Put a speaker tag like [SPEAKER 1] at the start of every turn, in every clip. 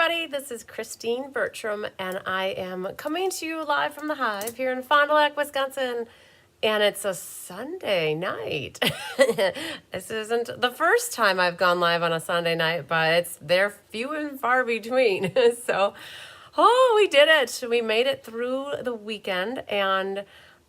[SPEAKER 1] everybody. This is Christine Bertram, and I am coming to you live from the Hive here in Fond du Lac, Wisconsin. And it's a Sunday night. This isn't the first time I've gone live on a Sunday night, but they're few and far between. So, we did it. We made it through the weekend, and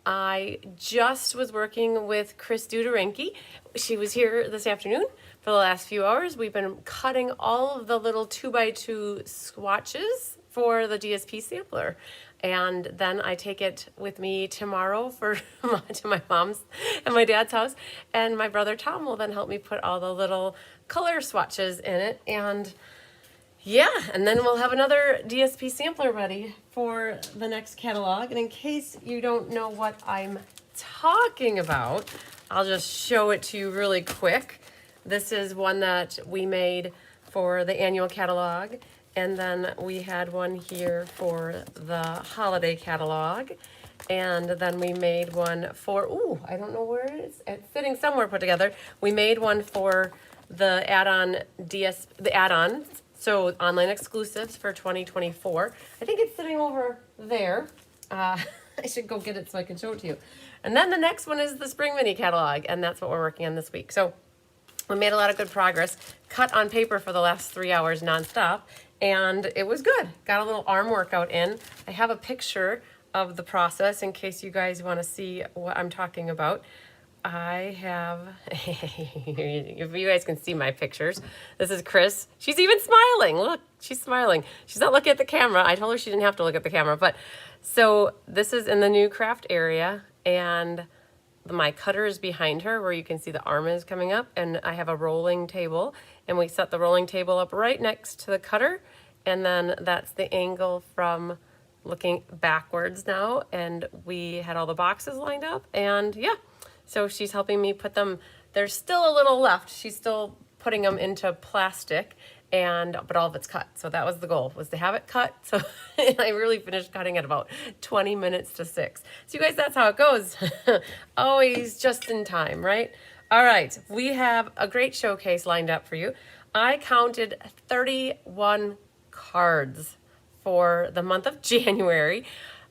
[SPEAKER 1] I just was working with Chris Dudarenke. She was here this afternoon for the last few hours. We've been cutting all of the little 2x2 swatches for the DSP sampler. And then I take it with me tomorrow to my mom's and my dad's house. And my brother Tom will then help me put all the little color swatches in it. And yeah, and then we'll have another DSP sampler ready for the next catalog. And in case you don't know what I'm talking about, I'll just show it to you really quick. This is one that we made for the annual catalog. And then we had one here for the holiday catalog. And then we made one for, I don't know where it is. It's sitting somewhere put together. We made one for the add-on, so online exclusives for 2024. I think it's sitting over there. I should go get it so I can show it to you. And then the next one is the spring mini catalog, and that's what we're working on this week. So we made a lot of good progress, cut on paper for the last 3 hours nonstop, and it was good. Got a little arm workout in. I have a picture of the process in case you guys want to see what I'm talking about. I have, if you guys can see my pictures, this is Chris. She's even smiling. Look, she's smiling. She's not looking at the camera. I told her she didn't have to look at the camera. But so this is in the new craft area, and my cutter is behind her where you can see the arm is coming up, and I have a rolling table, and we set the rolling table up right next to the cutter, and then that's the angle from looking backwards now, and we had all the boxes lined up, and yeah, so she's helping me put them. There's still a little left. She's still putting them into plastic, but all of it's cut. So that was the goal, was to have it cut. So I really finished cutting at about 20 minutes to 6. So you guys, that's how it goes. Always just in time, right? All right, we have a great showcase lined up for you. I counted 31 cards for the month of January.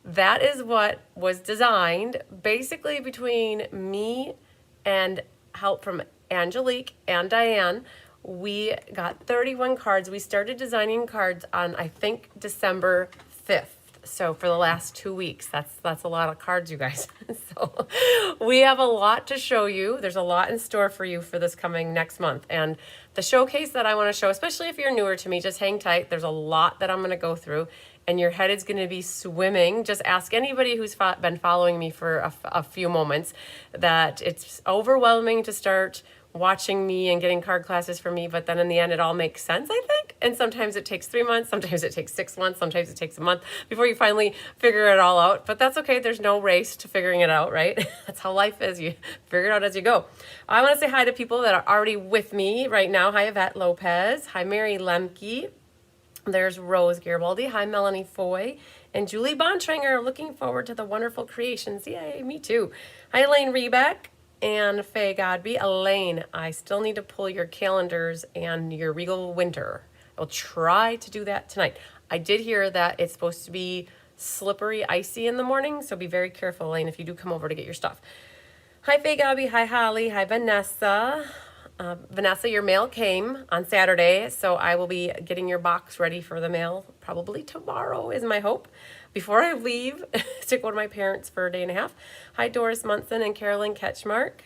[SPEAKER 1] That is what was designed basically between me and help from Angelique and Diane. We got 31 cards. We started designing cards on, I think, December 5th. So for the last 2 weeks, that's a lot of cards, you guys. So we have a lot to show you. There's a lot in store for you for this coming next month. And the showcase that I want to show, especially if you're newer to me, just hang tight. There's a lot that I'm going to go through, and your head is going to be swimming. Just ask anybody who's been following me for a few moments that it's overwhelming to start watching me and getting card classes for me, but then in the end it all makes sense, I think. And sometimes it takes 3 months, sometimes it takes 6 months, sometimes it takes a month before you finally figure it all out. But that's okay. There's no race to figuring it out, right? That's how life is. You figure it out as you go. I want to say hi to people that are already with me right now. Hi, Yvette Lopez. Hi, Mary Lemke. There's Rose Garibaldi. Hi, Melanie Foy. And Julie Bontranger. Looking forward to the wonderful creations. Yay, me too. Hi, Elaine Rebeck. And Faye Godby. Elaine, I still need to pull your calendars and your Regal Winter. I'll try to do that tonight. I did hear that it's supposed to be slippery, icy in the morning, so be very careful, Elaine, if you do come over to get your stuff. Hi, Faye Godby. Hi, Holly. Hi, Vanessa. Vanessa, your mail came on Saturday, so I will be getting your box ready for the mail probably tomorrow is my hope, before I leave to go to my parents for a day and a half. Hi, Doris Munson and Carolyn Ketchmark.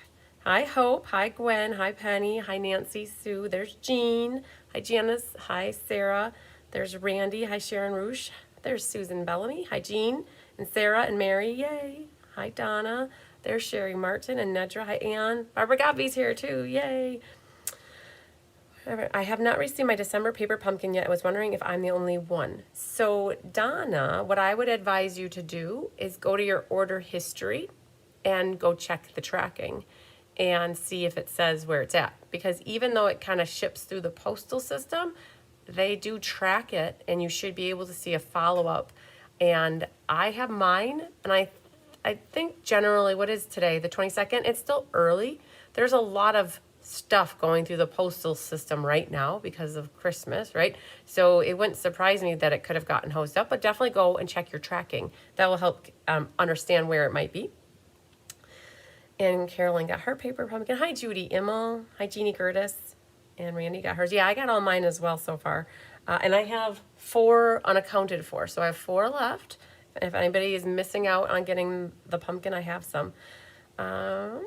[SPEAKER 1] Hi, Hope. Hi, Gwen. Hi, Penny. Hi, Nancy Sue. There's Jean. Hi, Janice. Hi, Sarah. There's Randy. Hi, Sharon Rouge. There's Susan Bellamy. Hi, Jean and Sarah and Mary. Yay. Hi, Donna. There's Sherry Martin and Nedra. Hi, Ann. Barbara Gobby's here too. Yay. I have not received my December paper pumpkin yet. I was wondering if I'm the only one. So Donna, what I would advise you to do is go to your order history and go check the tracking and see if it says where it's at. Because even though it kind of ships through the postal system, they do track it, and you should be able to see a follow-up. And I have mine, and I think generally, what is today, the 22nd? It's still early. There's a lot of stuff going through the postal system right now because of Christmas, right? So it wouldn't surprise me that it could have gotten hosed up, but definitely go and check your tracking. That will help understand where it might be. And Carolyn got her paper pumpkin. Hi, Judy Immel. Hi, Jeannie Curtis. And Randy got hers. Yeah, I got all mine as well so far. And I have 4 unaccounted for. So I have 4 left. If anybody is missing out on getting the pumpkin, I have some. So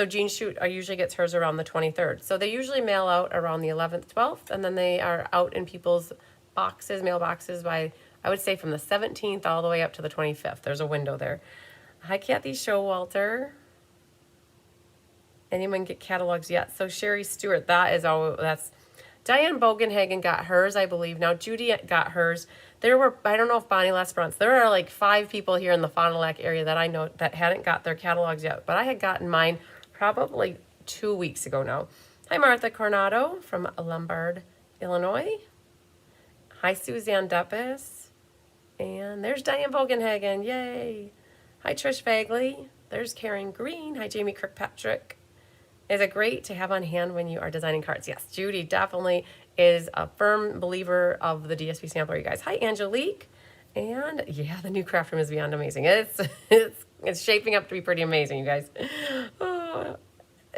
[SPEAKER 1] Jean Shoot usually gets hers around the 23rd. So they usually mail out around the 11th, 12th, and then they are out in people's boxes, mailboxes by, I would say, from the 17th all the way up to the 25th. There's a window there. Hi, Kathy Showalter. Anyone get catalogs yet? So Sherry Stewart, that's Diane Bogenhagen got hers, I believe. Now Judy got hers. There were, I don't know if Bonnie Lesperance, there are like 5 people here in the Fond du Lac area that I know that hadn't got their catalogs yet, but I had gotten mine probably 2 weeks ago now. Hi, Martha Coronado from Lombard, Illinois. Hi, Suzanne Duppis. And there's Diane Bogenhagen, yay. Hi, Trish Bagley. There's Karen Green. Hi, Jamie Kirkpatrick. Is it great to have on hand when you are designing cards? Yes, Judy definitely is a firm believer of the DSP sampler, you guys. Hi, Angelique. And yeah, the new craft room is beyond amazing. It's shaping up to be pretty amazing, you guys. Oh.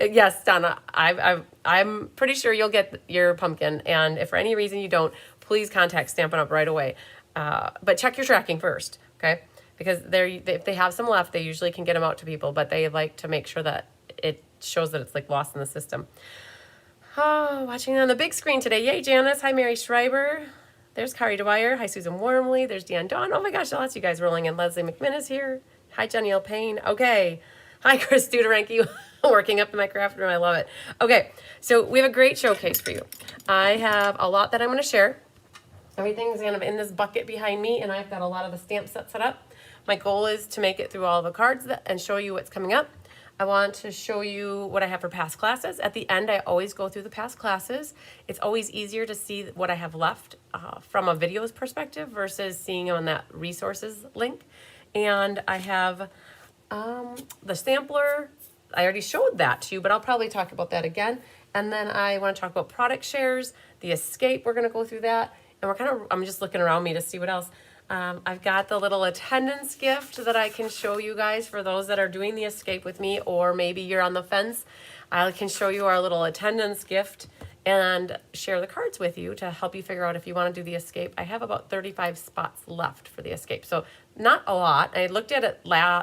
[SPEAKER 1] Yes, Donna, I'm pretty sure you'll get your pumpkin. And if for any reason you don't, please contact Stampin' Up! Right away. But check your tracking first, okay? Because if they have some left, they usually can get them out to people, but they like to make sure that it shows that it's like lost in the system. Oh, watching on the big screen today. Yay, Janice. Hi, Mary Schreiber. There's Kari Dwyer. Hi, Susan Wormley. There's Dan Dawn. Oh my gosh, lots of you guys rolling in. Leslie McMinnis here. Hi, Jenny L. Payne. Okay. Hi, Chris Duderanke. Working up in my craft room. I love it. Okay, so we have a great showcase for you. I have a lot that I'm going to share. Everything's kind of in this bucket behind me, and I've got a lot of the stamp sets set up. My goal is to make it through all the cards and show you what's coming up. I want to show you what I have for past classes. At the end, I always go through the past classes. It's always easier to see what I have left from a videos perspective versus seeing on that resources link. And I have the sampler. I already showed that to you, but I'll probably talk about that again. And then I want to talk about product shares, the escape. We're going to go through that. And I'm just looking around me to see what else. I've got the little attendance gift that I can show you guys for those that are doing the escape with me, or maybe you're on the fence. I can show you our little attendance gift and share the cards with you to help you figure out if you want to do the escape. I have about 35 spots left for the escape, so not a lot. I looked at it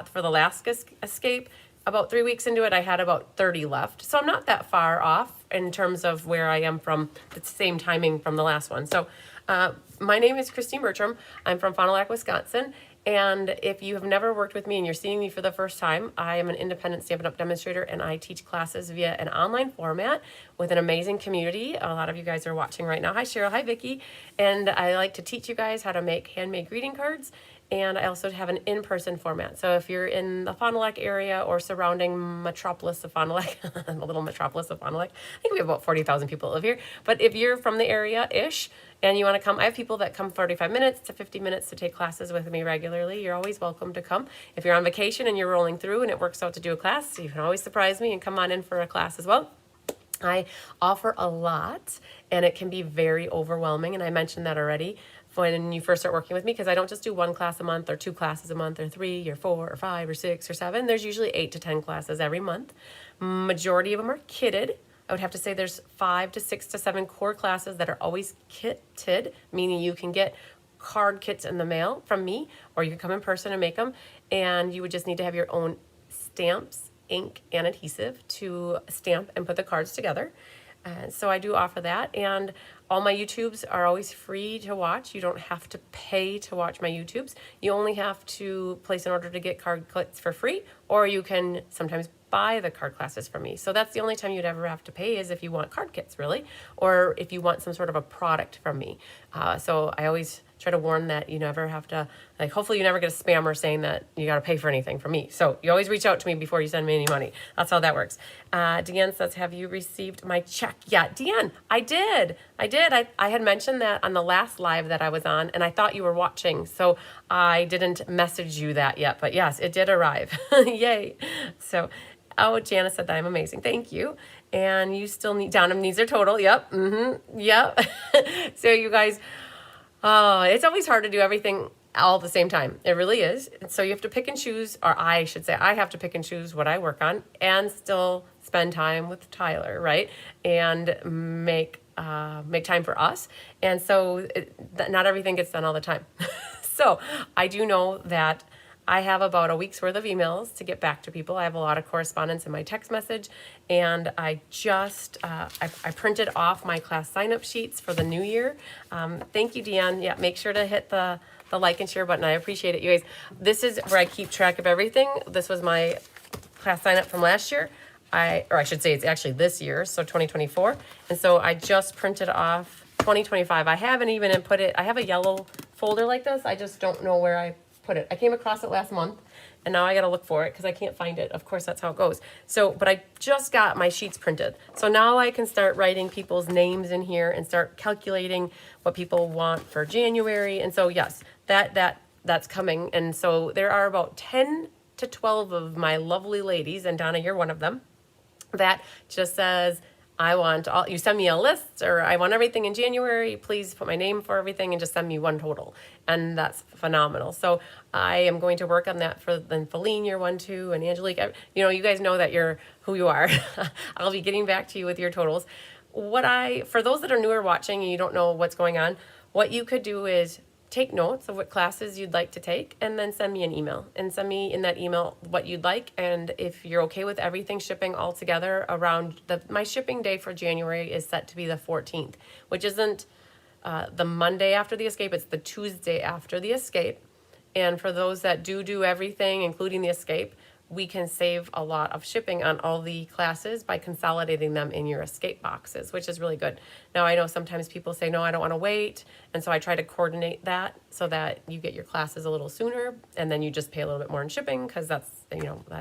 [SPEAKER 1] for the last escape. About 3 weeks into it, I had about 30 left. So I'm not that far off in terms of where I am from the same timing from the last one. So my name is Christine Bertram. I'm from Fond du Lac, Wisconsin. And if you have never worked with me and you're seeing me for the first time, I am an independent Stampin' Up! Demonstrator, and I teach classes via an online format with an amazing community. A lot of you guys are watching right now. Hi, Cheryl. Hi, Vicki. And I like to teach you guys how to make handmade greeting cards. And I also have an in-person format. So if you're in the Fond du Lac area or surrounding metropolis of Fond du Lac, the little metropolis of Fond du Lac, I think we have about 40,000 people that live here. But if you're from the area-ish and you want to come, I have people that come 45 minutes to 50 minutes to take classes with me regularly. You're always welcome to come. If you're on vacation and you're rolling through and it works out to do a class, you can always surprise me and come on in for a class as well. I offer a lot, and it can be very overwhelming, and I mentioned that already when you first start working with me, because I don't just do 1 class a month or 2 classes a month or 3 or 4 or 5 or 6 or 7. There's usually 8 to 10 classes every month. Majority of them are kitted. I would have to say there's 5 to 6 to 7 core classes that are always kitted, meaning you can get card kits in the mail from me, or you can come in person and make them, and you would just need to have your own stamps, ink, and adhesive to stamp and put the cards together. So I do offer that, and all my YouTubes are always free to watch. You don't have to pay to watch my YouTubes. You only have to place an order to get card kits for free, or you can sometimes buy the card classes from me. So that's the only time you'd ever have to pay is if you want card kits, really, or if you want some sort of a product from me. So I always try to warn that you never have to, like, hopefully you never get a spammer saying that you got to pay for anything from me. So you always reach out to me before you send me any money. That's how that works. Deanne says, have you received my check? Yeah, Deanne, I did. I had mentioned that on the last live that I was on, and I thought you were watching, so I didn't message you that yet. But yes, it did arrive. Yay. So, oh, Janice said that I'm amazing. Thank you. And you still need, Donna needs their total. Yep. Yep. So you guys, it's always hard to do everything all at the same time. It really is. So you have to pick and choose, or I should say, I have to pick and choose what I work on and still spend time with Tyler, and make time for us. And so not everything gets done all the time. So I do know that I have about a week's worth of emails to get back to people. I have a lot of correspondence in my text message, and I just I printed off my class sign-up sheets for the new year. Thank you, Deanne. Yeah, make sure to hit the like and share button. I appreciate it, you guys. This is where I keep track of everything. This was my class sign-up from last year. Or I should say it's actually this year, so 2024. And so I just printed off 2025. I haven't even input it. I have a yellow folder like this. I just don't know where I put it. I came across it last month, and now I got to look for it because I can't find it. Of course, that's how it goes. So, but I just got my sheets printed. So now I can start writing people's names in here and start calculating what people want for January. And so, yes, that's coming. And so there are about 10 to 12 of my lovely ladies, and Donna, you're one of them, that just says, I want all, you send me a list, or I want everything in January, please put my name for everything and just send me one total. And that's phenomenal. So I am going to work on that for, then Feline, you're one too, and Angelique, you guys know that you're who you are. I'll be getting back to you with your totals. For those that are newer watching and you don't know what's going on, what you could do is take notes of what classes you'd like to take, and then send me an email, and send me in that email what you'd like. And if you're okay with everything shipping all together around my shipping day for January is set to be the 14th, which isn't the Monday after the escape, it's the Tuesday after the escape. And for those that do everything, including the escape, we can save a lot of shipping on all the classes by consolidating them in your escape boxes, which is really good. Now, I know sometimes people say, no, I don't want to wait. And so I try to coordinate that so that you get your classes a little sooner, and then you just pay a little bit more in shipping, because that's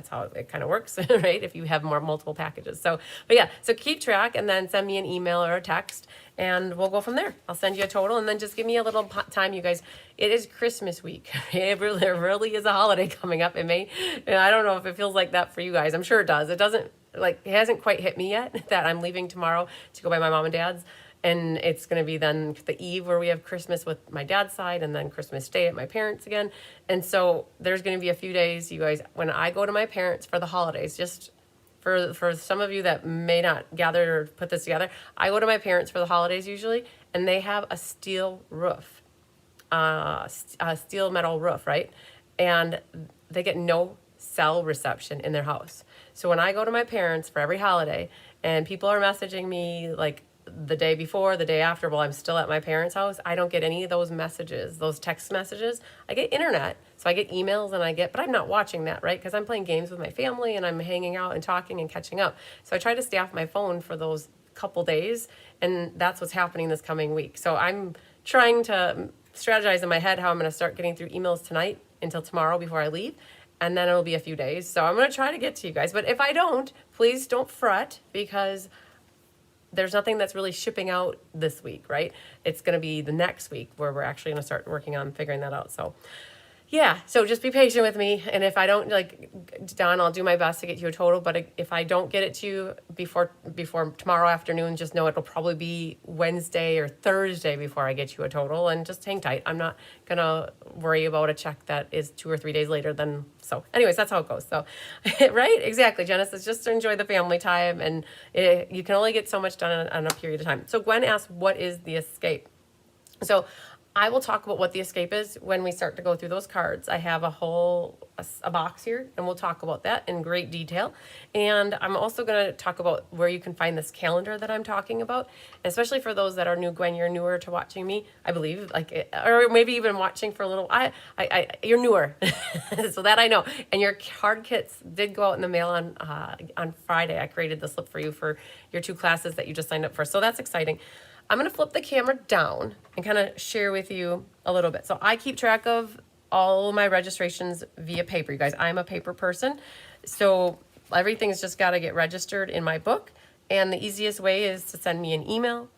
[SPEAKER 1] how it kind of works, right? If you have multiple packages. So, but yeah, so keep track and then send me an email or a text, and we'll go from there. I'll send you a total, and then just give me a little time, you guys. It is Christmas week. It really is a holiday coming up. It may, and I don't know if it feels like that for you guys. I'm sure it does. It doesn't, it hasn't quite hit me yet that I'm leaving tomorrow to go by my mom and dad's. And it's going to be then the eve where we have Christmas with my dad's side, and then Christmas Day at my parents' again. And so there's going to be a few days, you guys, when I go to my parents for the holidays, just for some of you that may not gather or put this together, I go to my parents for the holidays usually, and they have a steel roof, a steel metal roof, right? And they get no cell reception in their house. So when I go to my parents for every holiday, and people are messaging me like the day before, the day after, while I'm still at my parents' house, I don't get any of those messages, those text messages. I get internet, so I get emails, but I'm not watching that, right? Because I'm playing games with my family, and I'm hanging out and talking and catching up. So I try to stay off my phone for those couple days, and that's what's happening this coming week. So I'm trying to strategize in my head how I'm going to start getting through emails tonight until tomorrow before I leave. And then it'll be a few days. So I'm going to try to get to you guys. But if I don't, please don't fret, because there's nothing that's really shipping out this week, right? It's going to be the next week where we're actually going to start working on figuring that out. So yeah, so just be patient with me. And if I don't, Don, I'll do my best to get you a total. But if I don't get it to you before tomorrow afternoon, just know it'll probably be Wednesday or Thursday before I get you a total. And just hang tight. I'm not going to worry about a check that is 2 or 3 days later than. So anyways, that's how it goes. So, right? Exactly, Genesis. Just to enjoy the family time. And you can only get so much done in a period of time. So Gwen asked, what is the escape? So I will talk about what the escape is when we start to go through those cards. I have a box here, and we'll talk about that in great detail. And I'm also going to talk about where you can find this calendar that I'm talking about, especially for those that are new. Gwen, you're newer to watching me, I believe, or maybe even watching for a little. You're newer, so that I know. And your card kits did go out in the mail on Friday. I created the slip for you for your 2 classes that you just signed up for. So that's exciting. I'm going to flip the camera down and kind of share with you a little bit. So I keep track of all my registrations via paper. You guys, I'm a paper person. So everything's just got to get registered in my book. And the easiest way is to send me an email.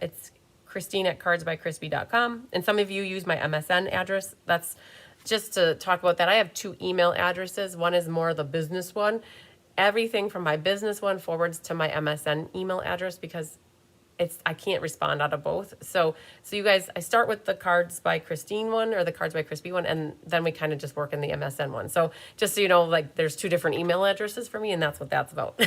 [SPEAKER 1] It's Christine@cardsbycrispy.com. And some of you use my MSN address. That's just to talk about that. I have 2 email addresses. One is more the business one. everything from my business one forwards to my MSN email address because I can't respond out of both. So you guys, I start with the Cards by Christine one or the Cards by Crispy one, and then we kind of just work in the MSN one. So just so you know, like there's 2 different email addresses for me, and that's what that's about.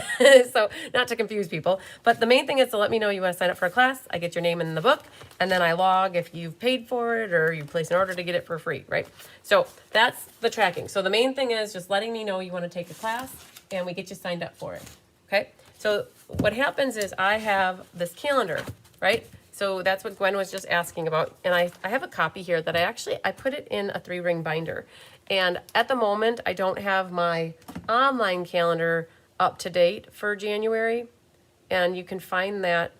[SPEAKER 1] So not to confuse people, but the main thing is to let me know you want to sign up for a class. I get your name in the book, and then I log if you've paid for it or you place an order to get it for free, right? So that's the tracking. So the main thing is just letting me know you want to take a class, and we get you signed up for it. Okay. So what happens is I have this calendar, right? So that's what Gwen was just asking about. And I have a copy here that I put it in a 3-ring binder. And at the moment, I don't have my online calendar up to date for January. And you can find that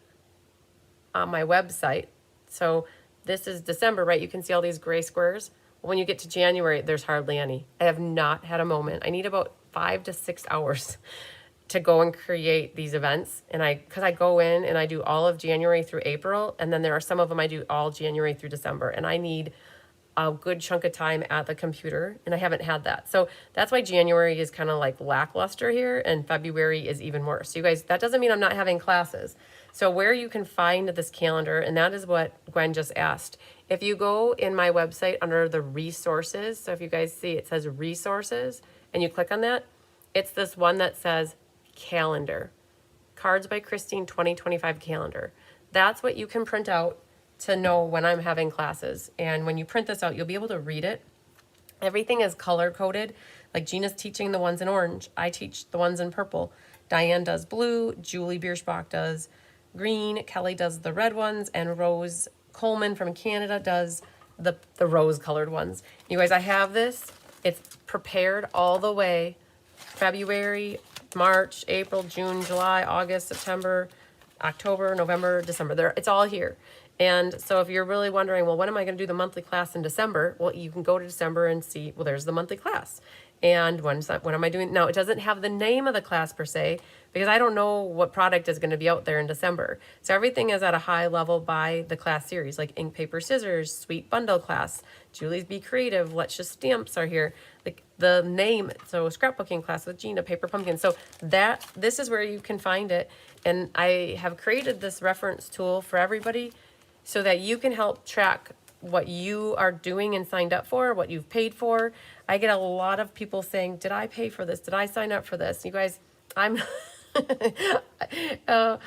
[SPEAKER 1] on my website. So this is December, right? You can see all these gray squares. When you get to January, there's hardly any. I have not had a moment. I need about 5 to 6 hours to go and create these events. And because I go in and I do all of January through April, and then there are some of them I do all January through December, and I need a good chunk of time at the computer, and I haven't had that. So that's why January is kind of like lackluster here, and February is even worse. So you guys, that doesn't mean I'm not having classes. So where you can find this calendar, and that is what Gwen just asked. If you go in my website under the resources, so if you guys see it says resources, and you click on that, it's this one that says calendar, Cards by Christine 2025 calendar. That's what you can print out to know when I'm having classes. And when you print this out, you'll be able to read it. Everything is color coded. Like Gina's teaching the ones in orange. I teach the ones in purple. Diane does blue. Julie Bierschbach does green. Kelly does the red ones. And Rose Coleman from Canada does the rose colored ones. You guys, I have this. It's prepared all the way. February, March, April, June, July, August, September, October, November, December. It's all here. And so if you're really wondering, well, when am I going to do the monthly class in December? Well, you can go to December and see, well, there's the monthly class. And when am I doing? Now, it doesn't have the name of the class per se, because I don't know what product is going to be out there in December. So everything is at a high level by the class series, like ink, paper, scissors, sweet bundle class, Julie's Be Creative, Let's Just Stamps are here. Like the name, so scrapbooking class with Gina, paper pumpkin. So this is where you can find it. And I have created this reference tool for everybody so that you can help track what you are doing and signed up for, what you've paid for. I get a lot of people saying, did I pay for this? Did I sign up for this? You guys, I'm, I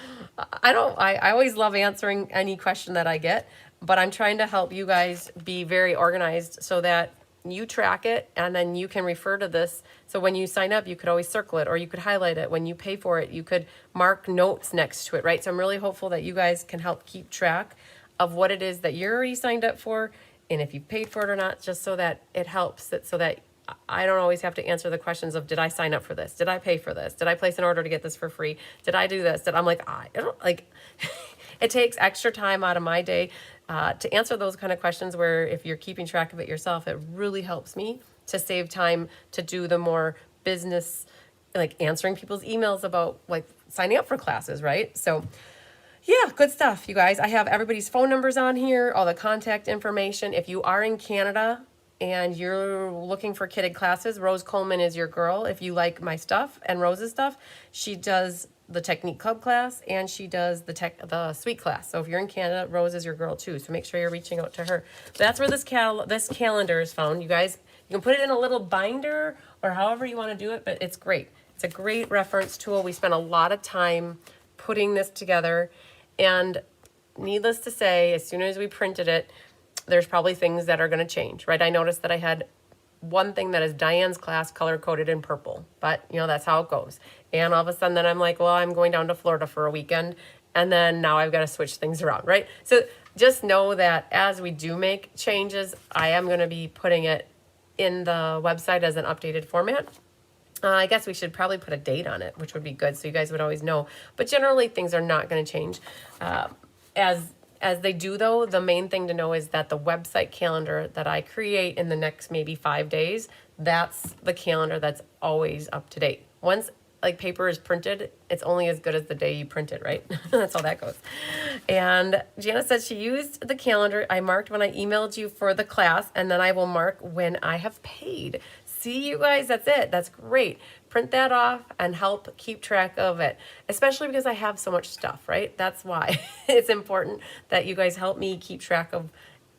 [SPEAKER 1] always love answering any question that I get, but I'm trying to help you guys be very organized so that you track it and then you can refer to this. So when you sign up, you could always circle it or you could highlight it. When you pay for it, you could mark notes next to it, right? So I'm really hopeful that you guys can help keep track of what it is that you're already signed up for and if you paid for it or not, just so that it helps, so that I don't always have to answer the questions of, did I sign up for this? Did I pay for this? Did I place an order to get this for free? Did I do this? I'm like, I don't like, it takes extra time out of my day to answer those kind of questions where if you're keeping track of it yourself, it really helps me to save time to do the more business, like answering people's emails about like signing up for classes, right? So yeah, good stuff, you guys. I have everybody's phone numbers on here, all the contact information. If you are in Canada and you're looking for kitted classes, Rose Coleman is your girl. If you like my stuff and Rose's stuff, she does the Technique Club class and she does the Sweet class. So if you're in Canada, Rose is your girl too. So make sure you're reaching out to her. That's where this calendar is found. You guys, you can put it in a little binder or however you want to do it, but it's great. It's a great reference tool. We spent a lot of time putting this together. And needless to say, as soon as we printed it, there's probably things that are going to change, right? I noticed that I had one thing that is Diane's class color-coded in purple, but, you know, that's how it goes. And all of a sudden then I'm like, well, I'm going down to Florida for a weekend, and then now I've got to switch things around, right? So just know that as we do make changes, I am going to be putting it in the website as an updated format. I guess we should probably put a date on it, which would be good, so you guys would always know. But generally, things are not going to change. As they do, though, the main thing to know is that the website calendar that I create in the next maybe 5 days, that's the calendar that's always up to date. Once like paper is printed, it's only as good as the day you print it, right? That's how that goes. And Jana said she used the calendar I marked when I emailed you for the class, and then I will mark when I have paid. See, you guys, that's it. That's great. print that off and help keep track of it, especially because I have so much stuff, right? That's why it's important that you guys help me keep track of,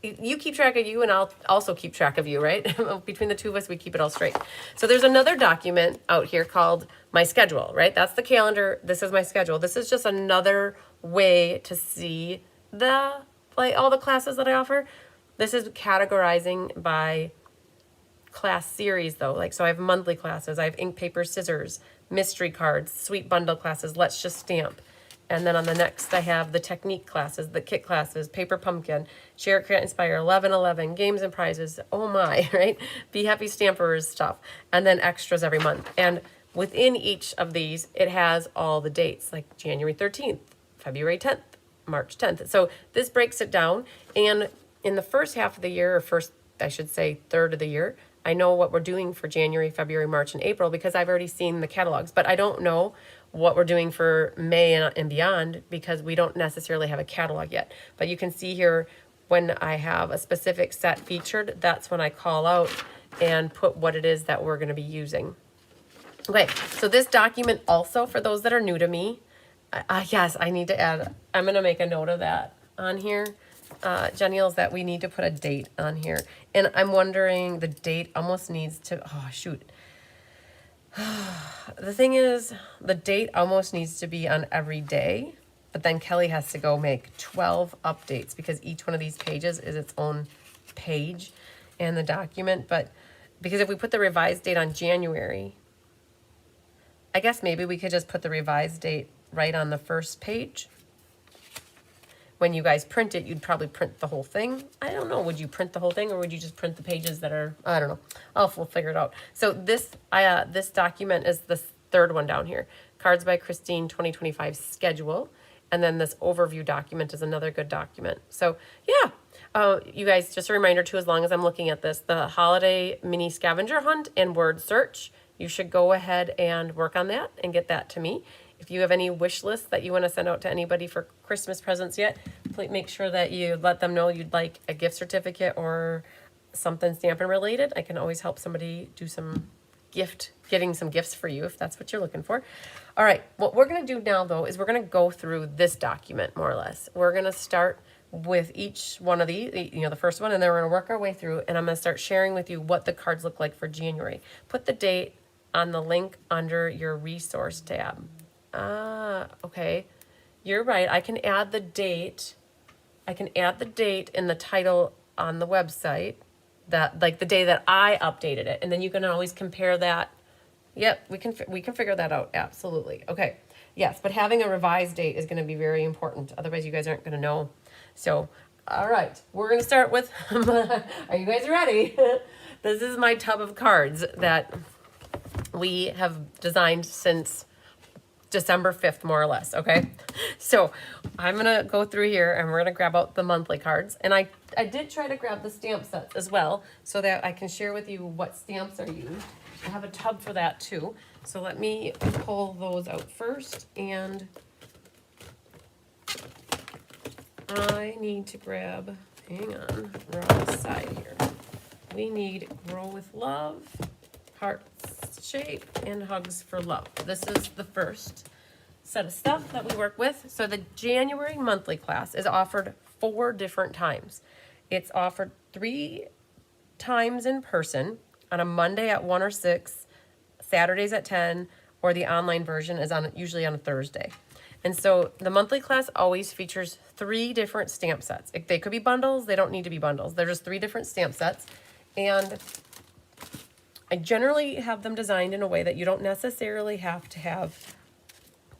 [SPEAKER 1] you keep track of you and I'll also keep track of you, right? Between the two of us, we keep it all straight. So there's another document out here called my schedule, right? That's the calendar. This is my schedule. This is just another way to see all the classes that I offer. This is categorizing by class series though. Like, so I have monthly classes, I have ink, paper, scissors, mystery cards, sweet bundle classes, let's just stamp. And then on the next, I have the technique classes, the kit classes, paper pumpkin, share, create, inspire, 1111, games and prizes. Oh my, right? Be happy stampers stuff. And then extras every month. And within each of these, it has all the dates, like January 13th, February 10th, March 10th. So this breaks it down. And in the first half of the year, or first, I should say, third of the year, I know what we're doing for January, February, March, and April because I've already seen the catalogs, but I don't know what we're doing for May and beyond because we don't necessarily have a catalog yet. But you can see here when I have a specific set featured, that's when I call out and put what it is that we're going to be using. Okay, so this document also, for those that are new to me, yes, I need to add, I'm going to make a note of that on here. Jenny, is that we need to put a date on here. And I'm wondering, the date almost needs to, oh, shoot. The thing is, the date almost needs to be on every day, but then Kelly has to go make 12 updates because each one of these pages is its own page in the document. But because if we put the revised date on January, I guess maybe we could just put the revised date right on the first page. When you guys print it, you'd probably print the whole thing. I don't know. Would you print the whole thing or would you just print the pages that are, I don't know. We'll figure it out. So this document is the third one down here. Cards by Christine 2025 schedule. And then this overview document is another good document. So yeah, you guys, just a reminder too, as long as I'm looking at this, the holiday mini scavenger hunt and word search, you should go ahead and work on that and get that to me. If you have any wish lists that you want to send out to anybody for Christmas presents yet, please make sure that you let them know you'd like a gift certificate or something Stampin' related. I can always help somebody do some getting some gifts for you if that's what you're looking for. All right, what we're going to do now though is we're going to go through this document more or less. We're going to start with each one of these, the first one, and then we're going to work our way through, and I'm going to start sharing with you what the cards look like for January. Put the date on the link under your resource tab. Okay. You're right. I can add the date. I can add the date in the title on the website, that like the day that I updated it. And then you can always compare that. Yep, we can figure that out. Absolutely. Okay. Yes, but having a revised date is going to be very important. Otherwise, you guys aren't going to know. So, all right. We're going to start with, are you guys ready? This is my tub of cards that we have designed since December 5th, more or less, okay? So I'm going to go through here and we're going to grab out the monthly cards. And I did try to grab the stamp sets as well so that I can share with you what stamps are used. I have a tub for that too. So let me pull those out first. And I need to grab, hang on, wrong side here. We need Grow with Love, Heart Shape, and Hugs for Love. This is the first set of stuff that we work with. So the January monthly class is offered 4 different times. It's offered 3 times in person on a Monday at 1 or 6, Saturdays at 10, or the online version is usually on a Thursday. And so the monthly class always features 3 different stamp sets. They could be bundles. They don't need to be bundles. They're just 3 different stamp sets. And I generally have them designed in a way that you don't necessarily have to have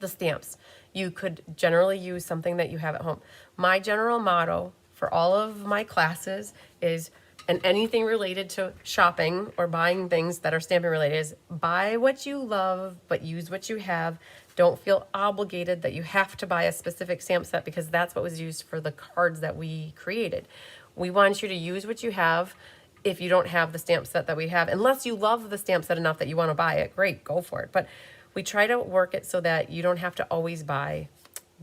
[SPEAKER 1] the stamps. You could generally use something that you have at home. My general motto for all of my classes is, and anything related to shopping or buying things that are stamping related, is buy what you love, but use what you have. Don't feel obligated that you have to buy a specific stamp set because that's what was used for the cards that we created. We want you to use what you have. If you don't have the stamp set that we have, unless you love the stamp set enough that you want to buy it, great, go for it. But we try to work it so that you don't have to always buy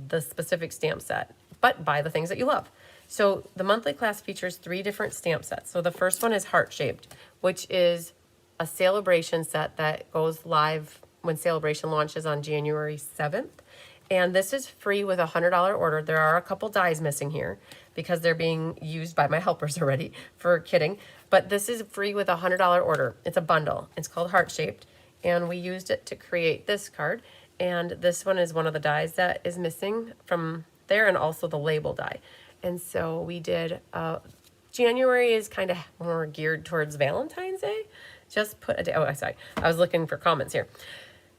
[SPEAKER 1] the specific stamp set, but buy the things that you love. So the monthly class features 3 different stamp sets. So the first one is heart-shaped, which is a sale-a-bration set that goes live when sale-a-bration launches on January 7th. And this is free with a $100 order. There are a couple dies missing here because they're being used by my helpers already for kitting. But this is free with a $100 order. It's a bundle. It's called Heart Shaped. And we used it to create this card. And this one is one of the dies that is missing from there, and also the label die. And so we did, January is kind of more geared towards Valentine's Day. Just put a day, oh, sorry. I was looking for comments here.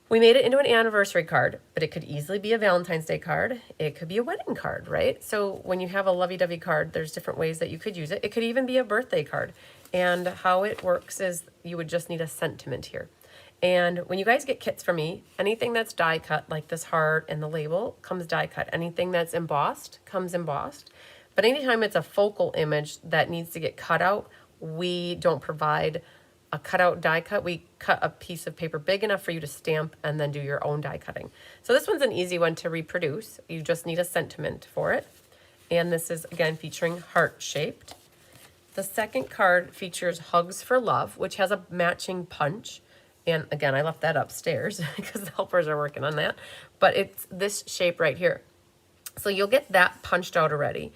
[SPEAKER 1] We made it into an anniversary card, but it could easily be a Valentine's Day card. It could be a wedding card, right? So when you have a lovey-dovey card, there's different ways that you could use it. It could even be a birthday card. And how it works is you would just need a sentiment here. And when you guys get kits from me, anything that's die cut, like this heart and the label, comes die cut. Anything that's embossed comes embossed. But anytime it's a focal image that needs to get cut out, we don't provide a cutout die cut. We cut a piece of paper big enough for you to stamp and then do your own die cutting. So this one's an easy one to reproduce. You just need a sentiment for it. And this is, again, featuring heart shaped. The second card features Hugs for Love, which has a matching punch. And again, I left that upstairs because the helpers are working on that. But it's this shape right here. So you'll get that punched out already.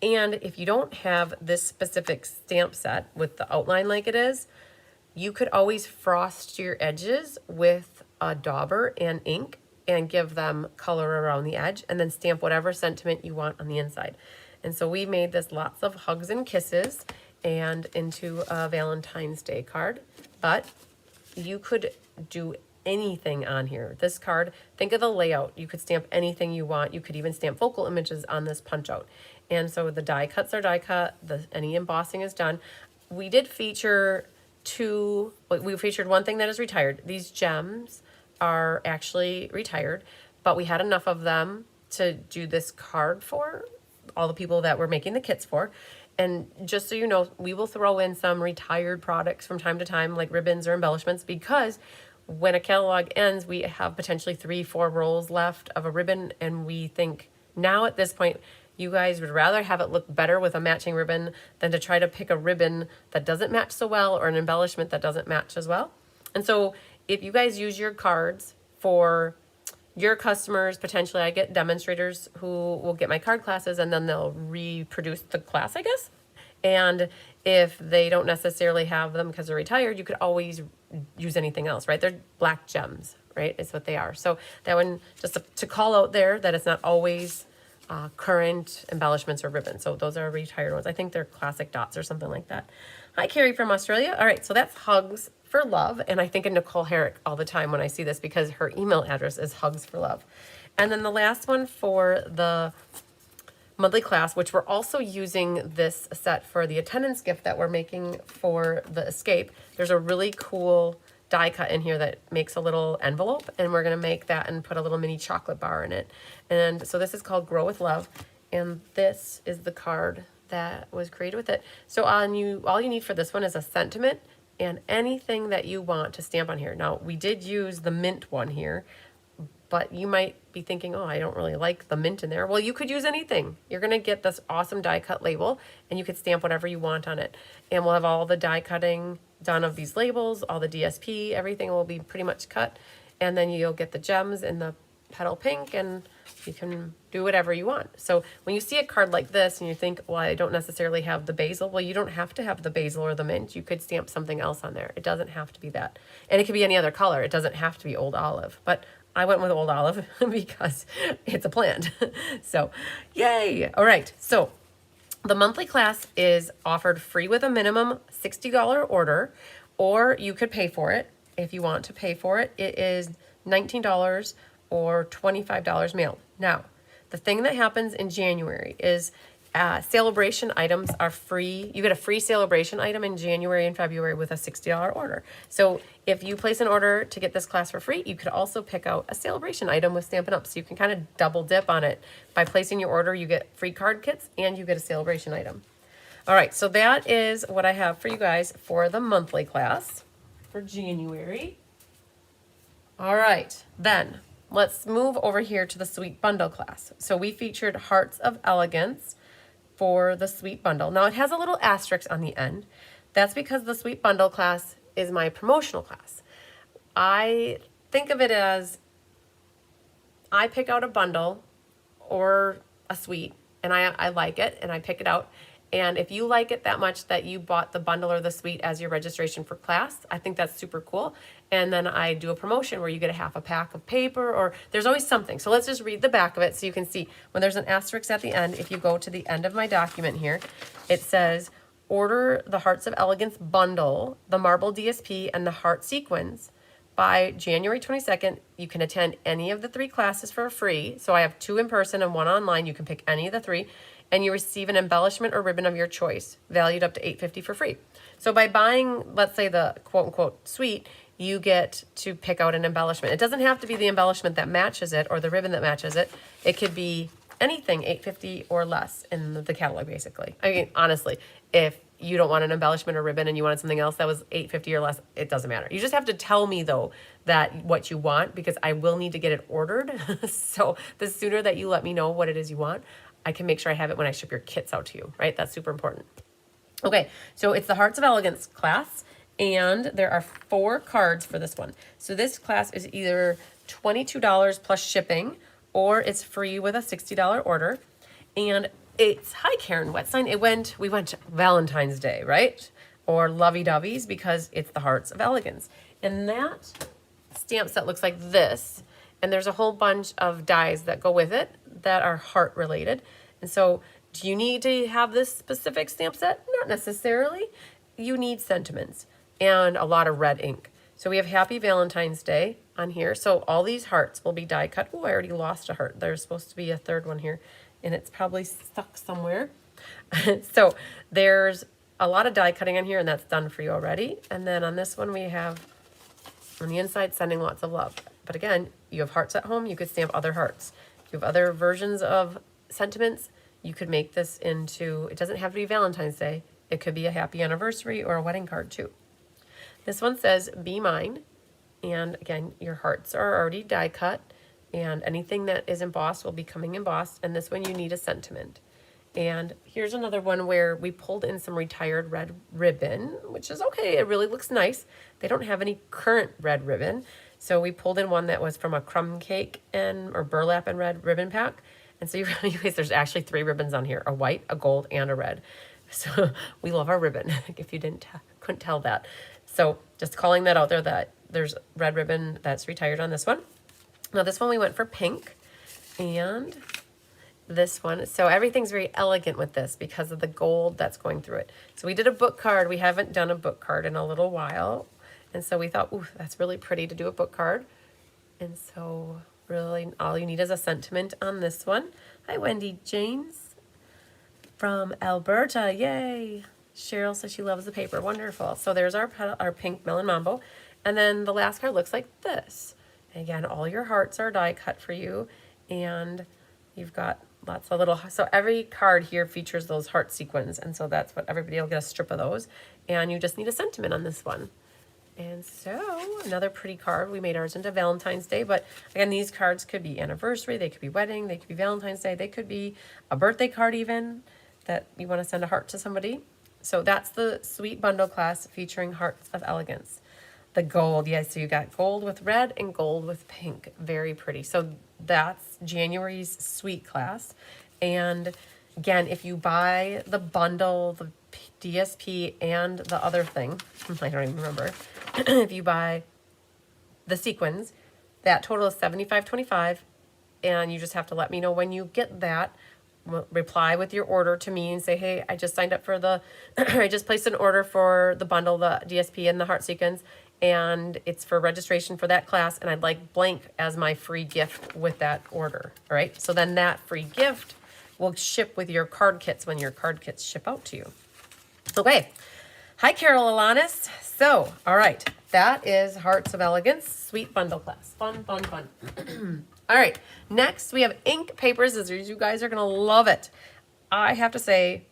[SPEAKER 1] And if you don't have this specific stamp set with the outline like it is, you could always frost your edges with a dauber and ink and give them color around the edge, and then stamp whatever sentiment you want on the inside. And so we made this lots of hugs and kisses and into a Valentine's Day card. But you could do anything on here. This card, think of the layout. You could stamp anything you want. You could even stamp focal images on this punch out. And so the die cuts are die cut. Any embossing is done. We did feature we featured one thing that is retired. These gems are actually retired, but we had enough of them to do this card for all the people that we're making the kits for. And just so you know, we will throw in some retired products from time to time, like ribbons or embellishments, because when a catalog ends, we have potentially 3-4 rolls left of a ribbon, and we think now at this point, you guys would rather have it look better with a matching ribbon than to try to pick a ribbon that doesn't match so well or an embellishment that doesn't match as well. And so if you guys use your cards for your customers, potentially I get demonstrators who will get my card classes and then they'll reproduce the class, I guess. And if they don't necessarily have them because they're retired, you could always use anything else, right? They're black gems, right? Is what they are. So that one, just to call out there that it's not always current embellishments or ribbons. So those are retired ones. I think they're classic dots or something like that. Hi, Carrie from Australia. All right, so that's Hugs for Love. And I think of Nicole Herrick all the time when I see this because her email address is Hugs for Love. And then the last one for the monthly class, which we're also using this set for the attendance gift that we're making for the escape. There's a really cool die cut in here that makes a little envelope, and we're going to make that and put a little mini chocolate bar in it. And so this is called Grow with Love, and this is the card that was created with it. So all you need for this one is a sentiment and anything that you want to stamp on here. Now, we did use the mint one here, but you might be thinking, oh, I don't really like the mint in there. Well, you could use anything. You're going to get this awesome die cut label, and you could stamp whatever you want on it. And we'll have all the die cutting done of these labels, all the DSP, everything will be pretty much cut. And then you'll get the gems in the petal pink, and you can do whatever you want. So when you see a card like this and you think, well, I don't necessarily have the basil. Well, you don't have to have the basil or the mint. You could stamp something else on there. It doesn't have to be that. And it could be any other color. It doesn't have to be old olive. But I went with old olive because it's a plant. So yay. All right. So the monthly class is offered free with a minimum $60 order, or you could pay for it. If you want to pay for it, it is $19 or $25 mailed. Now, the thing that happens in January is sale-a-bration items are free. You get a free sale-a-bration item in January and February with a $60 order. So if you place an order to get this class for free, you could also pick out a sale-a-bration item with Stampin' Up! So you can kind of double dip on it. By placing your order, you get free card kits and you get a sale-a-bration item. All right, so that is what I have for you guys for the monthly class for January. All right, then let's move over here to the Sweet Bundle class. So we featured Hearts of Elegance for the Sweet Bundle. Now it has a little asterisk on the end. That's because the Sweet Bundle class is my promotional class. I think of it as I pick out a bundle or a suite and I like it and I pick it out. And if you like it that much that you bought the bundle or the suite as your registration for class, I think that's super cool. And then I do a promotion where you get a half a pack of paper, or there's always something. So let's just read the back of it so you can see when there's an asterisk at the end. If you go to the end of my document here, it says order the Hearts of Elegance bundle, the marble DSP, and the heart sequins. By January 22nd, you can attend any of the 3 classes for free. So I have 2 in person and 1 online. You can pick any of the 3, and you receive an embellishment or ribbon of your choice, valued up to $8.50 for free. So by buying, let's say, the quote-unquote suite, you get to pick out an embellishment. It doesn't have to be the embellishment that matches it or the ribbon that matches it. It could be anything $8.50 or less in the catalog, basically. I mean, honestly, if you don't want an embellishment or ribbon and you wanted something else that was $8.50 or less, it doesn't matter. You just have to tell me, though, that what you want, because I will need to get it ordered. So the sooner that you let me know what it is you want, I can make sure I have it when I ship your kits out to you, right? That's super important. Okay, so it's the Hearts of Elegance class, and there are 4 cards for this one. So this class is either $22 plus shipping, or it's free with a $60 order. And it's, hi Karen Wetstein, we went Valentine's Day, right? Or lovey-doveys, because it's the Hearts of Elegance. And that stamp set looks like this. And there's a whole bunch of dies that go with it that are heart related. And so do you need to have this specific stamp set? Not necessarily. You need sentiments and a lot of red ink. So we have Happy Valentine's Day on here. So all these hearts will be die cut. Oh, I already lost a heart. There's supposed to be a third one here, and it's probably stuck somewhere. So there's a lot of die cutting on here, and that's done for you already. And then on this one, we have on the inside, sending lots of love. But again, you have hearts at home, you could stamp other hearts. You have other versions of sentiments. You could make this into, it doesn't have to be Valentine's Day. It could be a happy anniversary or a wedding card too. This one says, be mine. And again, your hearts are already die cut, and anything that is embossed will be coming embossed. And this one, you need a sentiment. And here's another one where we pulled in some retired red ribbon, which is okay. It really looks nice. They don't have any current red ribbon. So we pulled in one that was from a crumb cake or burlap and red ribbon pack. And so you guys, there's actually 3 ribbons on here, a white, a gold, and a red. So we love our ribbon, if you couldn't tell that. So just calling that out there, that there's red ribbon that's retired on this one. Now this one we went for pink, and this one. So everything's very elegant with this because of the gold that's going through it. So we did a book card. We haven't done a book card in a little while. And so we thought, ooh, that's really pretty to do a book card. And so really all you need is a sentiment on this one. Hi, Wendy James from Alberta. Yay. Cheryl says she loves the paper. Wonderful. So there's our pink melon mambo. And then the last card looks like this. And again, all your hearts are die cut for you. And you've got lots of little, so every card here features those heart sequins. And so that's what everybody will get, a strip of those. And you just need a sentiment on this one. And so another pretty card. We made ours into Valentine's Day, but again, these cards could be anniversary, they could be wedding, they could be Valentine's Day, they could be a birthday card even that you want to send a heart to somebody. So that's the Sweet Bundle class featuring Hearts of Elegance. The gold, yes, so you got gold with red and gold with pink. Very pretty. So that's January's Sweet class. And again, if you buy the bundle, the DSP, and the other thing, I don't even remember, if you buy the sequins, that total is $75.25, and you just have to let me know when you get that. Reply with your order to me and say, hey, I just signed up for the, I just placed an order for the bundle, the DSP, and the heart sequins, and it's for registration for that class, and I'd like blank as my free gift with that order. All right, so then that free gift will ship with your card kits when your card kits ship out to you. Okay. Hi, Carol Alanis. So, all right, that is Hearts of Elegance Sweet Bundle class. Fun, fun, fun. All right, next we have ink, paper, scissors. You guys are going to love it. I have to say,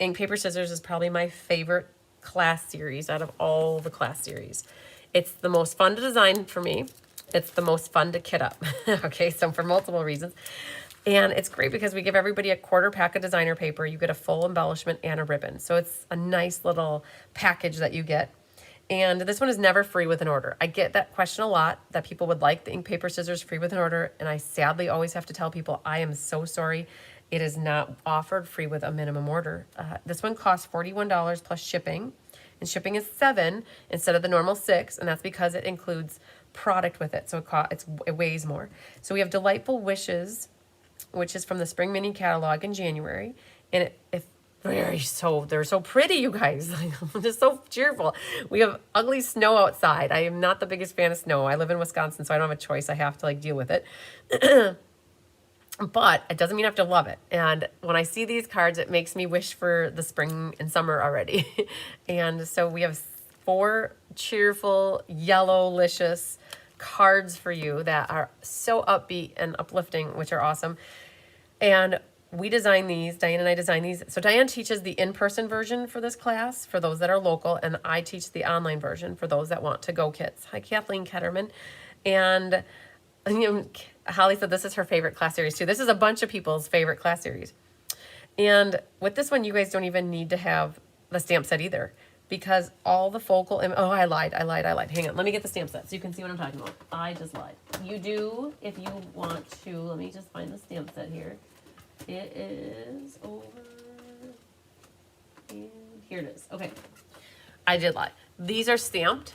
[SPEAKER 1] ink, paper, scissors is probably my favorite class series out of all the class series. It's the most fun to design for me. It's the most fun to kit up. Okay, so for multiple reasons. And it's great because we give everybody a quarter pack of designer paper. You get a full embellishment and a ribbon. So it's a nice little package that you get. And this one is never free with an order. I get that question a lot, that people would like the ink, paper, scissors free with an order. And I sadly always have to tell people, I am so sorry. It is not offered free with a minimum order. This one costs $41 plus shipping. And shipping is $7 instead of the normal $6. And that's because it includes product with it. So it weighs more. So we have Delightful Wishes, which is from the Spring Mini Catalog in January. And they're so pretty, you guys. I'm just so cheerful. We have ugly snow outside. I am not the biggest fan of snow. I live in Wisconsin, so I don't have a choice. I have to deal with it. But it doesn't mean I have to love it. And when I see these cards, it makes me wish for the spring and summer already. And so we have 4 cheerful, yellow-licious cards for you that are so upbeat and uplifting, which are awesome. And we designed these, Diane and I designed these. So Diane teaches the in-person version for this class, for those that are local, and I teach the online version for those that want to-go kits. Hi, Kathleen Ketterman. And Holly said this is her favorite class series too. This is a bunch of people's favorite class series. And with this one, you guys don't even need to have the stamp set either, because all the focal, I lied. Hang on, let me get the stamp set so you can see what I'm talking about. I just lied. You do, if you want to, let me just find the stamp set here. It is over, and here it is. Okay, I did lie. These are stamped.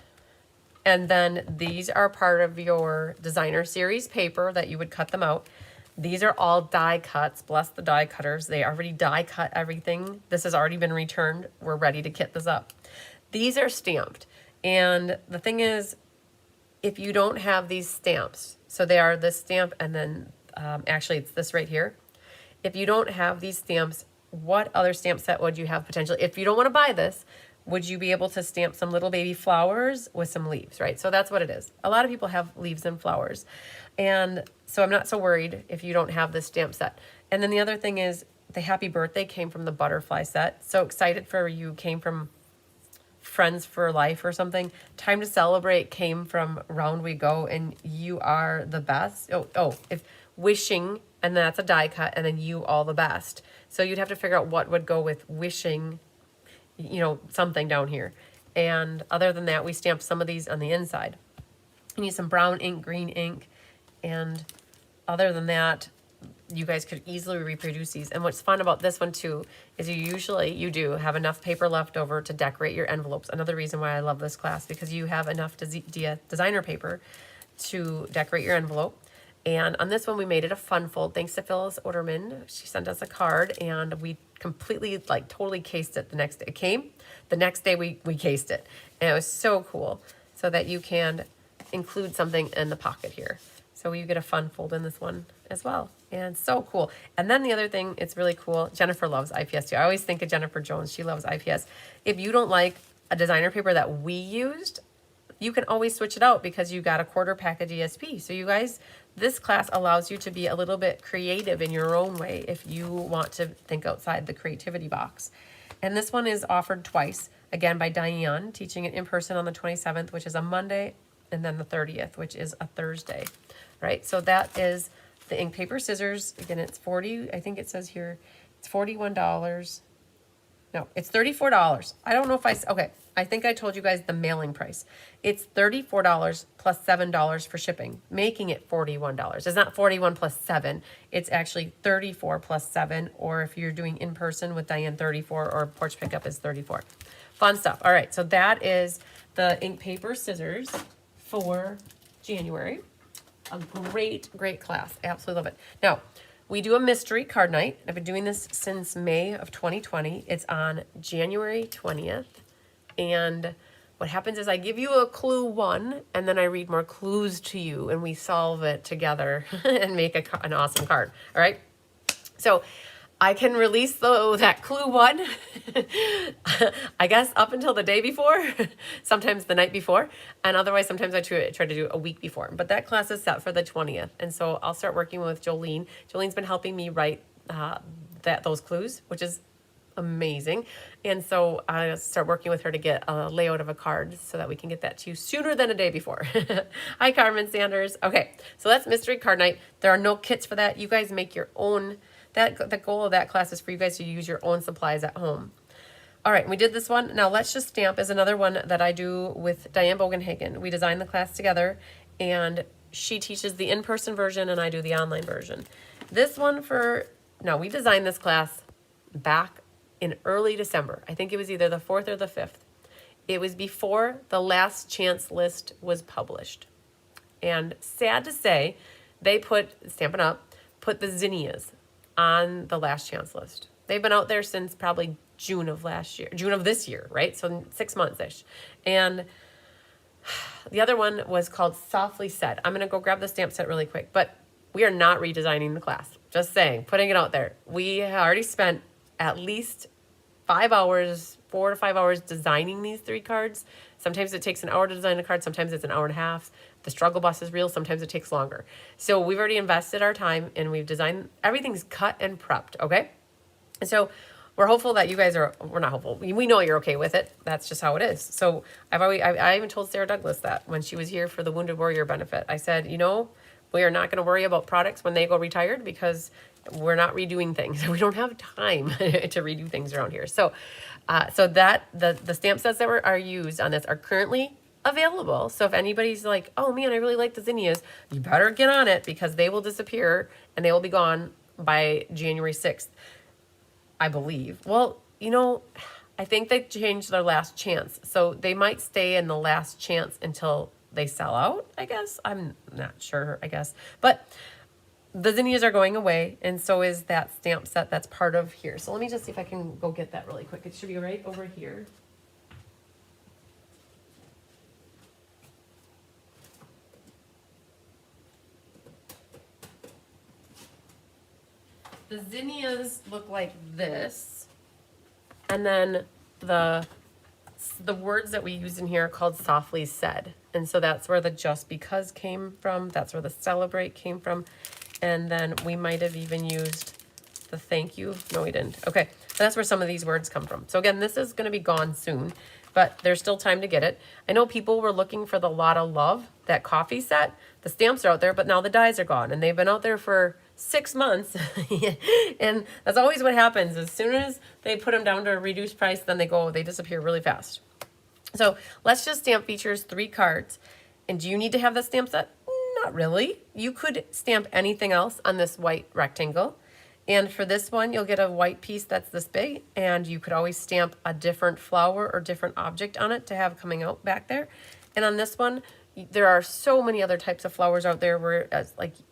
[SPEAKER 1] And then these are part of your designer series paper that you would cut them out. These are all die cuts. Bless the die cutters. They already die cut everything. This has already been returned. We're ready to kit this up. These are stamped. And the thing is, if you don't have these stamps, so they are this stamp and then actually it's this right here. If you don't have these stamps, what other stamp set would you have potentially? If you don't want to buy this, would you be able to stamp some little baby flowers with some leaves, right? So that's what it is. A lot of people have leaves and flowers. And so I'm not so worried if you don't have this stamp set. And then the other thing is the happy birthday came from the butterfly set. So excited for you came from Friends for Life or something. Time to Celebrate came from Round We Go, and You Are the Best. If Wishing, and that's a die cut, and then You All the Best. So you'd have to figure out what would go with Wishing, something down here. And other than that, we stamped some of these on the inside. You need some brown ink, green ink, and other than that, you guys could easily reproduce these. And what's fun about this one too is you do have enough paper left over to decorate your envelopes. Another reason why I love this class, because you have enough designer paper to decorate your envelope. And on this one, we made it a fun fold. Thanks to Phyllis Oderman. She sent us a card, and we completely, totally cased it the next day. It came. The next day, we cased it. And it was so cool, so that you can include something in the pocket here. So you get a fun fold in this one as well. And so cool. And then the other thing, it's really cool. Jennifer loves IPS too. I always think of Jennifer Jones. She loves IPS. If you don't like a designer paper that we used, you can always switch it out because you got a quarter pack of DSP. So you guys, this class allows you to be a little bit creative in your own way if you want to think outside the creativity box. And this one is offered twice, again by Diane, teaching it in person on the 27th, which is a Monday, and then the 30th, which is a Thursday, right? So that is the ink, paper, scissors. Again, it's I think it says here, it's $41. No, it's $34. I don't know if okay. I think I told you guys the mailing price. It's $34 plus $7 for shipping, making it $41. It's not 41 plus 7. It's actually 34 plus 7, or if you're doing in person with Diane, 34, or porch pickup is 34. Fun stuff. All right, so that is the ink, paper, scissors for January. A great, great class. Absolutely love it. Now, we do a mystery card night. I've been doing this since May of 2020. It's on January 20th. And what happens is I give you a clue 1, and then I read more clues to you, and we solve it together and make an awesome card. All right? So I can release that clue 1, I guess, up until the day before, sometimes the night before, and otherwise sometimes I try to do a week before. But that class is set for the 20th, and so I'll start working with Jolene. Jolene's been helping me write those clues, which is amazing. And so I start working with her to get a layout of a card so that we can get that to you sooner than a day before. Hi, Carmen Sanders. Okay, so that's mystery card night. There are no kits for that. You guys make your own. The goal of that class is for you guys to use your own supplies at home. All right, we did this one. Now Let's Just Stamp is another one that I do with Diane Bogenhagen. We designed the class together, and she teaches the in-person version and I do the online version. This one we designed this class back in early December. I think it was either the 4th or the 5th. It was before the last chance list was published. And sad to say, they put the zinnias on the last chance list. They've been out there since probably June of this year, right? So 6 months-ish. And the other one was called Softly Said. I'm going to go grab the stamp set really quick, but we are not redesigning the class. Just saying, putting it out there. We already spent at least 5 hours, 4 to 5 hours designing these 3 cards. Sometimes it takes an hour to design a card. Sometimes it's an hour and a half. The struggle bus is real. Sometimes it takes longer. So we've already invested our time and we've designed, everything's cut and prepped, okay? And so we're hopeful that you guys we're not hopeful. We know you're okay with it. That's just how it is. So I even told Sarah Douglas that when she was here for the Wounded Warrior benefit. I said, we are not going to worry about products when they go retired because we're not redoing things. We don't have time to redo things around here. So that the stamp sets that are used on this are currently available. So if anybody's like, oh man, I really like the zinnias, you better get on it because they will disappear and they will be gone by January 6th. I believe. Well, I think they changed their last chance. So they might stay in the last chance until they sell out, I guess. I'm not sure, I guess. But the zinnias are going away, and so is that stamp set that's part of here. So let me just see if I can go get that really quick. It should be right over here. The zinnias look like this, and then the words that we use in here are called Softly Said, and so that's where the Just Because came from. That's where the Celebrate came from, and then we might have even used the Thank You. No, we didn't. Okay, so that's where some of these words come from. So again, this is going to be gone soon, but there's still time to get it. I know people were looking for the Lot of Love, that coffee set. The stamps are out there, but now the dies are gone, and they've been out there for 6 months. And that's always what happens. As soon as they put them down to a reduced price, then they disappear really fast. So Let's Just Stamp features 3 cards. And do you need to have the stamp set? Not really. You could stamp anything else on this white rectangle. And for this one, you'll get a white piece that's this big, and you could always stamp a different flower or different object on it to have coming out back there. And on this one, there are so many other types of flowers out there where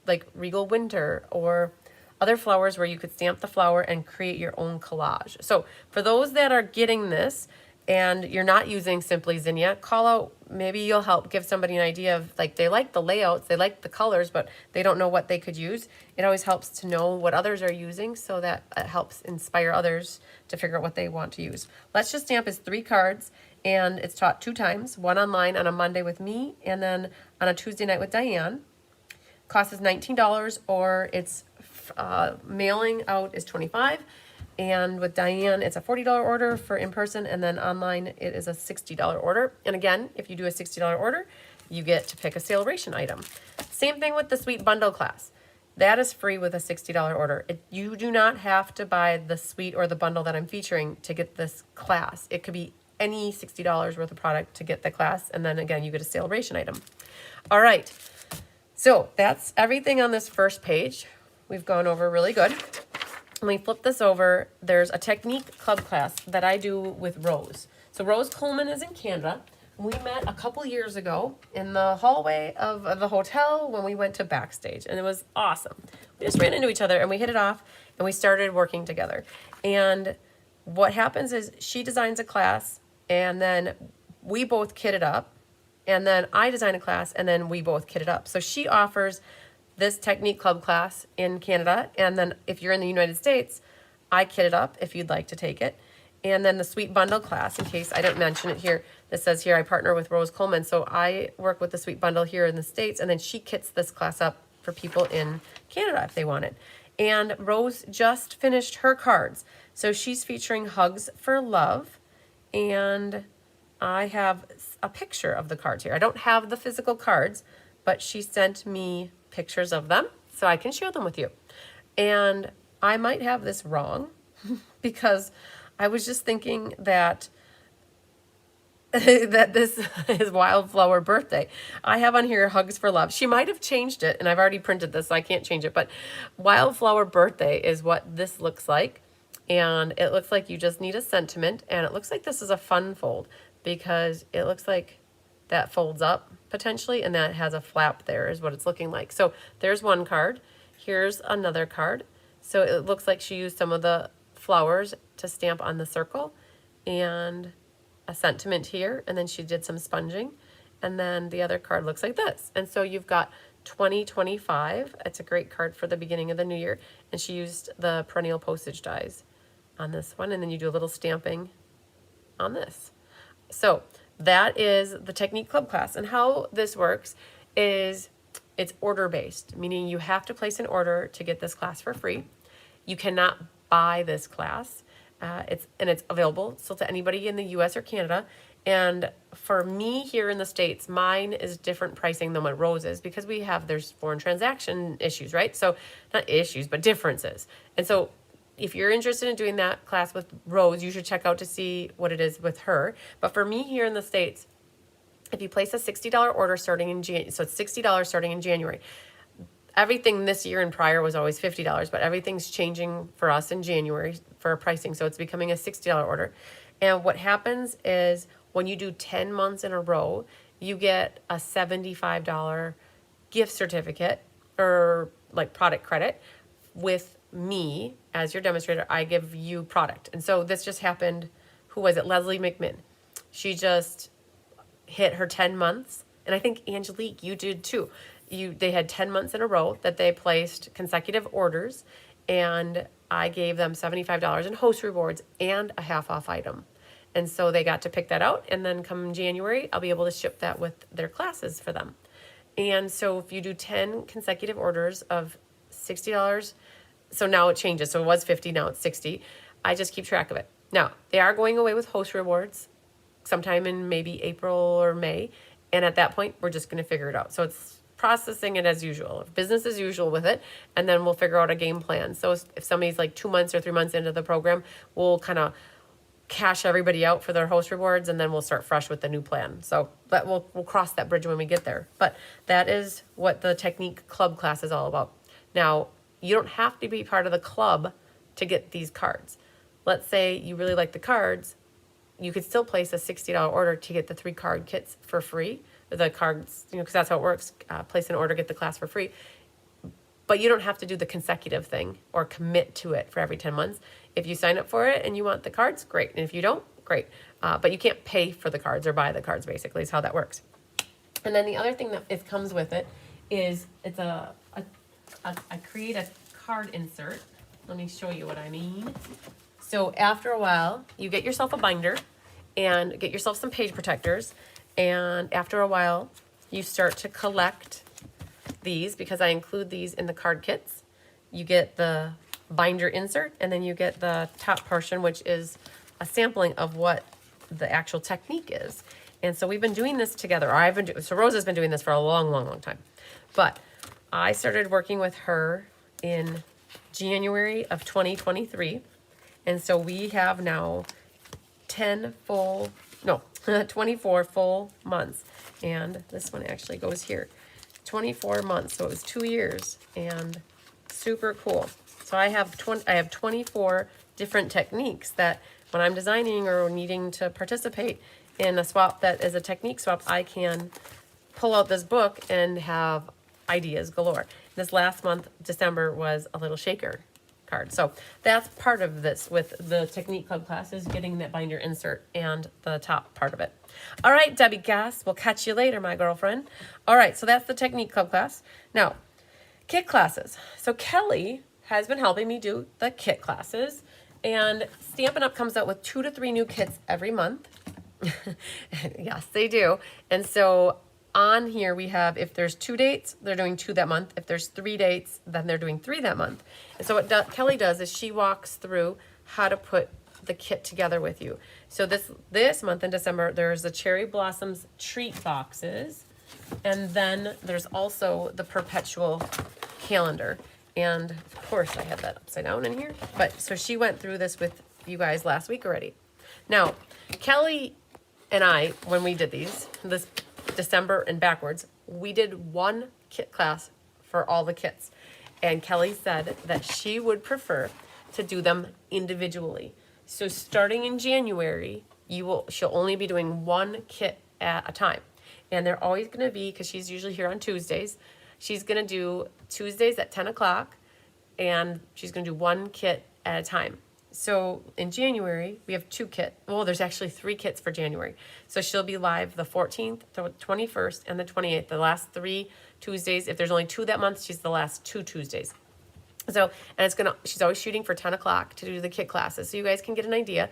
[SPEAKER 1] like Regal Winter or other flowers where you could stamp the flower and create your own collage. So for those that are getting this and you're not using Simply Zinnia, call out, maybe you'll help give somebody an idea of, like, they like the layouts, they like the colors, but they don't know what they could use. It always helps to know what others are using so that it helps inspire others to figure out what they want to use. Let's Just Stamp is 3 cards. And it's taught 2 times, one online on a Monday with me, and then on a Tuesday night with Diane. Cost is $19, or it's mailing out is $25. And with Diane, it's a $40 order for in-person, and then online it is a $60 order. And again, if you do a $60 order, you get to pick a sale-a-bration item. Same thing with the Suite Bundle class. That is free with a $60 order. You do not have to buy the suite or the bundle that I'm featuring to get this class. It could be any $60 worth of product to get the class, and then again you get a sale-a-bration item. All right, so that's everything on this first page. We've gone over really good. When we flip this over, there's a technique club class that I do with Rose. So Rose Coleman is in Canada. We met a couple years ago in the hallway of the hotel when we went to backstage, and it was awesome. We just ran into each other and we hit it off, and we started working together. And what happens is she designs a class, and then we both kit it up, and then I design a class, and then we both kit it up. So she offers this technique club class in Canada, and then if you're in the United States, I kit it up if you'd like to take it. And then the Sweet Bundle class, in case I didn't mention it here, this says here I partner with Rose Coleman, so I work with the Sweet Bundle here in the States, and then she kits this class up for people in Canada if they want it. And Rose just finished her cards, so she's featuring Hugs for Love, and I have a picture of the cards here. I don't have the physical cards, but she sent me pictures of them so I can share them with you. And I might have this wrong because I was just thinking that that this is Wildflower Birthday. I have on here Hugs for Love. She might have changed it, and I've already printed this, so I can't change it. But Wildflower Birthday is what this looks like. And it looks like you just need a sentiment. And it looks like this is a fun fold because it looks like that folds up potentially, and that has a flap there is what it's looking like. So there's one card. Here's another card. So it looks like she used some of the flowers to stamp on the circle and a sentiment here, and then she did some sponging, and then the other card looks like this. And so you've got 2025. It's a great card for the beginning of the new year, and she used the perennial postage dies on this one, and then you do a little stamping on this. So that is the Technique Club class, and how this works is it's order based, meaning you have to place an order to get this class for free. You cannot buy this class. It's available still to anybody in the US or Canada. And for me here in the States, mine is different pricing than what Rose is because there's foreign transaction issues, right? So not issues, but differences. And so if you're interested in doing that class with Rose, you should check out to see what it is with her. But for me here in the States, if you place a $60 order starting in January, so it's $60 starting in January. Everything this year and prior was always $50, but everything's changing for us in January for pricing. So it's becoming a $60 order. And what happens is when you do 10 months in a row, you get a $75 gift certificate or like product credit. With me as your demonstrator, I give you product. And so this just happened. Who was it? Leslie McMinn. She just hit her 10 months. And I think Angelique, you did too. They had 10 months in a row that they placed consecutive orders, and I gave them $75 in host rewards and a half off item. And so they got to pick that out, and then come January, I'll be able to ship that with their classes for them. And so if you do 10 consecutive orders of $60, so now it changes. So it was 50, now it's 60. I just keep track of it. Now, they are going away with host rewards sometime in maybe April or May. And at that point, we're just going to figure it out. So it's processing it as usual, business as usual with it, and then we'll figure out a game plan. So if somebody's like 2 months or 3 months into the program, we'll kind of cash everybody out for their host rewards, and then we'll start fresh with the new plan. So, but we'll cross that bridge when we get there. But that is what the Technique Club class is all about. Now, you don't have to be part of the club to get these cards. Let's say you really like the cards, you could still place a $60 order to get the 3 card kits for free. The cards, because that's how it works. Place an order, get the class for free. But you don't have to do the consecutive thing or commit to it for every 10 months. If you sign up for it and you want the cards, great. And if you don't, great. But you can't pay for the cards or buy the cards, basically, is how that works. And then the other thing that comes with it is I create a card insert. Let me show you what I mean. So after a while, you get yourself a binder and get yourself some page protectors. And after a while, you start to collect these because I include these in the card kits. You get the binder insert, and then you get the top portion, which is a sampling of what the actual technique is. And so we've been doing this together. So Rose has been doing this for a long, long, long time. But I started working with her in January of 2023. And so we have now 24 full months. And this one actually goes here. 24 months, so it was 2 years, and super cool. So I have 24 different techniques that when I'm designing or needing to participate in a swap that is a technique swap, I can pull out this book and have ideas galore. This last month, December, was a little shaker card. So that's part of this with the Technique Club class, is getting that binder insert and the top part of it. All right, Debbie Gass, we'll catch you later, my girlfriend. All right, so that's the Technique Club class. Now, kit classes. So Kelly has been helping me do the kit classes, and Stampin' Up! Comes out with 2 to 3 new kits every month. Yes, they do. And so on here we have, if there's 2 dates, they're doing 2 that month. If there's 3 dates, then they're doing 3 that month. And so what Kelly does is she walks through how to put the kit together with you. So this month in December, there's the Cherry Blossoms treat boxes. And then there's also the perpetual calendar. And of course I had that upside down in here. But so she went through this with you guys last week already. Now, Kelly and I, when we did this December and backwards, we did one kit class for all the kits. And Kelly said that she would prefer to do them individually. So starting in January, she'll only be doing one kit at a time. And they're always going to be, because she's usually here on Tuesdays, she's going to do Tuesdays at 10 o'clock, and she's going to do one kit at a time. So in January, we have 2 kits. Well, there's actually 3 kits for January. So she'll be live the 14th, the 21st, and the 28th, the last 3 Tuesdays. If there's only 2 that month, she's the last 2 Tuesdays. So, and she's always shooting for 10 o'clock to do the kit classes. So you guys can get an idea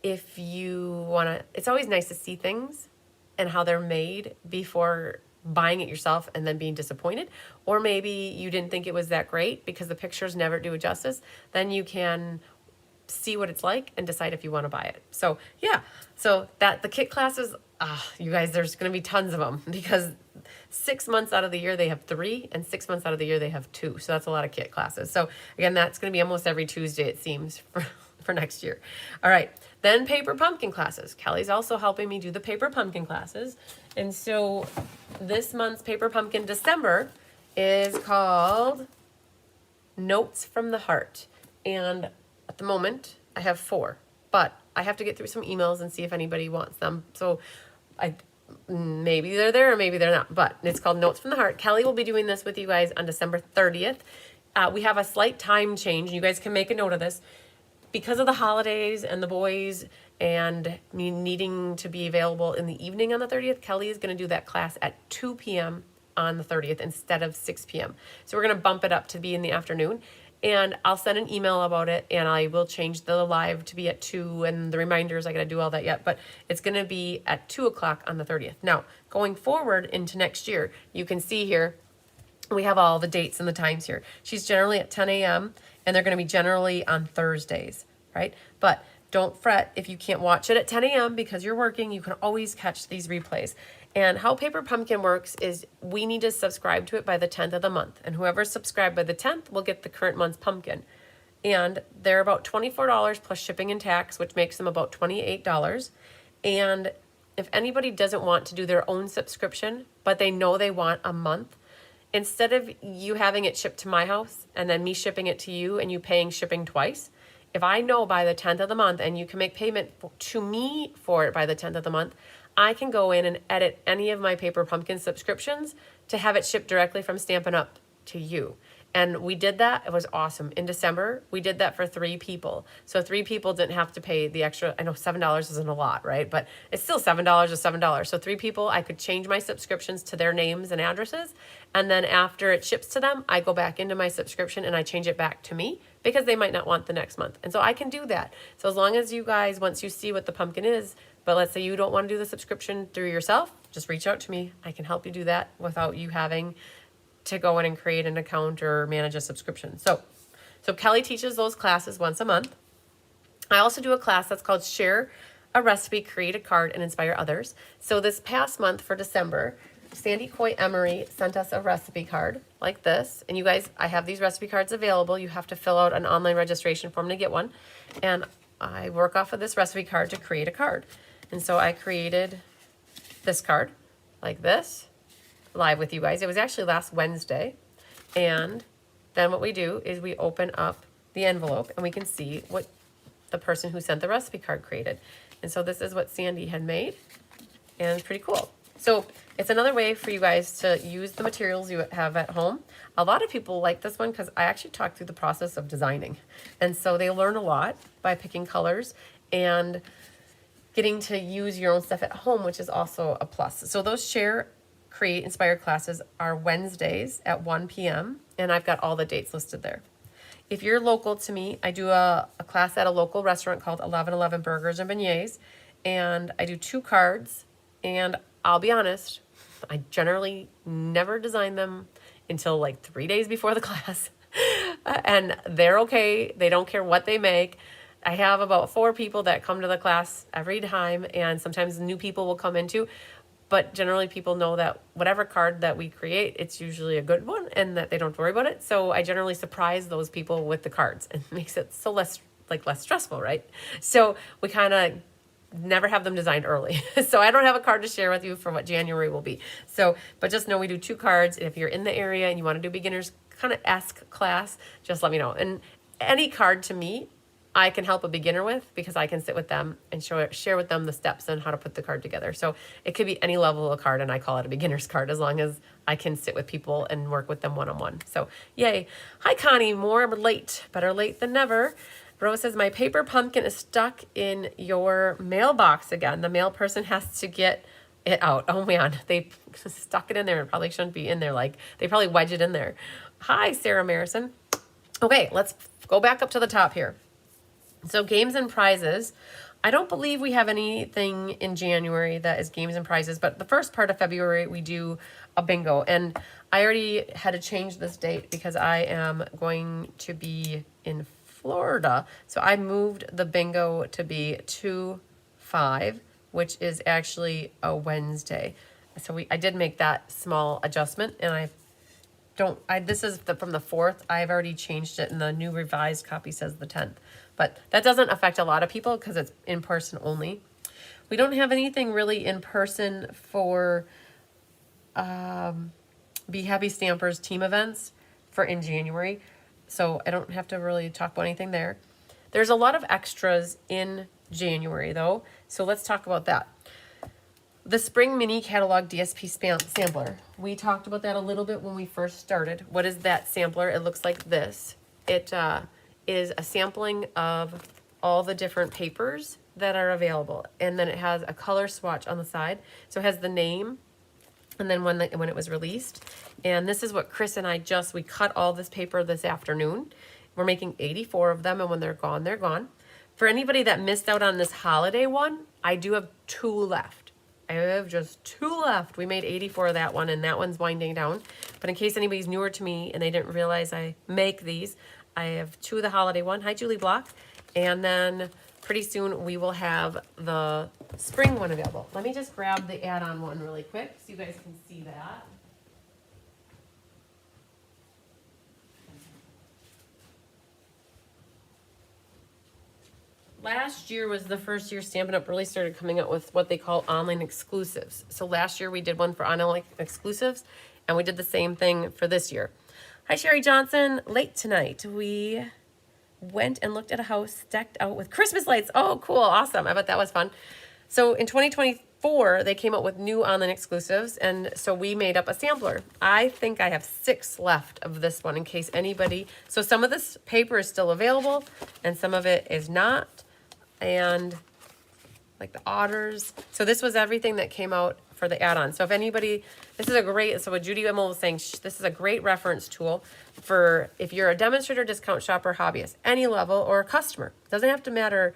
[SPEAKER 1] if you want to. It's always nice to see things and how they're made before buying it yourself and then being disappointed. Or maybe you didn't think it was that great because the pictures never do it justice. Then you can see what it's like and decide if you want to buy it. So yeah, so that the kit classes, you guys, there's going to be tons of them because 6 months out of the year they have 3, and 6 months out of the year they have 2. So that's a lot of kit classes. So again, that's going to be almost every Tuesday, it seems, for next year. All right, then paper pumpkin classes. Kelly's also helping me do the paper pumpkin classes. And so this month's paper pumpkin December is called Notes from the Heart. And at the moment, I have 4, but I have to get through some emails and see if anybody wants them. So maybe they're there or maybe they're not, but it's called Notes from the Heart. Kelly will be doing this with you guys on December 30th. We have a slight time change. You guys can make a note of this. Because of the holidays and the boys and me needing to be available in the evening on the 30th, Kelly is going to do that class at 2 p.m. on the 30th instead of 6 p.m. So we're going to bump it up to be in the afternoon. And I'll send an email about it, and I will change the live to be at 2, and the reminders, I got to do all that yet, but it's going to be at 2 o'clock on the 30th. Now, going forward into next year, you can see here, we have all the dates and the times here. She's generally at 10 a.m., and they're going to be generally on Thursdays, right? But don't fret if you can't watch it at 10 a.m. because you're working. You can always catch these replays. And how Paper Pumpkin works is we need to subscribe to it by the 10th of the month. And whoever's subscribed by the 10th will get the current month's pumpkin. And they're about $24 plus shipping and tax, which makes them about $28. And if anybody doesn't want to do their own subscription, but they know they want a month, instead of you having it shipped to my house and then me shipping it to you and you paying shipping twice, if I know by the 10th of the month and you can make payment to me for it by the 10th of the month, I can go in and edit any of my Paper Pumpkin subscriptions to have it shipped directly from Stampin' Up! To you. And we did that. It was awesome. In December, we did that for 3 people. So 3 people didn't have to pay the extra. I know $7 isn't a lot, right? But it's still $7 is $7. So 3 people, I could change my subscriptions to their names and addresses. And then after it ships to them, I go back into my subscription and I change it back to me because they might not want the next month. And so I can do that. So as long as you guys, once you see what the pumpkin is, but let's say you don't want to do the subscription through yourself, just reach out to me. I can help you do that without you having to go in and create an account or manage a subscription. So Kelly teaches those classes once a month. I also do a class that's called Share a Recipe, Create a Card, and Inspire Others. So this past month for December, Sandy Coy Emery sent us a recipe card like this. And you guys, I have these recipe cards available. You have to fill out an online registration form to get one. And I work off of this recipe card to create a card. And so I created this card like this, live with you guys. It was actually last Wednesday. And then what we do is we open up the envelope and we can see what the person who sent the recipe card created. And so this is what Sandy had made, and it's pretty cool. So it's another way for you guys to use the materials you have at home. A lot of people like this one because I actually talk through the process of designing. And so they learn a lot by picking colors and getting to use your own stuff at home, which is also a plus. So those Share, Create, Inspire classes are Wednesdays at 1 p.m. and I've got all the dates listed there. If you're local to me, I do a class at a local restaurant called 1111 Burgers and Beignets, and I do 2 cards, and I'll be honest, I generally never design them until like 3 days before the class, and they're okay. They don't care what they make. I have about 4 people that come to the class every time, and sometimes new people will come in too. But generally people know that whatever card that we create, it's usually a good one and that they don't worry about it. So I generally surprise those people with the cards and makes it so less like less stressful, right? So we kind of never have them designed early. So I don't have a card to share with you for what January will be. So, but just know we do 2 cards. If you're in the area and you want to do beginners kind of ask class, just let me know. And any card to me, I can help a beginner with, because I can sit with them and share with them the steps on how to put the card together. So it could be any level of card, and I call it a beginner's card, as long as I can sit with people and work with them one-on-one. So yay. Hi, Connie. More late. Better late than never. Rose says, my paper pumpkin is stuck in your mailbox again. The mail person has to get it out. Oh man, they stuck it in there. It probably shouldn't be in there. Like, they probably wedge it in there. Hi, Sarah Marison. Okay, let's go back up to the top here. So games and prizes. I don't believe we have anything in January that is games and prizes, but the first part of February we do a bingo. And I already had to change this date because I am going to be in Florida. So I moved the bingo to be 2/5, which is actually a Wednesday. So I did make that small adjustment, and this is from the 4th. I've already changed it, and the new revised copy says the 10th. But that doesn't affect a lot of people because it's in person only. We don't have anything really in person for Be Happy Stampers team events for in January. So I don't have to really talk about anything there. There's a lot of extras in January though. So let's talk about that. The Spring Mini Catalog DSP Sampler. We talked about that a little bit when we first started. What is that sampler? It looks like this. It is a sampling of all the different papers that are available. And then it has a color swatch on the side. So it has the name and then when it was released. And this is what Chris and I we cut all this paper this afternoon. We're making 84 of them, and when they're gone, they're gone. For anybody that missed out on this holiday one, I do have 2 left. I have just 2 left. We made 84 of that one, and that one's winding down. But in case anybody's newer to me and they didn't realize I make these, I have 2 of the holiday one. Hi, Julie Block. And then pretty soon we will have the spring one available. Let me just grab the add-on one really quick so you guys can see that. Last year was the first year Stampin' Up! Really started coming out with what they call online exclusives. So last year we did one for online exclusives, and we did the same thing for this year. Hi, Sherry Johnson. Late tonight, we went and looked at a house decked out with Christmas lights. Oh, cool. Awesome. I bet that was fun. So in 2024, they came out with new online exclusives, and so we made up a sampler. I think I have 6 left of this one in case anybody... So some of this paper is still available, and some of it is not. And like the otters. So this was everything that came out for the add-on. So if anybody, this is a great, so what Judy Emil was saying, this is a great reference tool for if you're a demonstrator, discount shopper, hobbyist, any level, or a customer. It doesn't have to matter.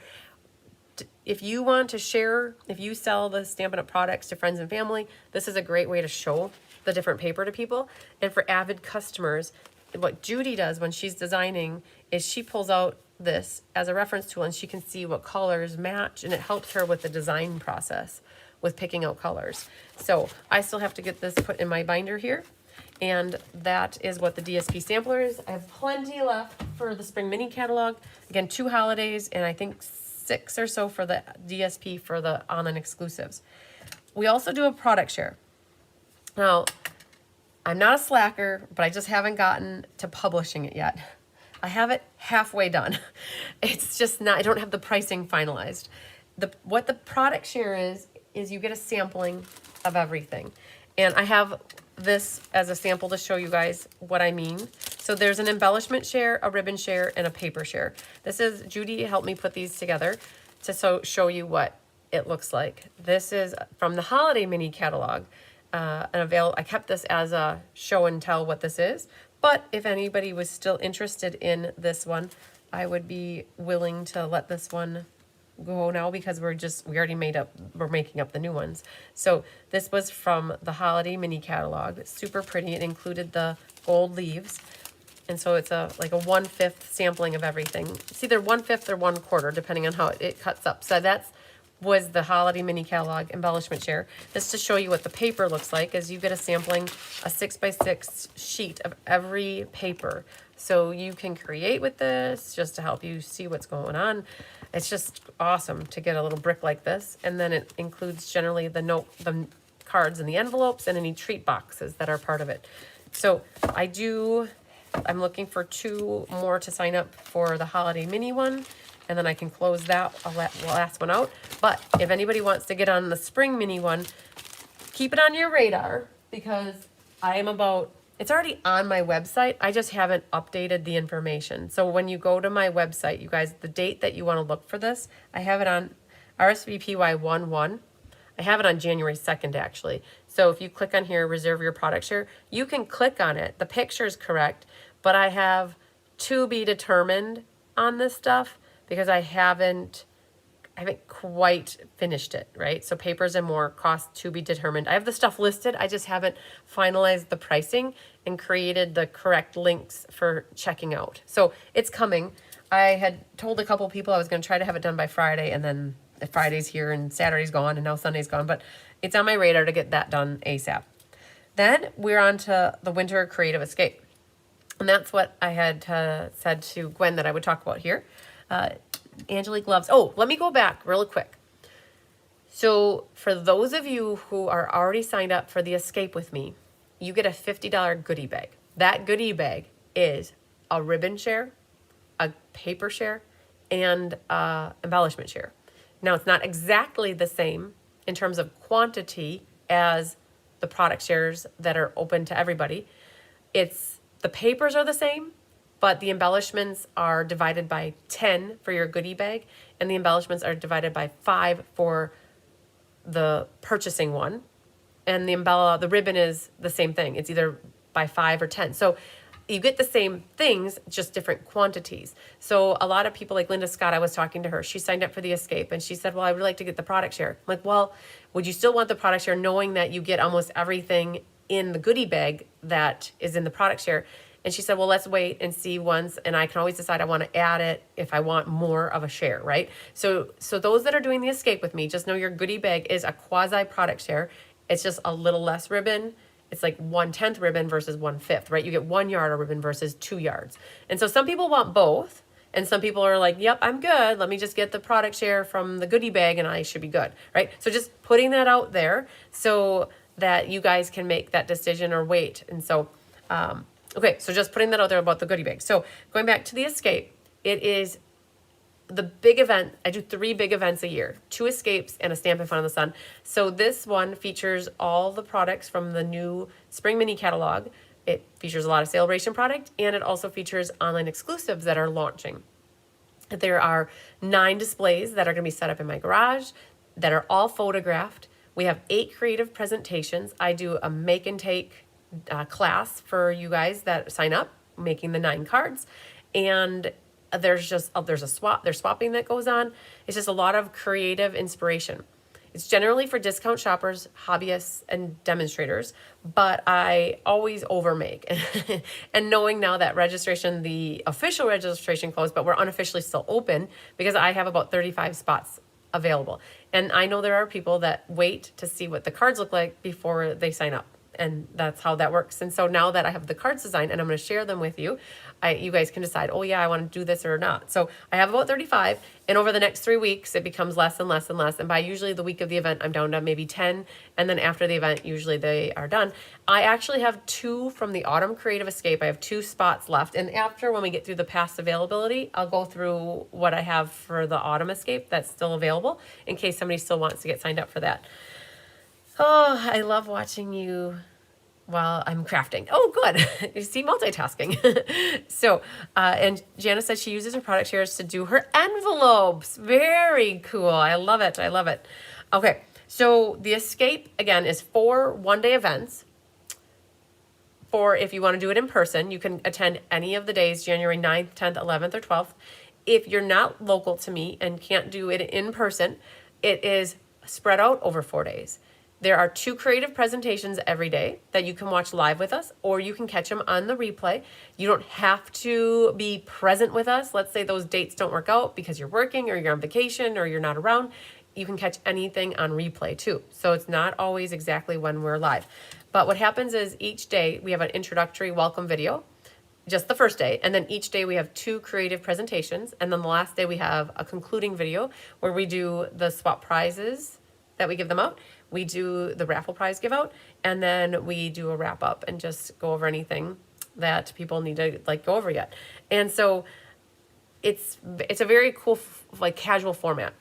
[SPEAKER 1] If you want to share, if you sell the Stampin' Up! Products to friends and family, this is a great way to show the different paper to people. And for avid customers, what Judy does when she's designing is she pulls out this as a reference tool, and she can see what colors match, and it helps her with the design process with picking out colors. So I still have to get this put in my binder here, and that is what the DSP sampler is. I have plenty left for the Spring Mini Catalog. Again, 2 holidays, and I think 6 or so for the DSP for the online exclusives. We also do a product share. Now, I'm not a slacker, but I just haven't gotten to publishing it yet. I have it halfway done. It's just not, I don't have the pricing finalized. What the product share is you get a sampling of everything. And I have this as a sample to show you guys what I mean. So there's an embellishment share, a ribbon share, and a paper share. This is, Judy helped me put these together to show you what it looks like. This is from the Holiday Mini Catalog. I kept this as a show and tell what this is. But if anybody was still interested in this one, I would be willing to let this one go now because we're making up the new ones. So this was from the Holiday Mini Catalog. It's super pretty. It included the gold leaves. And so it's like a 1/5 sampling of everything. It's either 1/5 or 1/4, depending on how it cuts up. So was the Holiday Mini Catalog embellishment share. Just to show you what the paper looks like is you get a sampling, a 6x6 sheet of every paper. So you can create with this just to help you see what's going on. It's just awesome to get a little brick like this. And then it includes generally the cards and the envelopes and any treat boxes that are part of it. So I'm looking for 2 more to sign up for the holiday mini one. And then I can close that last one out. But if anybody wants to get on the spring mini one, keep it on your radar, because it's already on my website. I just haven't updated the information. So when you go to my website, you guys, the date that you want to look for this, I have it on RSVPY11. I have it on January 2nd, actually. So if you click on here, reserve your product share, you can click on it. The picture is correct, but I have to be determined on this stuff because I haven't quite finished it, right? So papers and more, cost to be determined. I have the stuff listed. I just haven't finalized the pricing and created the correct links for checking out. So it's coming. I had told a couple people I was going to try to have it done by Friday, and then Friday's here and Saturday's gone and now Sunday's gone, but it's on my radar to get that done ASAP. Then we're on to the Winter Creative Escape. And that's what I had said to Gwen that I would talk about here. Angelique loves, let me go back real quick. So for those of you who are already signed up for the Escape with me, you get a $50 goodie bag. That goodie bag is a ribbon share, a paper share, and embellishment share. Now, it's not exactly the same in terms of quantity as the product shares that are open to everybody. The papers are the same, but the embellishments are divided by 10 for your goodie bag, and the embellishments are divided by 5 for the purchasing one. And the ribbon is the same thing. It's either by 5 or 10. So you get the same things, just different quantities. So a lot of people, like Linda Scott, I was talking to her, she signed up for the Escape, and she said, well, I would like to get the product share. I'm like, well, would you still want the product share knowing that you get almost everything in the goodie bag that is in the product share? And she said, well, let's wait and see once, and I can always decide I want to add it if I want more of a share, right? So those that are doing the Escape with me, just know your goodie bag is a quasi product share. It's just a little less ribbon. It's like 1/10 ribbon versus 1/5, right? You get 1 yard of ribbon versus 2 yards. And so some people want both, and some people are like, yep, I'm good. Let me just get the product share from the goodie bag and I should be good, right? So just putting that out there so that you guys can make that decision or wait. And so, okay, so just putting that out there about the goodie bag. So going back to the Escape, it is the big event. I do 3 big events a year, 2 Escapes and a Stamp in Fun of the Sun. So this one features all the products from the new Spring Mini catalog. It features a lot of sale-a-bration product, and it also features online exclusives that are launching. There are 9 displays that are going to be set up in my garage that are all photographed. We have 8 creative presentations. I do a make and take class for you guys that sign up, making the 9 cards, and there's swapping that goes on. It's just a lot of creative inspiration. It's generally for discount shoppers, hobbyists, and demonstrators, but I always overmake. And knowing now that the official registration closed, but we're unofficially still open because I have about 35 spots available. And I know there are people that wait to see what the cards look like before they sign up. And that's how that works. And so now that I have the cards designed and I'm going to share them with you, you guys can decide, oh yeah, I want to do this or not. So I have about 35, and over the next 3 weeks, it becomes less and less and less. And by usually the week of the event, I'm down to maybe 10. And then after the event, usually they are done. I actually have 2 from the Autumn Creative Escape. I have 2 spots left. And after, when we get through the past availability, I'll go through what I have for the Autumn Escape that's still available in case somebody still wants to get signed up for that. Oh, I love watching you while I'm crafting. Oh, good. You see, multitasking. So, and Jana says she uses her product shares to do her envelopes. Very cool. I love it. I love it. Okay. So the Escape, again, is 4 one-day events. For if you want to do it in person, you can attend any of the days, January 9th, 10th, 11th, or 12th. If you're not local to me and can't do it in person, it is spread out over 4 days. There are 2 creative presentations every day that you can watch live with us, or you can catch them on the replay. You don't have to be present with us. Let's say those dates don't work out because you're working or you're on vacation or you're not around. You can catch anything on replay too. So it's not always exactly when we're live. But what happens is each day we have an introductory welcome video. just the first day. And then each day we have 2 creative presentations. And then the last day we have a concluding video where we do the swap prizes that we give them out. We do the raffle prize give out, and then we do a wrap up and just go over anything that people need to like go over yet. And so it's a very cool like casual format.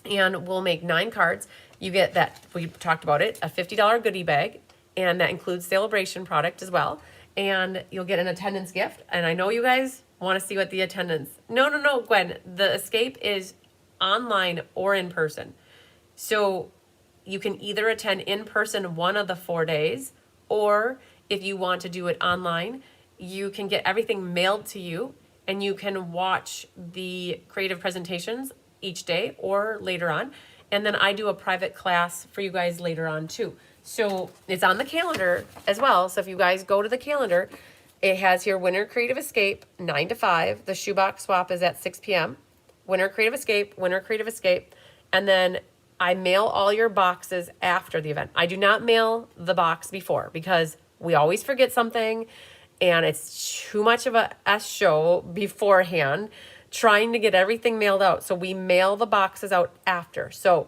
[SPEAKER 1] And we'll make 9 cards. You get that, we talked about it, a $50 goodie bag, and that includes sale-a-bration product as well. And you'll get an attendance gift. And I know you guys want to see what the attendance. No, Gwen. The escape is online or in person. So you can either attend in person one of the 4 days, or if you want to do it online, you can get everything mailed to you and you can watch the creative presentations each day or later on. And then I do a private class for you guys later on too. So it's on the calendar as well. So if you guys go to the calendar, it has here Winter Creative Escape, 9 to 5. The shoebox swap is at 6 p.m. Winter Creative Escape, Winter Creative Escape. And then I mail all your boxes after the event. I do not mail the box before because we always forget something and it's too much of a S show beforehand trying to get everything mailed out. So we mail the boxes out after. So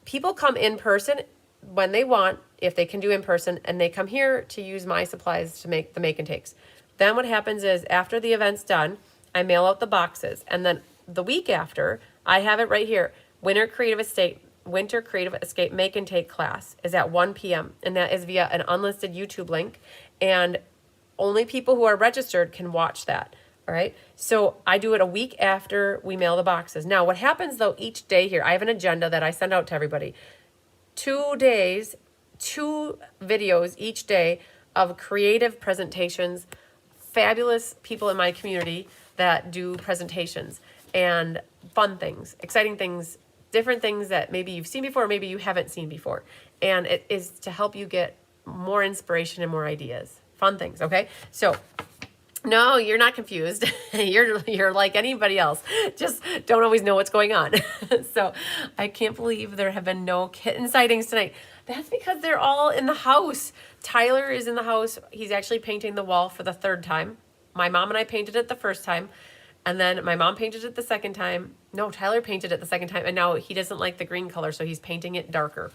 [SPEAKER 1] people come in person when they want, if they can do in person, and they come here to use my supplies to make the make and takes. Then what happens is after the event's done, I mail out the boxes. And then the week after, I have it right here. Winter Creative Escape Make and Take class is at 1 p.m. And that is via an unlisted YouTube link. And only people who are registered can watch that. All right. So I do it a week after we mail the boxes. Now, what happens though each day here, I have an agenda that I send out to everybody. 2 days, 2 videos each day of creative presentations, fabulous people in my community that do presentations and fun things, exciting things, different things that maybe you've seen before, maybe you haven't seen before. And it is to help you get more inspiration and more ideas, fun things. Okay. So no, you're not confused. You're like anybody else. Just don't always know what's going on. So I can't believe there have been no kitten sightings tonight. That's because they're all in the house. Tyler is in the house. He's actually painting the wall for the 3rd time. My mom and I painted it the first time. And then my mom painted it the second time. No, Tyler painted it the second time. And now he doesn't like the green color, so he's painting it darker.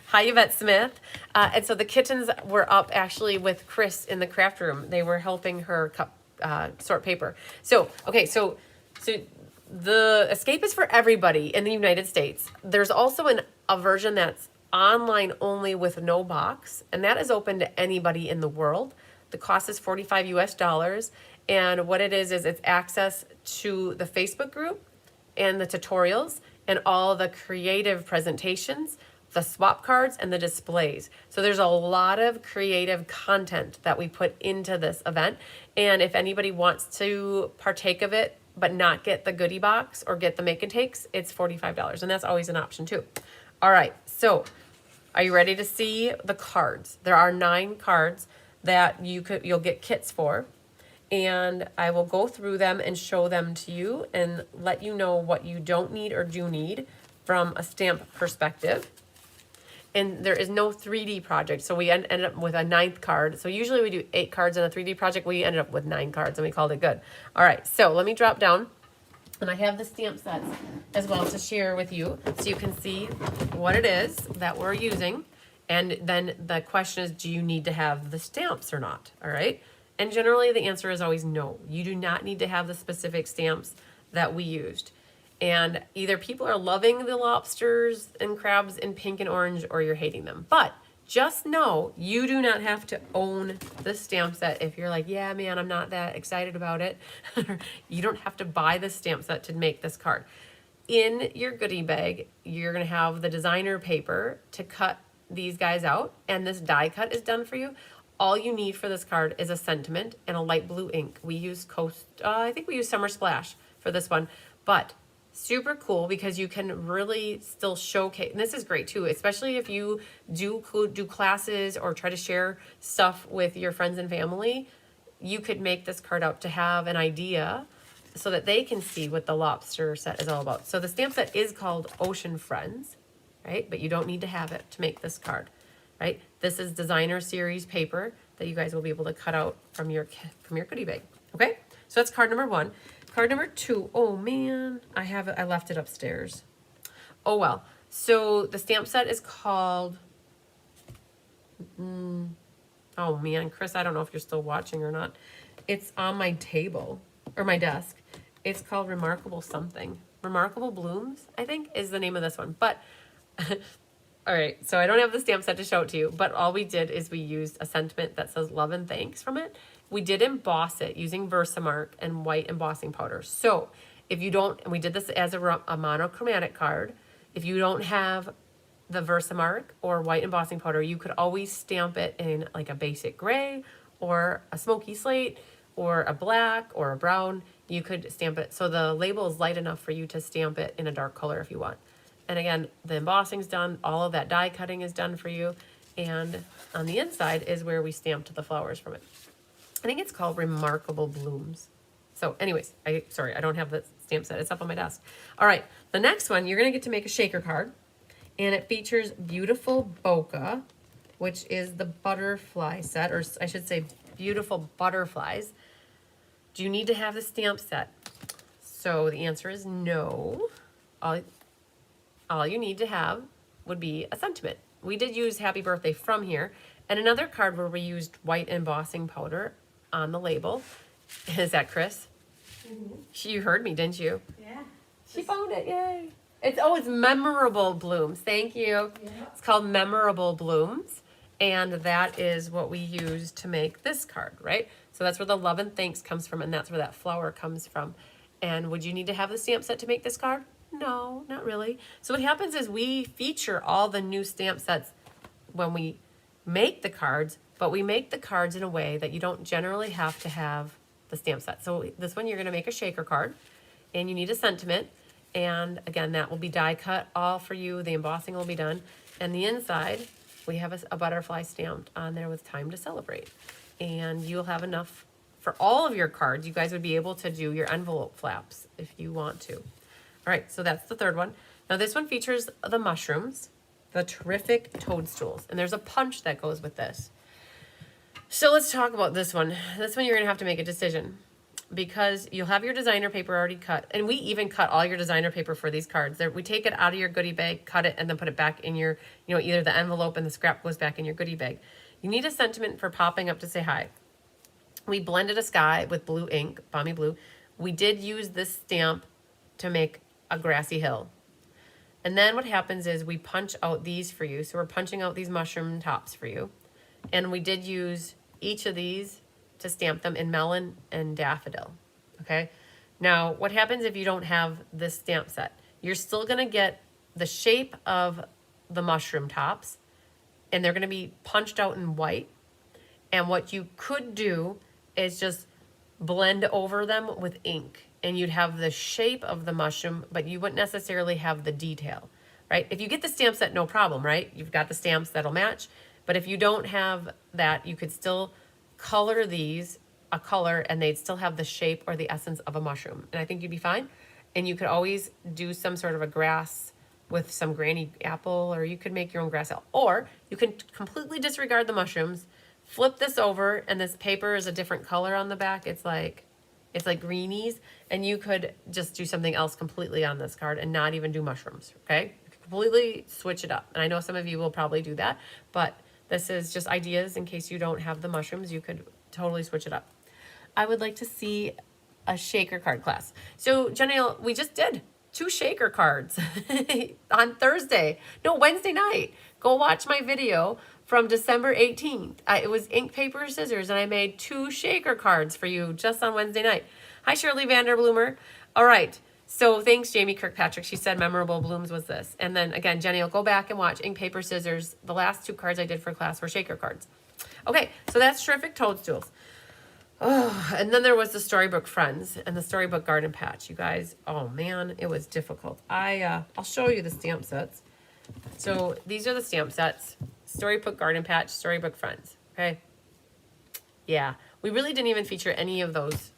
[SPEAKER 1] Hi, Yvette Smith. And so the kittens were up actually with Chris in the craft room. They were helping her sort paper. So, okay, so the escape is for everybody in the United States. There's also a version that's online only with no box, and that is open to anybody in the world. The cost is $45 US. And what it is it's access to the Facebook group and the tutorials and all the creative presentations, the swap cards, and the displays. So there's a lot of creative content that we put into this event. And if anybody wants to partake of it, but not get the goodie box or get the make and takes, it's $45. And that's always an option too. All right. So are you ready to see the cards? There are 9 cards that you'll get kits for. And I will go through them and show them to you and let you know what you don't need or do need from a stamp perspective. And there is no 3D project, so we ended up with a 9th card. So usually we do 8 cards in a 3D project. We ended up with 9 cards, and we called it good. All right, so let me drop down. And I have the stamp sets as well to share with you so you can see what it is that we're using. And then the question is, do you need to have the stamps or not? All right. And generally the answer is always no. You do not need to have the specific stamps that we used. And either people are loving the lobsters and crabs in pink and orange or you're hating them. But just know you do not have to own the stamp set. If you're like, yeah, man, I'm not that excited about it. You don't have to buy the stamp set to make this card. In your goodie bag, you're going to have the designer paper to cut these guys out. And this die cut is done for you. All you need for this card is a sentiment and a light blue ink. We use I think we use Summer Splash for this one, but super cool because you can really still showcase. And this is great too, especially if you do classes or try to share stuff with your friends and family. You could make this card up to have an idea so that they can see what the lobster set is all about. So the stamp set is called Ocean Friends, right? But you don't need to have it to make this card. Right? This is designer series paper. that you guys will be able to cut out from your goodie bag. Okay, so that's card number 1. Card number 2. Oh man, I left it upstairs. Oh well. So the stamp set is called. Oh man, Chris, I don't know if you're still watching or not. It's on my table or my desk. It's called Remarkable something. Remarkable Blooms, I think, is the name of this one. But all right, so I don't have the stamp set to show it to you, but all we did is we used a sentiment that says love and thanks from it. We did emboss it using Versamark and white embossing powder. So if you don't, and we did this as a monochromatic card, if you don't have the Versamark or white embossing powder, you could always stamp it in like a basic gray or a smoky slate or a black or a brown. You could stamp it so the label is light enough for you to stamp it in a dark color if you want. And again, the embossing's done, all of that die cutting is done for you, and on the inside is where we stamped the flowers from it. I think it's called Remarkable Blooms. So anyways, I don't have the stamp set. It's up on my desk. All right, the next one, you're going to get to make a shaker card, and it features Beautiful Bokeh, which is the butterfly set, or I should say Beautiful Butterflies. Do you need to have the stamp set? So the answer is no. All you need to have would be a sentiment. We did use Happy Birthday from here, and another card where we used white embossing powder on the label. Is that Chris? Mm-hmm. You heard me, didn't you?
[SPEAKER 2] Yeah.
[SPEAKER 1] She found it, yay. It's Memorable Blooms. Thank you. Yeah. It's called Memorable Blooms, and that is what we use to make this card, right? So that's where the love and thanks comes from, and that's where that flower comes from. And would you need to have the stamp set to make this card? No, not really. So what happens is we feature all the new stamp sets when we make the cards, but we make the cards in a way that you don't generally have to have the stamp set. So this one, you're going to make a shaker card, and you need a sentiment. And again, that will be die cut all for you. The embossing will be done. And the inside, we have a butterfly stamped on there with time to celebrate. And you'll have enough for all of your cards. You guys would be able to do your envelope flaps if you want to. All right, so that's the third one. Now this one features the mushrooms, the terrific toadstools, and there's a punch that goes with this. So let's talk about this one. This one you're gonna have to make a decision because you'll have your designer paper already cut, and we even cut all your designer paper for these cards. We take it out of your goodie bag, cut it, and then put it back in your, either the envelope and the scrap goes back in your goodie bag. You need a sentiment for popping up to say hi. We blended a sky with blue ink, Balmy Blue. We did use this stamp to make a grassy hill. And then what happens is we punch out these for you. So we're punching out these mushroom tops for you. And we did use each of these to stamp them in melon and daffodil. Okay. Now what happens if you don't have this stamp set? You're still going to get the shape of the mushroom tops, and they're going to be punched out in white. And what you could do is just blend over them with ink, and you'd have the shape of the mushroom, but you wouldn't necessarily have the detail, right? If you get the stamp set, no problem, right? You've got the stamps that'll match. But if you don't have that, you could still color these a color and they'd still have the shape or the essence of a mushroom. And I think you'd be fine. And you could always do some sort of a grass with some granny apple, or you could make your own grass apple. Or you can completely disregard the mushrooms, flip this over, and this paper is a different color on the back. It's like greenies, and you could just do something else completely on this card and not even do mushrooms, okay? You could completely switch it up. And I know some of you will probably do that, but this is just ideas in case you don't have the mushrooms. You could totally switch it up. I would like to see a shaker card class. So Jenny, we just did 2 shaker cards on Wednesday night. Go watch my video from December 18th. It was ink, paper, scissors, and I made 2 shaker cards for you just on Wednesday night. Hi, Shirley Vanderbloomer. All right. So thanks, Jamie Kirkpatrick. She said Memorable Blooms was this. And then again, Jenny, will go back and watch ink, paper, scissors. The last 2 cards I did for class were shaker cards. Okay, so that's terrific toadstools. Oh, and then there was the Storybook Friends and the Storybook Garden Patch. You guys, oh man, it was difficult. I'll show you the stamp sets. So these are the stamp sets. Storybook Garden Patch, Storybook Friends. Okay. Yeah, we really didn't even feature any of those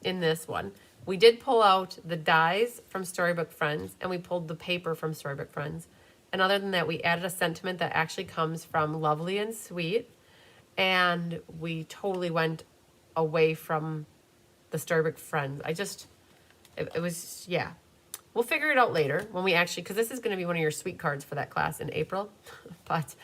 [SPEAKER 1] in this one. We did pull out the dies from Storybook Friends, and we pulled the paper from Storybook Friends. And other than that, we added a sentiment that actually comes from Lovely and Sweet. and we totally went away from the Starbucks Friends. It was, yeah. We'll figure it out later when we actually, because this is going to be one of your sweet cards for that class in April. But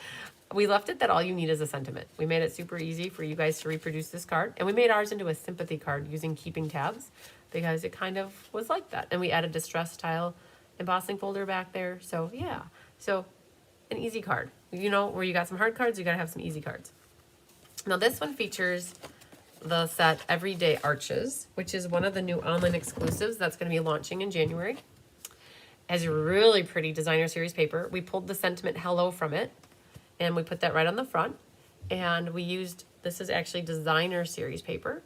[SPEAKER 1] we left it that all you need is a sentiment. We made it super easy for you guys to reproduce this card. And we made ours into a sympathy card using keeping tabs because it kind of was like that. And we added distress style embossing folder back there. So yeah, so an easy card. You know, where you got some hard cards, you got to have some easy cards. Now this one features the set Everyday Arches, which is one of the new online exclusives that's going to be launching in January. Has a really pretty designer series paper. We pulled the sentiment hello from it and we put that right on the front. And we used, this is actually designer series paper,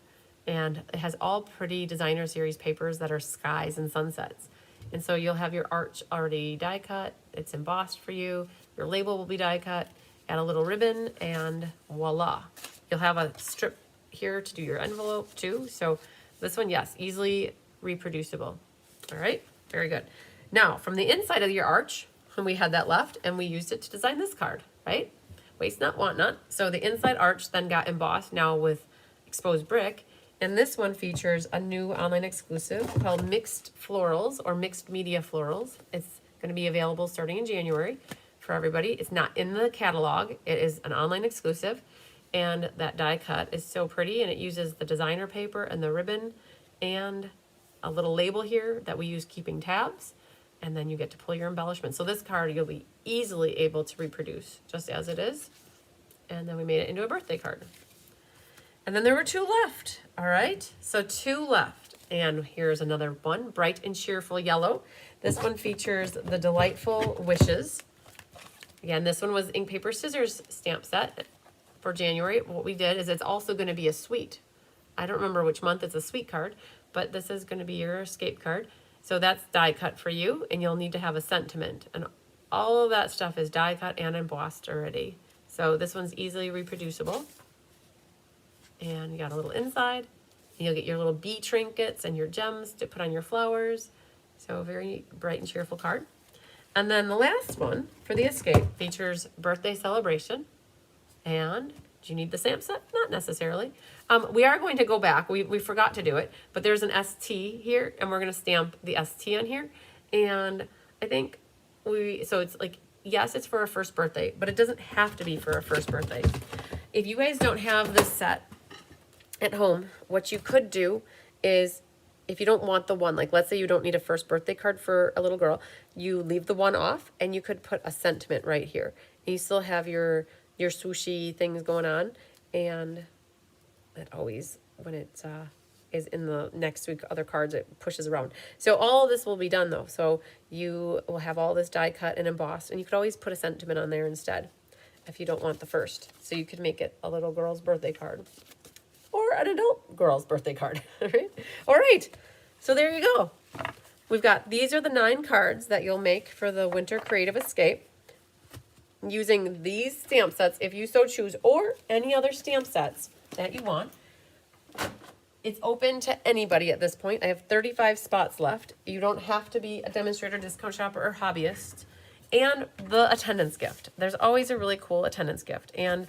[SPEAKER 1] and it has all pretty designer series papers that are skies and sunsets. And so you'll have your arch already die cut. It's embossed for you. Your label will be die cut. Add a little ribbon and voila. You'll have a strip here to do your envelope too. So this one, yes, easily reproducible. All right, very good. Now, from the inside of your arch, we had that left, and we used it to design this card, right? Waste not, want not. So the inside arch then got embossed now with exposed brick. And this one features a new online exclusive called Mixed Florals or Mixed Media Florals. It's going to be available starting in January for everybody. It's not in the catalog. It is an online exclusive. And that die cut is so pretty, and it uses the designer paper and the ribbon and a little label here that we use keeping tabs. And then you get to pull your embellishments. So this card you'll be easily able to reproduce just as it is. And then we made it into a birthday card. And then there were 2 left. All right, so 2 left. And here's another one, bright and cheerful yellow. This one features the delightful wishes. Again, this one was ink, paper, scissors stamp set for January. What we did is it's also going to be a suite. I don't remember which month it's a suite card, but this is going to be your escape card. So that's die cut for you, and you'll need to have a sentiment. And all of that stuff is die cut and embossed already. So this one's easily reproducible. And you got a little inside. And you'll get your little bee trinkets and your gems to put on your flowers. So a very bright and cheerful card. And then the last one for the escape features birthday celebration. And do you need the stamp set? Not necessarily. We are going to go back. We forgot to do it, but there's an ST here, and we're going to stamp the ST on here. And I think so it's like, yes, it's for a first birthday, but it doesn't have to be for a first birthday. If you guys don't have this set at home, what you could do is, if you don't want the one, like let's say you don't need a first birthday card for a little girl, you leave the one off, and you could put a sentiment right here. And you still have your swooshy things going on, and it always, when it is in the next week other cards, it pushes around. So all of this will be done though. So you will have all this die cut and embossed, and you could always put a sentiment on there instead if you don't want the first. So you could make it a little girl's birthday card or an adult girl's birthday card. All right, so there you go. We've got, these are the 9 cards that you'll make for the Winter Creative Escape using these stamp sets if you so choose, or any other stamp sets that you want. It's open to anybody at this point. I have 35 spots left. You don't have to be a demonstrator, discount shopper, or hobbyist. And the attendance gift. There's always a really cool attendance gift. And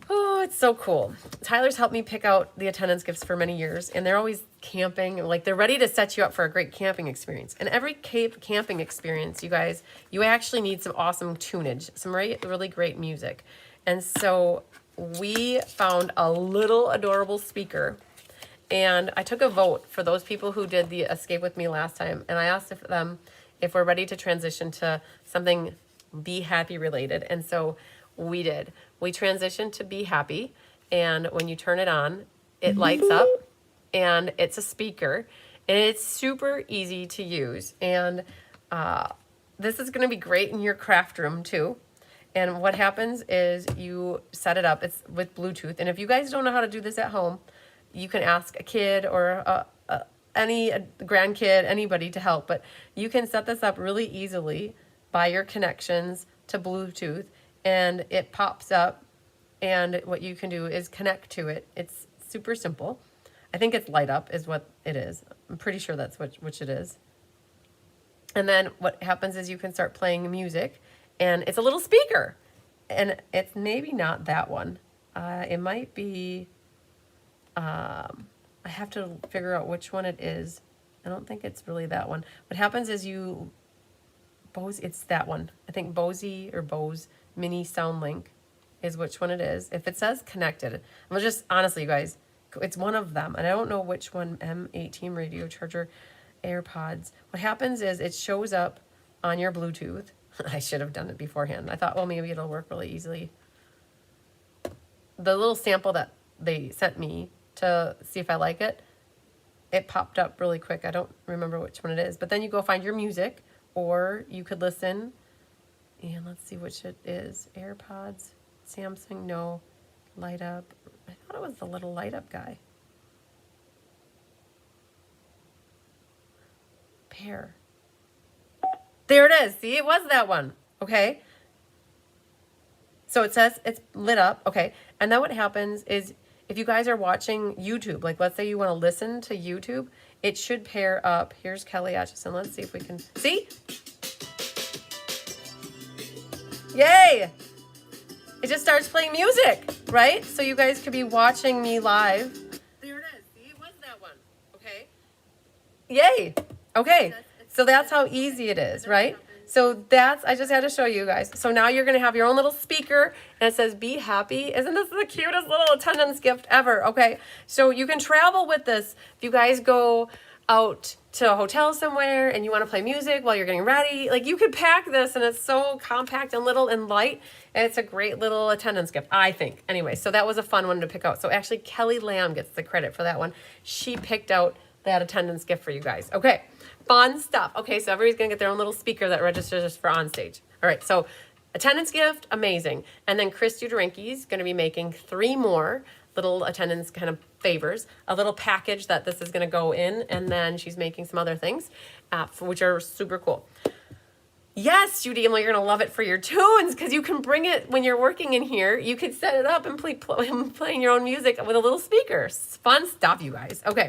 [SPEAKER 1] oh, it's so cool. Tyler's helped me pick out the attendance gifts for many years, and they're always camping. Like, they're ready to set you up for a great camping experience. And every camping experience, you guys, you actually need some awesome tunage, some really great music. And so we found a little adorable speaker, and I took a vote for those people who did the escape with me last time, and I asked them if we're ready to transition to something Be Happy related. And so we did. We transitioned to Be Happy, and when you turn it on, it lights up, and it's a speaker, and it's super easy to use. And this is going to be great in your craft room too. And what happens is you set it up. It's with Bluetooth. And if you guys don't know how to do this at home, you can ask a kid or any grandkid, anybody to help. But you can set this up really easily by your connections to Bluetooth, and it pops up. And what you can do is connect to it. It's super simple. I think it's light up is what it is. I'm pretty sure that's which it is. And then what happens is you can start playing music. And it's a little speaker, and it's maybe not that one. It might be, I have to figure out which one it is. I don't think it's really that one. What happens is Bose, it's that one. I think Bose Mini Sound Link is which one it is. If it says connected, I'm just, honestly, you guys, it's one of them. And I don't know which one, M18 radio charger, AirPods. What happens is it shows up on your Bluetooth. I should have done it beforehand. I thought, well, maybe it'll work really easily. The little sample that they sent me to see if I like it, it popped up really quick. I don't remember which one it is. But then you go find your music, or you could listen. And let's see which it is. AirPods, Samsung, no. Light up. I thought it was the little light up guy. Pair. There it is. See, it was that one. Okay. So it says it's lit up. Okay. And then what happens is if you guys are watching YouTube, like let's say you want to listen to YouTube, it should pair up. Here's Kelly Atchison. Let's see if we can see. Yay. It just starts playing music, right? So you guys could be watching me live. There it is. See, it was that one. Okay. Yay. Okay. So that's how easy it is, right? So I just had to show you guys. So now you're going to have your own little speaker and it says, be happy. Isn't this the cutest little attendance gift ever? Okay. So you can travel with this. If you guys go out to a hotel somewhere and you want to play music while you're getting ready, like you could pack this and it's so compact and little and light. And it's a great little attendance gift, I think. Anyway, so that was a fun one to pick out. So actually Kelly Lamb gets the credit for that one. She picked out that attendance gift for you guys. Okay. Fun stuff. Okay, so everybody's going to get their own little speaker that registers for on stage. All right, so attendance gift, amazing. And then Chris Dudorinki's going to be making 3 more little attendance kind of favors, a little package that this is going to go in, and then she's making some other things, which are super cool. Yes, Judy, Emily, you're going to love it for your tunes because you can bring it when you're working in here. You could set it up and playing your own music with a little speaker. Fun stuff, you guys. Okay.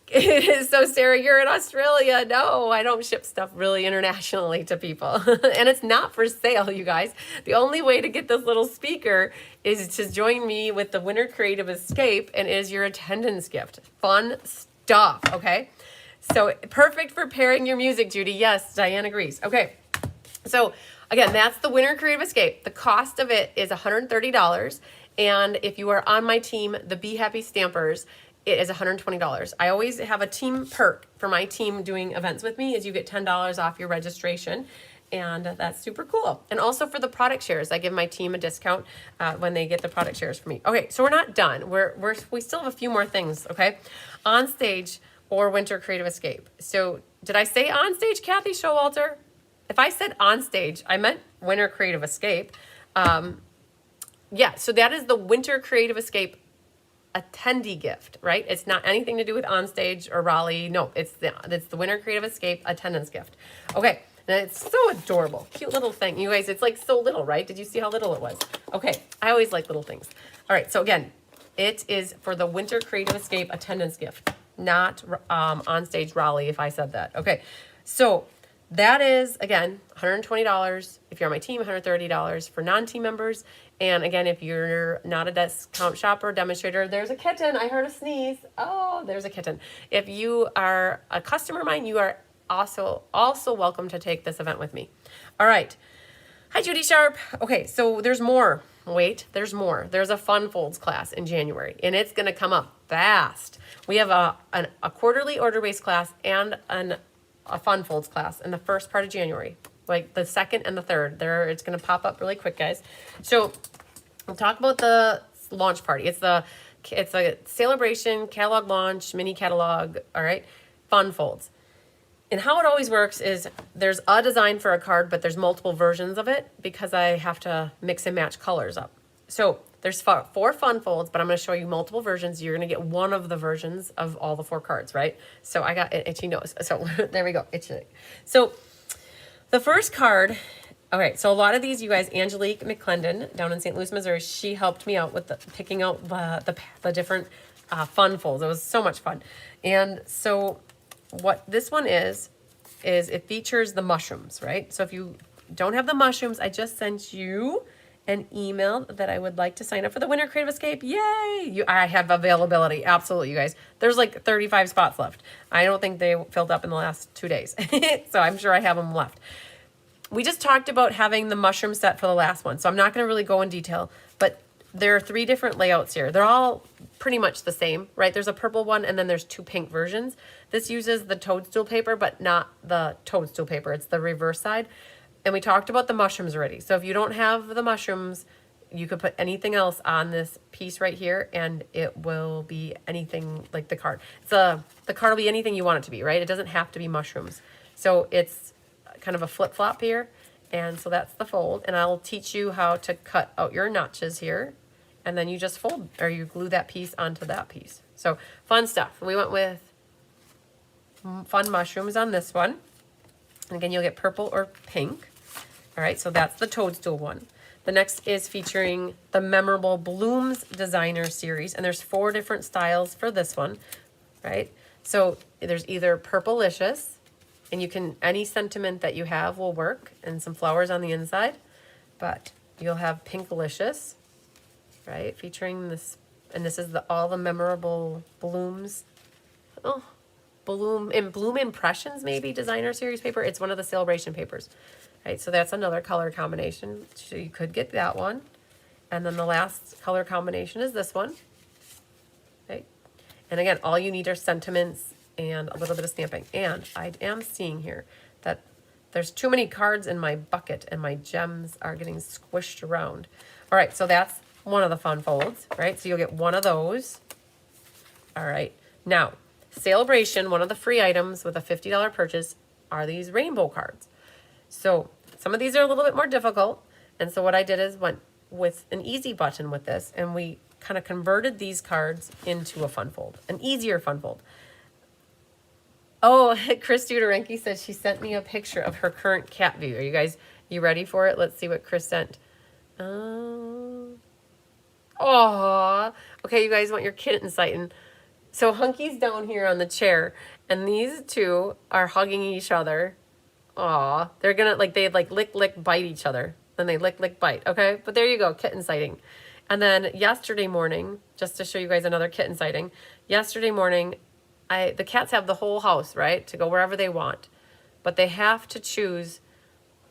[SPEAKER 1] It is. So, Sarah, you're in Australia. No, I don't ship stuff really internationally to people. And it's not for sale, you guys. The only way to get this little speaker is to join me with the Winter Creative Escape, and it is your attendance gift. Fun stuff, okay? So, perfect for pairing your music, Judy. Yes, Diane agrees. Okay, so again, that's the Winter Creative Escape. The cost of it is $130. And if you are on my team, the Be Happy Stampers, it is $120. I always have a team perk for my team doing events with me is you get $10 off your registration. And that's super cool. And also for the product shares, I give my team a discount when they get the product shares from me. Okay, so we're not done. We still have a few more things, okay? On stage or Winter Creative Escape. So did I say on stage, Kathy Showalter? If I said on stage, I meant Winter Creative Escape. Yeah, so that is the Winter Creative Escape attendee gift, right? It's not anything to do with onstage or Raleigh. No, it's the Winter Creative Escape attendance gift. Okay, and it's so adorable. Cute little thing. You guys, it's like so little, right? Did you see how little it was? Okay, I always like little things. All right, so again, it is for the Winter Creative Escape attendance gift, not onstage Raleigh if I said that. Okay, so that is, again, $120 if you're on my team, $130 for non-team members. And again, if you're not a discount shopper, demonstrator, there's a kitten. I heard a sneeze. Oh, there's a kitten. If you are a customer of mine, you are also welcome to take this event with me. All right. Hi, Judy Sharp. Okay, so there's more. Wait, there's more. There's a Fun Folds class in January, and it's going to come up fast. We have a quarterly order-based class and a Fun Folds class in the first part of January. Like the 2nd and the 3rd. It's going to pop up really quick, guys. So we'll talk about the launch party. It's a sale-a-bration catalog launch, mini catalog, all right? Fun Folds. And how it always works is there's a design for a card, but there's multiple versions of it because I have to mix and match colors up. So there's 4 Fun Folds, but I'm going to show you multiple versions. You're going to get one of the versions of all the 4 cards, right? So I got an itchy nose. So there we go. Itchy. So the first card, okay, so a lot of these, you guys, Angelique McClendon down in St. Louis, Missouri, she helped me out with picking out the different Fun Folds. It was so much fun. And so what this one is it features the mushrooms, right? So if you don't have the mushrooms, I just sent you an email that I would like to sign up for the Winter Creative Escape. Yay! I have availability. Absolutely, you guys. There's like 35 spots left. I don't think they filled up in the last 2 days. So I'm sure I have them left. We just talked about having the mushroom set for the last one. So I'm not going to really go in detail, but there are 3 different layouts here. They're all pretty much the same, right? There's a purple one and then there's 2 pink versions. This uses the toadstool paper, but not the toadstool paper. It's the reverse side. And we talked about the mushrooms already. So if you don't have the mushrooms, you could put anything else on this piece right here and it will be anything like the card. The card will be anything you want it to be, right? It doesn't have to be mushrooms. So it's kind of a flip-flop here. And so that's the fold. And I'll teach you how to cut out your notches here. And then you just fold or you glue that piece onto that piece. So fun stuff. We went with fun mushrooms on this one. And again, you'll get purple or pink. All right, so that's the toadstool one. The next is featuring the memorable Blooms Designer Series. And there's 4 different styles for this one, right? So there's either Purplicious, and you can, any sentiment that you have will work, and some flowers on the inside. But you'll have Pinkalicious, right? Featuring this, and this is all the memorable blooms. Oh, Bloom Impressions, maybe, designer series paper. It's one of the sale-a-bration papers. Right, so that's another color combination. So you could get that one. And then the last color combination is this one. Right? And again, all you need are sentiments and a little bit of stamping. And I am seeing here that there's too many cards in my bucket and my gems are getting squished around. All right, so that's one of the fun folds, right? So you'll get one of those. All right. Now, Sale-a-bration, one of the free items with a $50 purchase are these rainbow cards. So some of these are a little bit more difficult. And so what I did is went with an easy button with this, and we kind of converted these cards into a fun fold, an easier fun fold. Oh, Chris Dudarenki said she sent me a picture of her current cat view. Are you ready for it? Let's see what Chris sent. Oh, okay, you guys want your kitten sighting. So Hunky's down here on the chair, and these 2 are hugging each other. Aw, they're gonna, they lick, bite each other. Then they lick, bite, okay? But there you go, kitten sighting. And then yesterday morning, just to show you guys another kitten sighting, yesterday morning, the cats have the whole house, right, to go wherever they want. But they have to choose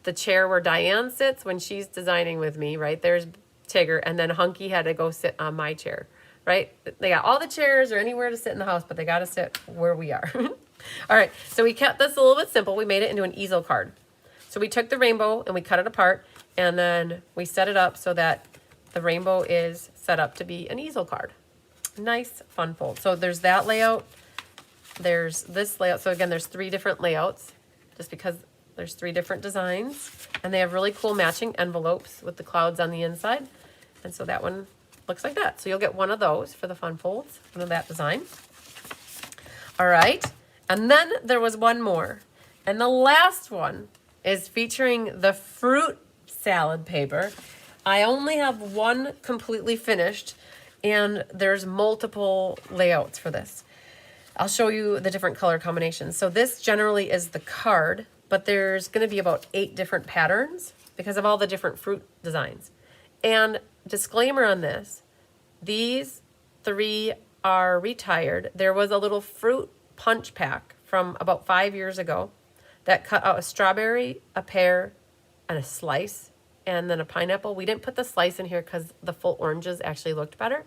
[SPEAKER 1] the chair where Diane sits when she's designing with me, right? There's Tigger, and then Hunky had to go sit on my chair, right? They got all the chairs or anywhere to sit in the house, but they got to sit where we are. All right, so we kept this a little bit simple. We made it into an easel card. So we took the rainbow and we cut it apart, and then we set it up so that the rainbow is set up to be an easel card. Nice fun fold. So there's that layout. There's this layout. So again, there's 3 different layouts just because there's 3 different designs, and they have really cool matching envelopes with the clouds on the inside. And so that one looks like that. So you'll get one of those for the fun folds, one of that design. All right. And then there was one more. And the last one is featuring the fruit salad paper. I only have one completely finished, and there's multiple layouts for this. I'll show you the different color combinations. So this generally is the card, but there's going to be about 8 different patterns because of all the different fruit designs. And disclaimer on this, these 3 are retired. There was a little fruit punch pack from about 5 years ago that cut out a strawberry, a pear, and a slice, and then a pineapple. We didn't put the slice in here because the full oranges actually looked better.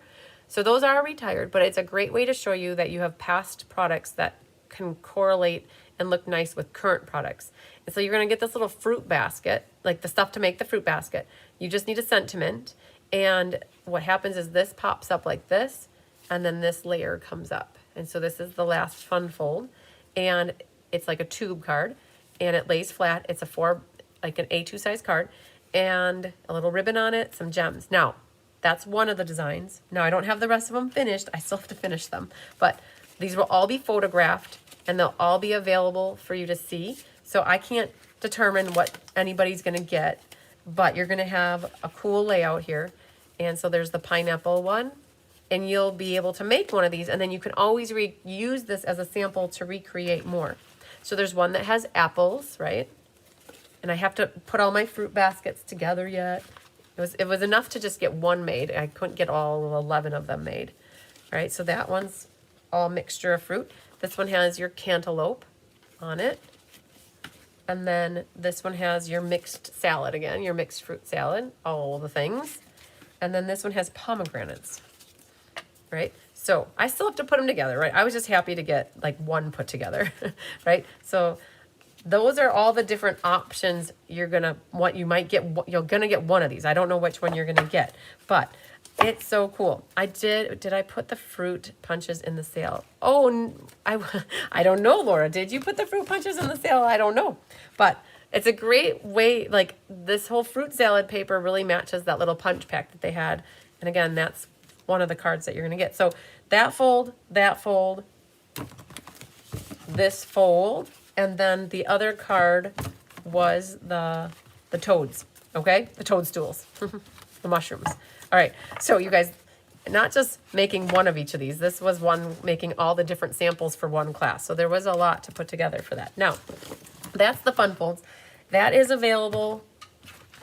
[SPEAKER 1] So those are retired, but it's a great way to show you that you have past products that can correlate and look nice with current products. And so you're going to get this little fruit basket, like the stuff to make the fruit basket. You just need a sentiment, and what happens is this pops up like this, and then this layer comes up. And so this is the last fun fold, and it's like a tube card, and it lays flat. It's like an A2 size card, and a little ribbon on it, some gems. Now, that's one of the designs. Now, I don't have the rest of them finished. I still have to finish them, but these will all be photographed, and they'll all be available for you to see. So I can't determine what anybody's going to get, but you're going to have a cool layout here. And so there's the pineapple one, and you'll be able to make one of these, and then you can always use this as a sample to recreate more. So there's one that has apples, right? And I have to put all my fruit baskets together yet. It was enough to just get one made. I couldn't get all 11 of them made. All right, so that one's all mixture of fruit. This one has your cantaloupe on it. And then this one has your mixed salad again, your mixed fruit salad, all the things. And then this one has pomegranates, right? So I still have to put them together, right? I was just happy to get like one put together, right? So those are all the different options you're gonna, what you might get, you're gonna get one of these. I don't know which one you're gonna get, but it's so cool. Did I put the fruit punches in the sale? Oh, I don't know, Laura. Did you put the fruit punches in the sale? I don't know. But it's a great way, like this whole fruit salad paper really matches that little punch pack that they had. And again, that's one of the cards that you're going to get. So that fold, this fold, and then the other card was the toads, okay? The toadstools, the mushrooms. All right, so you guys, not just making one of each of these. This was one making all the different samples for one class. So there was a lot to put together for that. Now, that's the fun folds. That is available,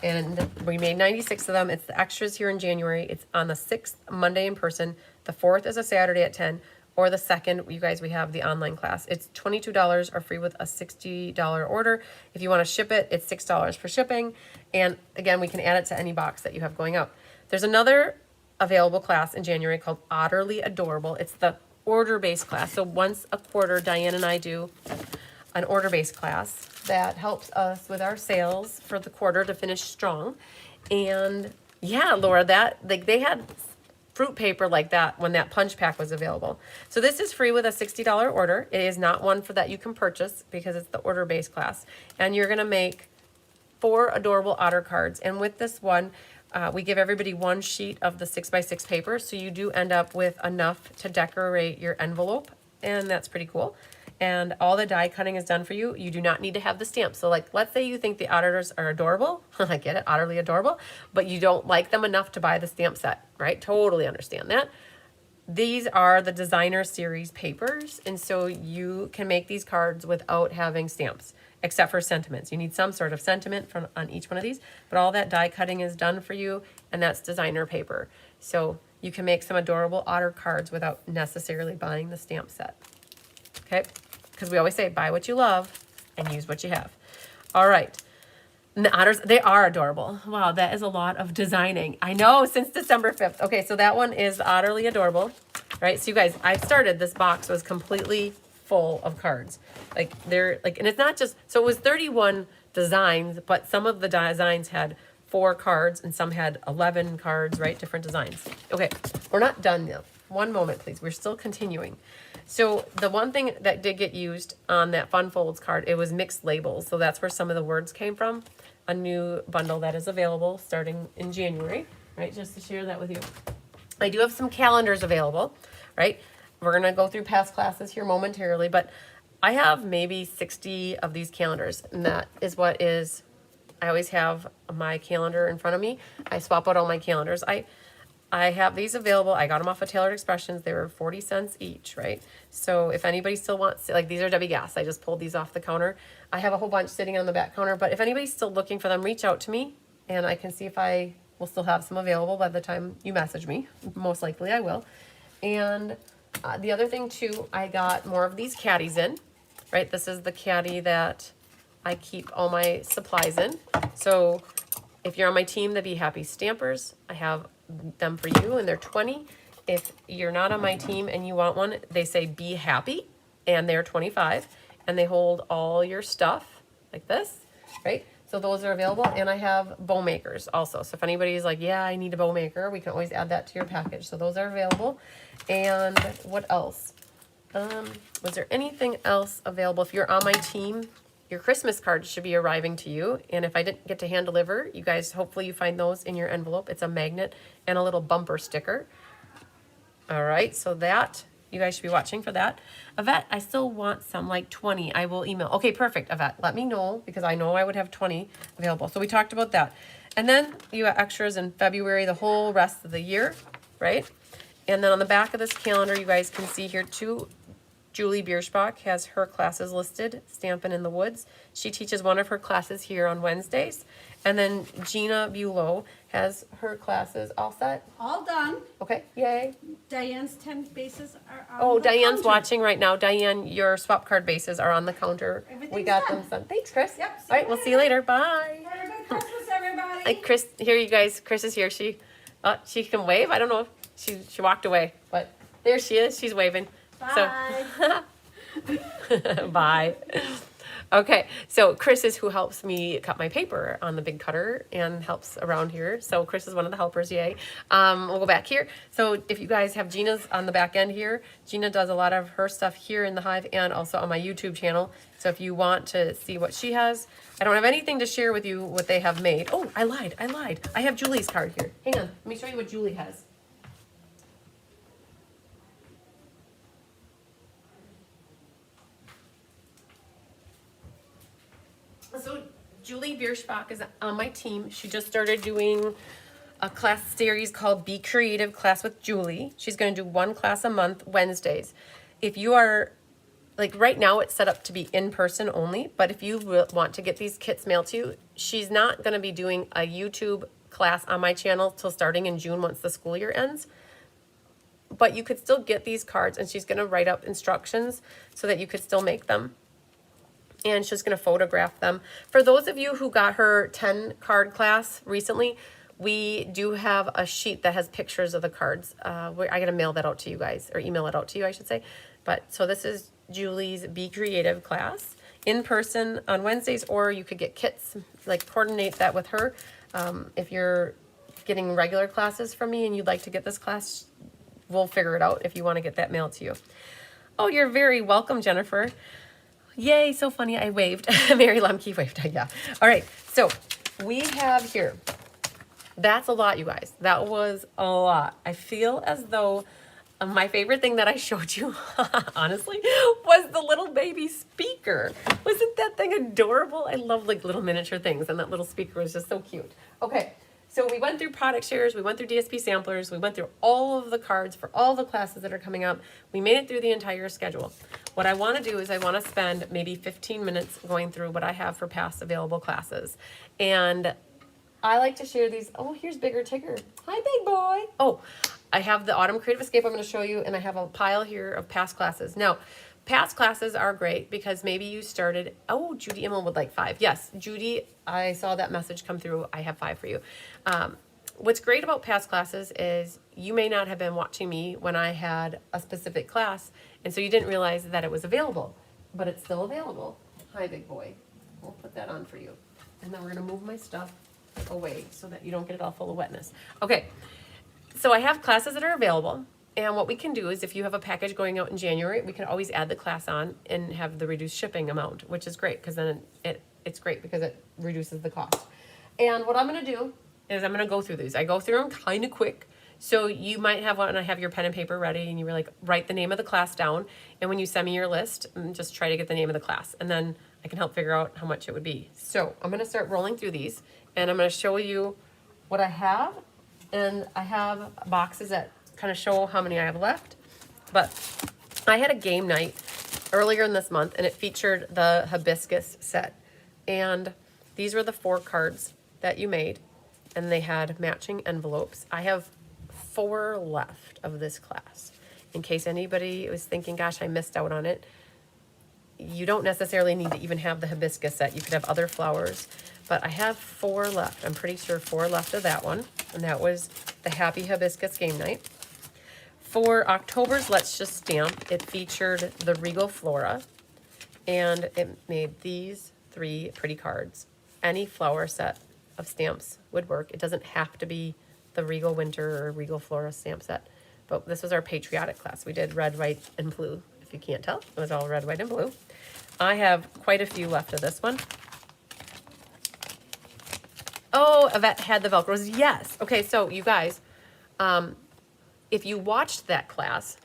[SPEAKER 1] and we made 96 of them. It's the extras here in January. It's on the 6th, Monday in person. The 4th is a Saturday at 10. Or the 2nd, you guys, we have the online class. It's $22 or free with a $60 order. If you want to ship it, it's $6 for shipping. And again, we can add it to any box that you have going out. There's another available class in January called Utterly Adorable. It's the order-based class. So once a quarter, Diane and I do an order-based class that helps us with our sales for the quarter to finish strong. And yeah, Laura, that like they had fruit paper like that when that punch pack was available. So this is free with a $60 order. It is not one for that you can purchase because it's the order-based class. And you're going to make 4 adorable otter cards. And with this one, we give everybody one sheet of the 6x6 paper, so you do end up with enough to decorate your envelope, and that's pretty cool. And all the die cutting is done for you. You do not need to have the stamps. So like, let's say you think the otters are adorable. I get it, utterly adorable, but you don't like them enough to buy the stamp set, right? Totally understand that. These are the designer series papers, and so you can make these cards without having stamps, except for sentiments. You need some sort of sentiment on each one of these, but all that die cutting is done for you, and that's designer paper. So you can make some adorable otter cards without necessarily buying the stamp set, okay? Because we always say, buy what you love and use what you have. All right. And the otters, they are adorable. Wow, that is a lot of designing. I know, since December 5th. Okay, so that one is Utterly Adorable, right? So you guys, I started, this box was completely full of cards. Like they're like, and it's not just, so it was 31 designs, but some of the designs had 4 cards and some had 11 cards, right? Different designs. Okay, we're not done though. One moment, please. We're still continuing. So the one thing that did get used on that Fun Folds card, it was mixed labels. So that's where some of the words came from. A new bundle that is available starting in January, right? Just to share that with you. I do have some calendars available, right? We're going to go through past classes here momentarily, but I have maybe 60 of these calendars, and that is what is, I always have my calendar in front of me. I swap out all my calendars. I have these available. I got them off of Tailored Expressions. They were 40 cents each, right? So if anybody still wants, like these are Debbie Gas. I just pulled these off the counter. I have a whole bunch sitting on the back counter, but if anybody's still looking for them, reach out to me and I can see if I will still have some available by the time you message me. Most likely I will. And the other thing too, I got more of these caddies in, right? This is the caddy that I keep all my supplies in. So if you're on my team, the Be Happy Stampers, I have them for you, and they're 20. If you're not on my team and you want one, they say Be Happy, and they're 25, and they hold all your stuff like this, right? So those are available, and I have bow makers also. So if anybody's like, yeah, I need a bow maker, we can always add that to your package. So those are available. And what else? Was there anything else available? If you're on my team, your Christmas cards should be arriving to you. And if I didn't get to hand deliver, you guys, hopefully you find those in your envelope. It's a magnet and a little bumper sticker. All right, so that, you guys should be watching for that. Yvette, I still want some, like 20. I will email. Okay, perfect, Yvette. Let me know, because I know I would have 20 available. So we talked about that. And then you got extras in February, the whole rest of the year, right? And then on the back of this calendar, you guys can see here two Julie Bierschbach has her classes listed, Stampin' in the Woods. She teaches one of her classes here on Wednesdays. And then Gina Bulow has her classes all set.
[SPEAKER 2] All done.
[SPEAKER 1] Okay, yay.
[SPEAKER 2] Diane's 10 bases are on
[SPEAKER 1] Oh,
[SPEAKER 2] the
[SPEAKER 1] Diane's
[SPEAKER 2] counter.
[SPEAKER 1] watching right now. Diane, your swap card bases are on the counter. We
[SPEAKER 2] Everything's
[SPEAKER 1] got
[SPEAKER 2] done.
[SPEAKER 1] them sent. Thanks, Chris.
[SPEAKER 2] Yep, see
[SPEAKER 1] All right,
[SPEAKER 2] you
[SPEAKER 1] we'll see you later. Bye.
[SPEAKER 2] Have a good Christmas, everybody.
[SPEAKER 1] Hey, Chris, here you guys. Chris is here. She can wave. I don't know. She walked away, but there she is. She's waving.
[SPEAKER 2] Bye.
[SPEAKER 1] So, bye. Okay, so Chris is who helps me cut my paper on the big cutter and helps around here. So Chris is one of the helpers, yay. We'll go back here. So if you guys have Gina's on the back end here, Gina does a lot of her stuff here in the Hive and also on my YouTube channel. So if you want to see what she has, I don't have anything to share with you what they have made. Oh, I lied. I have Julie's card here. Hang on, let me show you what Julie has. So Julie Bierschbach is on my team. She just started doing a class series called Be Creative Class with Julie. She's going to do one class a month, Wednesdays. If you are, like right now it's set up to be in person only, but if you want to get these kits mailed to you, she's not going to be doing a YouTube class on my channel till starting in June once the school year ends. But you could still get these cards, and she's going to write up instructions so that you could still make them. And she's going to photograph them. For those of you who got her 10 card class recently, we do have a sheet that has pictures of the cards. I got to mail that out to you guys, or email it out to you, I should say. But so this is Julie's Be Creative class in person on Wednesdays, or you could get kits, like coordinate that with her. If you're getting regular classes from me and you'd like to get this class, we'll figure it out if you want to get that mailed to you. Oh, you're very welcome, Jennifer. Yay, so funny, I waved. Mary Lemke waved, yeah. All right, so we have here, that's a lot, you guys. That was a lot. I feel as though my favorite thing that I showed you, honestly, was the little baby speaker. Wasn't that thing adorable? I love like little miniature things, and that little speaker was just so cute. Okay, so we went through product shares, we went through DSP samplers, we went through all of the cards for all the classes that are coming up. We made it through the entire schedule. What I want to do is I want to spend maybe 15 minutes going through what I have for past available classes. And I like to share these. Oh, here's Bigger Tigger. Hi, big boy. Oh, I have the Autumn Creative Escape I'm going to show you, and I have a pile here of past classes. Now, past classes are great because maybe you started, oh, Judy Immel would like 5. Yes, Judy, I saw that message come through. I have 5 for you. What's great about past classes is you may not have been watching me when I had a specific class, and so you didn't realize that it was available, but it's still available. Hi, big boy. We'll put that on for you. And then we're going to move my stuff away so that you don't get it all full of wetness. Okay, so I have classes that are available. And what we can do is if you have a package going out in January, we can always add the class on and have the reduced shipping amount, which is great because then it's great because it reduces the cost. And what I'm going to do is I'm going to go through these. I go through them kind of quick. So you might have one, and I have your pen and paper ready, and you were like, write the name of the class down. And when you send me your list, just try to get the name of the class. And then I can help figure out how much it would be. So I'm going to start rolling through these, and I'm going to show you what I have. And I have boxes that kind of show how many I have left. But I had a game night earlier in this month, and it featured the hibiscus set. And these were the 4 cards that you made, and they had matching envelopes. I have 4 left of this class. In case anybody was thinking, gosh, I missed out on it. You don't necessarily need to even have the hibiscus set. You could have other flowers. But I have 4 left. I'm pretty sure 4 left of that one. And that was the Happy Hibiscus Game Night. For October's Let's Just Stamp, it featured the Regal Flora. And it made these 3 pretty cards. Any flower set of stamps would work. It doesn't have to be the Regal Winter or Regal Flora stamp set. But this was our patriotic class. We did red, white, and blue. If you can't tell, it was all red, white, and blue. I have quite a few left of this one. Oh, Yvette had the Velcros. Yes. Okay, so you guys, if you watched that class,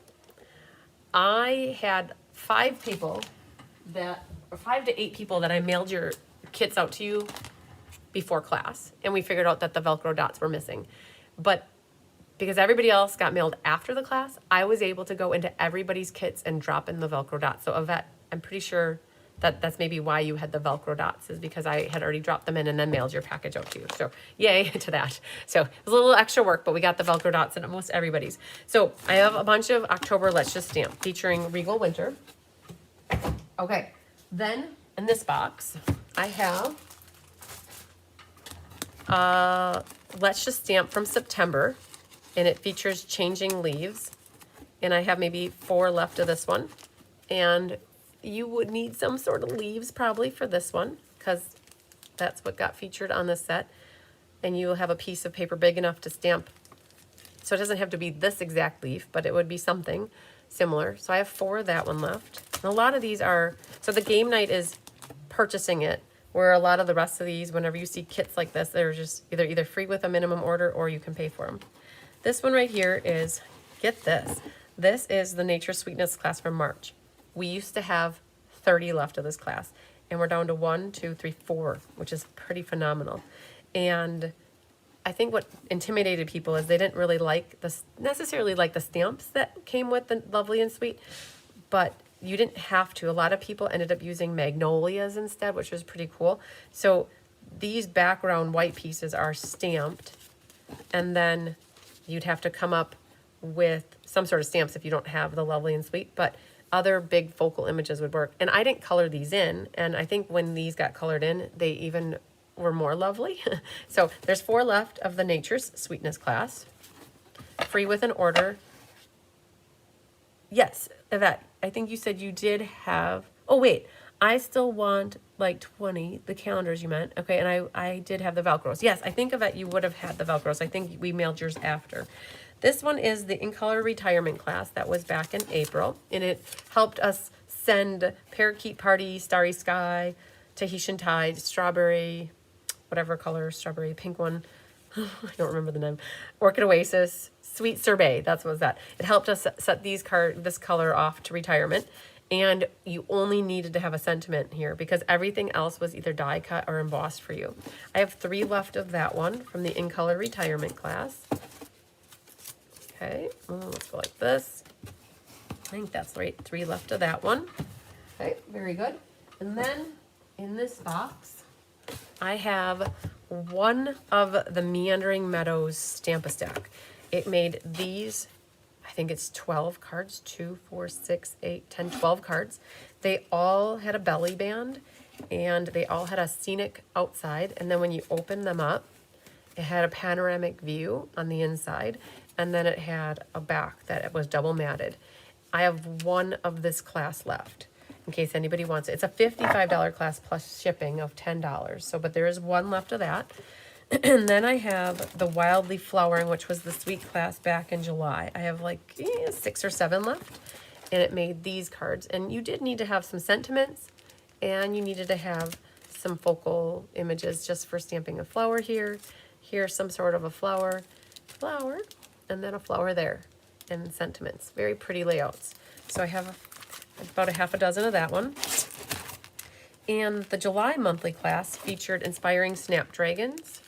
[SPEAKER 1] I had 5 people that, or 5 to 8 people that I mailed your kits out to you before class, and we figured out that the Velcro dots were missing. But because everybody else got mailed after the class, I was able to go into everybody's kits and drop in the Velcro dots. So Yvette, I'm pretty sure that that's maybe why you had the Velcro dots, is because I had already dropped them in and then mailed your package out to you. So yay to that. So it was a little extra work, but we got the Velcro dots in almost everybody's. So I have a bunch of October Let's Just Stamp featuring Regal Winter. Okay, then in this box, I have Let's Just Stamp from September, and it features Changing Leaves, and I have maybe 4 left of this one, and you would need some sort of leaves probably for this one, because that's what got featured on this set, and you'll have a piece of paper big enough to stamp, so it doesn't have to be this exact leaf, but it would be something similar. So I have 4 of that one left. And a lot of these are, so the game night is purchasing it, where a lot of the rest of these, whenever you see kits like this, they're just either free with a minimum order or you can pay for them. This one right here is, get this, this is the Nature Sweetness class from March. We used to have 30 left of this class, and we're down to 1, 2, 3, 4, which is pretty phenomenal. And I think what intimidated people is they didn't really necessarily like the stamps that came with the Lovely and Sweet, but you didn't have to. A lot of people ended up using magnolias instead, which was pretty cool. So these background white pieces are stamped, and then you'd have to come up with some sort of stamps if you don't have the Lovely and Sweet, but other big focal images would work. And I didn't color these in, and I think when these got colored in, they even were more lovely. So there's 4 left of the Nature's Sweetness class. Free with an order. Yes, Yvette, I think you said you did have, oh wait, I still want like 20, the calendars you meant. Okay, and I did have the Velcros. Yes, I think Yvette, you would have had the Velcros. I think we mailed yours after. This one is the In Color Retirement class that was back in April, and it helped us send Parakeet Party, Starry Sky, Tahitian Tide, Strawberry, whatever color, strawberry, pink one, I don't remember the name, Orchid Oasis, Sweet Sorbet, that's what was that. It helped us set this color off to retirement, and you only needed to have a sentiment here because everything else was either die cut or embossed for you. I have 3 left of that one from the In Color Retirement class. Okay, let's go like this. I think that's right, 3 left of that one. Okay, very good. And then in this box, I have 1 of the Meandering Meadows Stamp-A-Stack. It made these, I think it's 12 cards, 2, 4, 6, 8, 10, 12 cards. They all had a belly band, and they all had a scenic outside, and then when you open them up, it had a panoramic view on the inside, and then it had a back that was double matted. I have 1 of this class left, in case anybody wants it. It's a $55 class plus shipping of $10. So, but there is 1 left of that. And then I have the Wildly Flowering, which was the sweet class back in July. I have like 6 or 7 left, and it made these cards. And you did need to have some sentiments, and you needed to have some focal images just for stamping a flower here. Here's some sort of a flower, and then a flower there, and sentiments. Very pretty layouts. So I have about a half a dozen of that one. And the July monthly class featured Inspiring Snapdragons,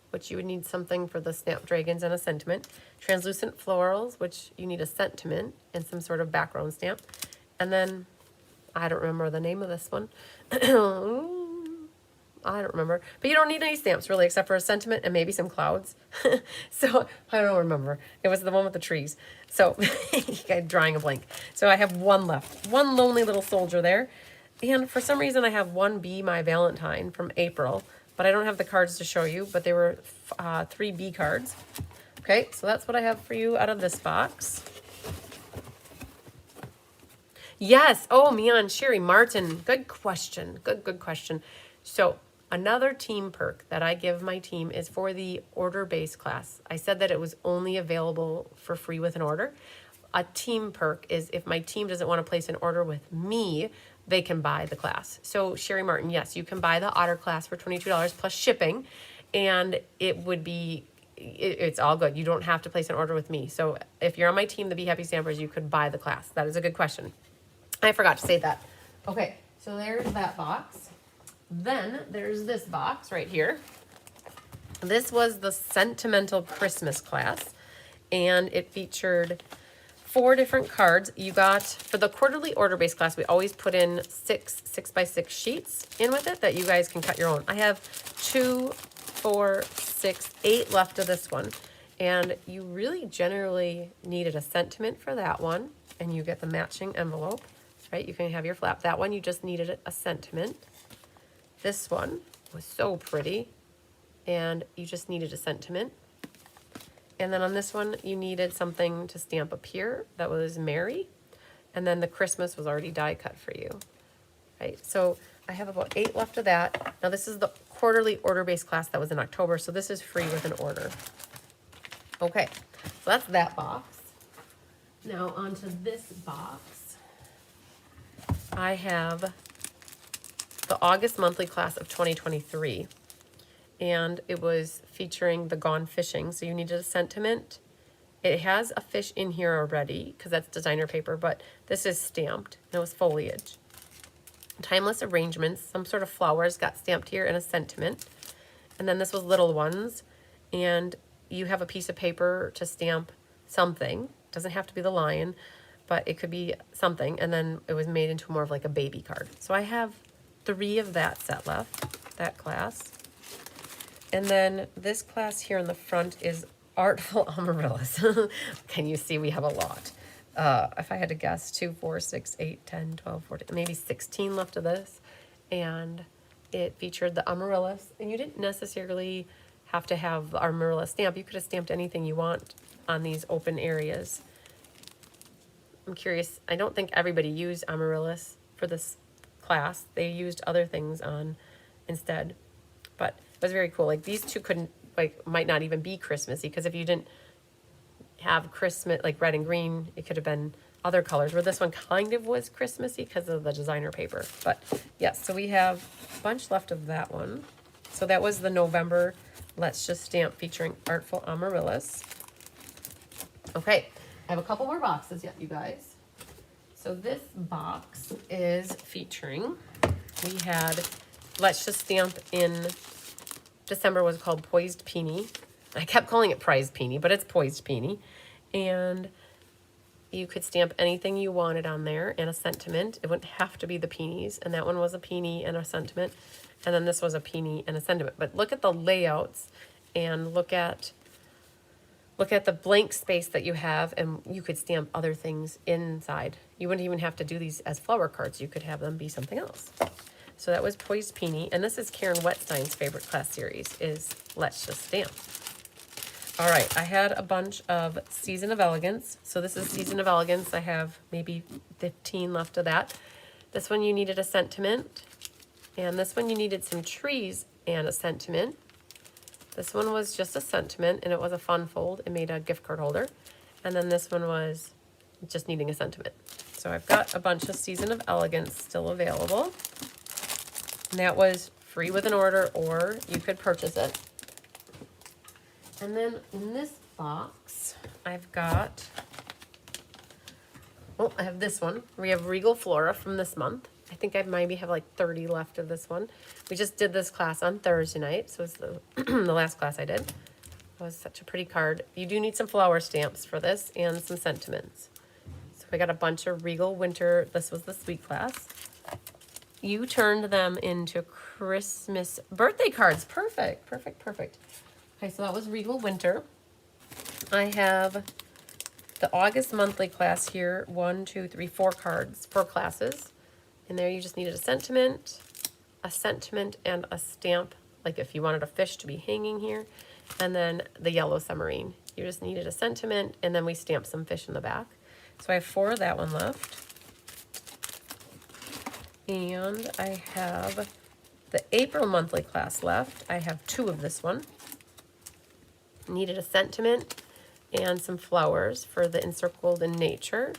[SPEAKER 1] which you would need something for the snapdragons and a sentiment. Translucent Florals, which you need a sentiment and some sort of background stamp. And then, I don't remember the name of this one. I don't remember. But you don't need any stamps, really, except for a sentiment and maybe some clouds. So, I don't remember. It was the one with the trees. So, I'm drawing a blank. So, I have 1 left. 1 lonely little soldier there. And for some reason, I have 1 Be My Valentine from April. But I don't have the cards to show you. But they were 3 B cards. Okay, so that's what I have for you out of this box. Yes. Oh, Mian, Sherry, Martin. Good question. Good question. So, another team perk that I give my team is for the order-based class. I said that it was only available for free with an order. A team perk is if my team doesn't want to place an order with me, they can buy the class. So Sherry Martin, yes, you can buy the Otter class for $22 plus shipping, and it would be, it's all good. You don't have to place an order with me. So if you're on my team, the Be Happy Stampers, you could buy the class. That is a good question. I forgot to say that. Okay, so there's that box. Then there's this box right here. This was the Sentimental Christmas class, and it featured 4 different cards. You got, for the quarterly order-based class, we always put in 6x6 sheets in with it that you guys can cut your own. I have 2, 4, 6, 8 left of this one. And you really generally needed a sentiment for that one, and you get the matching envelope, right? You can have your flap. That one, you just needed a sentiment. This one was so pretty, and you just needed a sentiment. And then on this one, you needed something to stamp up here that was Mary. And then the Christmas was already die cut for you, right? So I have about 8 left of that. Now this is the quarterly order-based class that was in October, so this is free with an order. Okay, so that's that box. Now onto this box. I have the August monthly class of 2023. And it was featuring the Gone Fishing. So you needed a sentiment. It has a fish in here already because that's designer paper, but this is stamped. And it was foliage. Timeless arrangements, some sort of flowers got stamped here, and a sentiment. And then this was little ones. And you have a piece of paper to stamp something. Doesn't have to be the lion, but it could be something. And then it was made into more of like a baby card. So I have 3 of that set left, that class. And then this class here in the front is Artful Amaryllis. Can you see we have a lot? If I had to guess, 2, 4, 6, 8, 10, 12, 14, maybe 16 left of this. And it featured the amaryllis. And you didn't necessarily have to have the amaryllis stamp. You could have stamped anything you want on these open areas. I'm curious. I don't think everybody used amaryllis for this class. They used other things on instead. But it was very cool. Like these two couldn't, like, might not even be Christmassy, because if you didn't have Christmas, like red and green, it could have been other colors, where this one kind of was Christmassy because of the designer paper. But yes, so we have a bunch left of that one. So that was the November Let's Just Stamp featuring Artful Amaryllis. Okay, I have a couple more boxes yet, you guys. So this box is featuring, we had Let's Just Stamp in December was called Poised Peony. I kept calling it Prized Peony, but it's Poised Peony. And you could stamp anything you wanted on there and a sentiment. It wouldn't have to be the peonies. And that one was a peony and a sentiment. And then this was a peony and a sentiment. But look at the layouts and look at the blank space that you have, and you could stamp other things inside. You wouldn't even have to do these as flower cards. You could have them be something else. So that was Poised Peony, and this is Karen Wetstein's favorite class series, is Let's Just Stamp. All right, I had a bunch of Season of Elegance. So this is Season of Elegance. I have maybe 15 left of that. This one you needed a sentiment, and this one you needed some trees and a sentiment. This one was just a sentiment, and it was a fun fold. It made a gift card holder. And then this one was just needing a sentiment. So I've got a bunch of Season of Elegance still available. And that was free with an order, or you could purchase it. And then in this box, I've got, oh, I have this one. We have Regal Flora from this month. I think I maybe have like 30 left of this one. We just did this class on Thursday night, so it's the, the last class I did. It was such a pretty card. You do need some flower stamps for this and some sentiments. So we got a bunch of Regal Winter. This was the sweet class. You turned them into Christmas birthday cards. Perfect, perfect, perfect. Okay, so that was Regal Winter. I have the August monthly class here. 1, 2, 3, 4 cards, 4 classes. In there you just needed a sentiment, and a stamp, like if you wanted a fish to be hanging here. And then the yellow submarine. You just needed a sentiment, and then we stamped some fish in the back. So I have 4 of that one left. And I have the April monthly class left. I have 2 of this one. Needed a sentiment and some flowers for the Encircled in Nature.